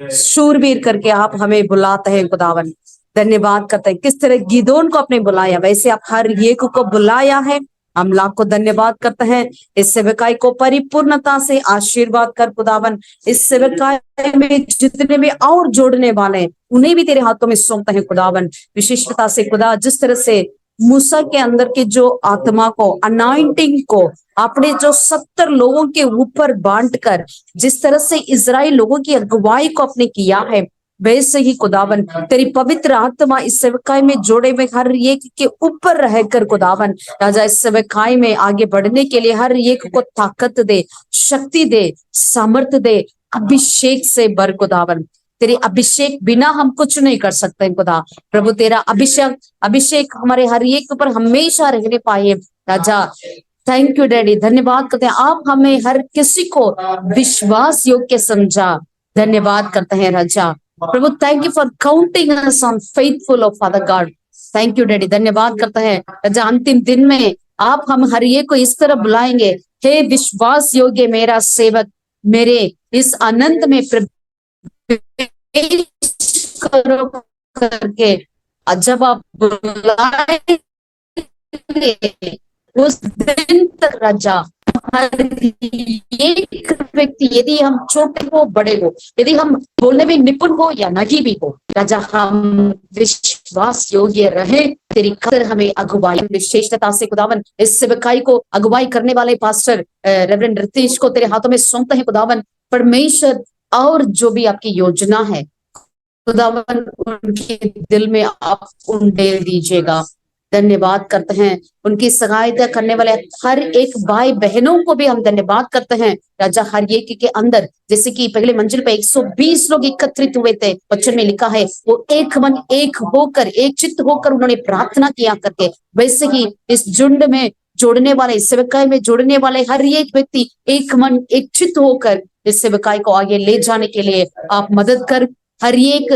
शूरवीर करके आप हमें बुलाते हैं खुदावन। धन्यवाद करते हैं किस तरह गिदोन को आपने बुलाया वैसे आप हर एक को बुलाया है। हम लाख को धन्यवाद करते हैं। इस सेवकाई को परिपूर्णता से आशीर्वाद कर खुदावन। इस सेवकाई में जितने भी और जोड़ने वाले हैं उन्हें भी तेरे हाथों में सौंपते हैं खुदावन। विशिष्टता से खुदा जिस तरह से मूसा के अंदर के जो आत्मा को अनाइंटिंग को आपने जो 70 लोगों के ऊपर बांटकर जिस तरह से इजराइल लोगों की अगुवाई को आपने किया है, वैसे ही खुदावन तेरी पवित्र आत्मा इस सेवकाई में जोड़े हुए हर एक के ऊपर रहकर खुदावन राजा इस सेवकाई में आगे बढ़ने के लिए हर एक को ताकत दे, शक्ति दे, सामर्थ्य दे, अभिषेक से भर खुदावन। तेरे अभिषेक बिना हम कुछ नहीं कर सकते खुदा। प्रभु तेरा अभिषेक हमारे हर एक पर हमेशा रहने पाए राजा। थैंक यू डैडी, धन्यवाद करते हैं आप हमें हर किसी को विश्वास योग्य समझा। धन्यवाद करते हैं राजा प्रभु। Thank you for counting us on faithful of father God. Thank you daddy, धन्यवाद करते हैं राजा। अंतिम दिन में आप हम हर एक को इस तरह बुलाएंगे, हे विश्वास योग्य मेरा सेवक मेरे इस आनंद में करो करके जब आप बुलाएंगे उस दिन तक राजा हर एक व्यक्ति यदि हम छोटे हो बड़े हो, यदि हम बोलने में निपुण हो या नहीं भी हो राजा, हम विश्वास योग्य रहे। तेरी कदर हमें अगुवाई विशेषता से खुदावन इस सेवकाई को अगुवाई करने वाले पास्टर रेवरेंड रितेश को तेरे हाथों में सौंपते हैं खुदावन। परमेश्वर और जो भी आपकी योजना है खुदावन उनके दिल में आप उंडेल दीजिएगा। धन्यवाद करते हैं उनकी सहायता करने वाले हर एक भाई बहनों को भी हम धन्यवाद करते हैं राजा। हर एक के अंदर जैसे कि पहले मंजिल पे 120 लोग एकत्रित हुए थे, वचन में लिखा है वो एक मन एक होकर एक चित्त होकर उन्होंने प्रार्थना किया करके, वैसे ही इस झुंड में जोड़ने वाले इस सेवकाई में जोड़ने वाले हर एक व्यक्ति एक मन एक चित्त होकर इस सेवकाई को आगे ले जाने के लिए आप मदद कर। हर एक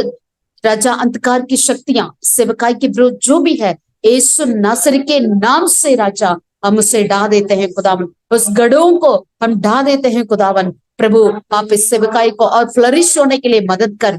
राजा अंधकार की शक्तियां सेवकाई के विरुद्ध जो भी है यीशु नासरी के नाम से राजा हम उसे ढा देते हैं खुदावन। उस गढ़ों को हम ढा देते हैं खुदावन। प्रभु आप इस सेवकाई को और फ्लरिश होने के लिए मदद कर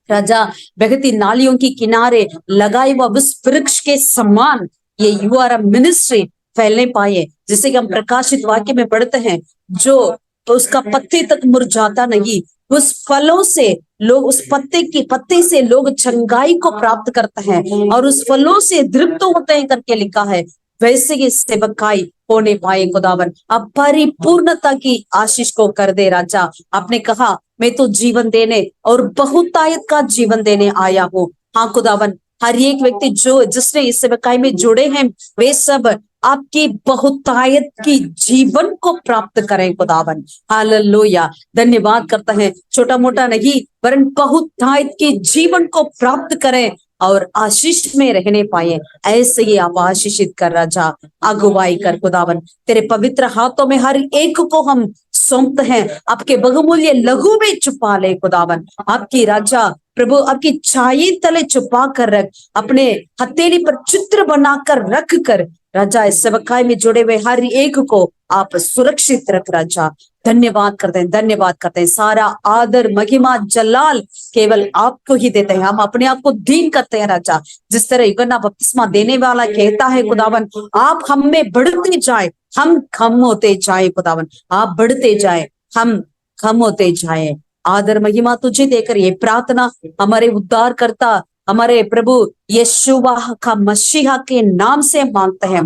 राजा। बहती नालियों की किनारे लगाए हुआ उस वृक्ष के समान ये यूआरएम मिनिस्ट्री फैलने पाए, जिससे कि हम प्रकाशित वाक्य में पढ़ते हैं जो उसका पत्ते तक मुरझाता नहीं, उस फलों से लोग उस पत्ते से लोग चंगाई को प्राप्त करते हैं और उस फलों से तृप्त होते हैं करके लिखा है। वैसे ही सेवकाई होने पाए खुदावन। अब परिपूर्णता की आशीष को कर दे राजा। आपने कहा मैं तो जीवन देने और बहुतायत का जीवन देने आया हूँ। हाँ खुदावन, हर एक व्यक्ति जो जिसने इस सेवकाई में जुड़े हैं वे सब आपकी बहुतायत की जीवन को प्राप्त करें खुदावन। हालेलुया, धन्यवाद करता है। छोटा मोटा नहीं वरन बहुतायत के जीवन को प्राप्त करें और आशीष में रहने पाए। ऐसे ही आप आशीषित कर राजा, अगुवाई कर खुदावन। तेरे पवित्र हाथों में हर एक को हम सौंपते हैं, आपके बहुमूल्य लहू में छुपा ले खुदावन। आपकी राजा प्रभु आपकी छाई तले छुपा कर रख, अपने हथेली पर चित्र बनाकर रख कर राजा इस सेवकाई में जुड़े हुए हर एक को आप सुरक्षित रख राजा। धन्यवाद करते हैं, धन्यवाद करते हैं। सारा आदर महिमा जलाल केवल आपको ही देते हैं। हम अपने आप को दीन करते हैं राजा। जिस तरह यूहन्ना बपतिस्मा देने वाला कहता है खुदावन, आप हम में बढ़ते जाए, हम कम होते जाए खुदावन। आप बढ़ते जाए, हम कम होते जाए। आदर महिमा तुझे देकर ये प्रार्थना हमारे उद्धार करता हमारे प्रभु यीशुआ का मसीहा के नाम से मांगते हैं।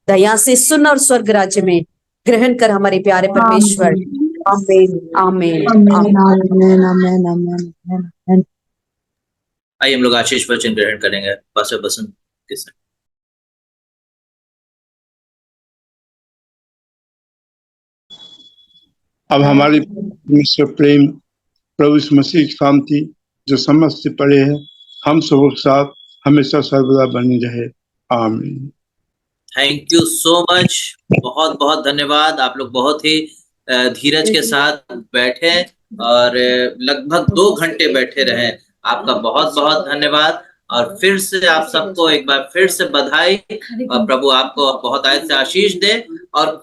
दया से सुन और स्वर्ग राज्य में ग्रहण कर हमारे प्यारे परमेश्वर। आमीन आमीन आमीन आमीन आमीन। आइए हम लोग आशीष वचन ग्रहण करेंगे पास्टर बसंत के साथ। अब हमारी परमेश्वर प्रेम, प्रभु यीशु मसीह की शांति जो समस्त से परे है, हम सबों के साथ हमेशा सर्वदा बनी रहे। आमीन। थैंक यू सो मच, बहुत बहुत धन्यवाद। आप लोग बहुत ही धीरज के साथ बैठे और लगभग 2 घंटे बैठे रहे। आपका बहुत बहुत धन्यवाद। और फिर से आप सबको एक बार फिर से बधाई, और प्रभु आपको बहुत आयत से आशीष दे। और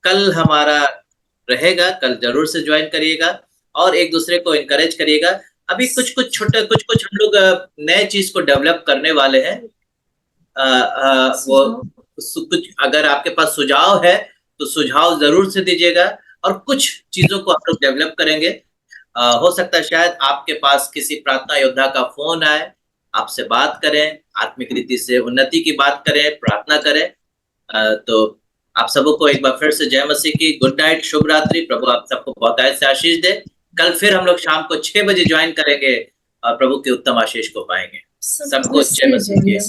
कल हमारा रहेगा, कल जरूर से ज्वाइन करिएगा और एक दूसरे को इनकरेज करिएगा। अभी कुछ हम लोग नए चीज को डेवलप करने वाले हैं। वो कुछ अगर आपके पास सुझाव है तो सुझाव जरूर से दीजिएगा, और कुछ चीजों को हम लोग डेवलप करेंगे। हो सकता है शायद आपके पास किसी प्रार्थना योद्धा का फोन आए, आपसे बात करें, आत्मिक रीति से उन्नति की बात करें, प्रार्थना करें। तो आप सबों को एक बार फिर से जय मसीह की, गुड नाइट, शुभ रात्रि। प्रभु आप सबको बहुत आयत से आशीष दे। कल फिर हम लोग शाम को 6 बजे ज्वाइन करेंगे और प्रभु के उत्तम आशीष को पाएंगे। सबको जय मसीह की।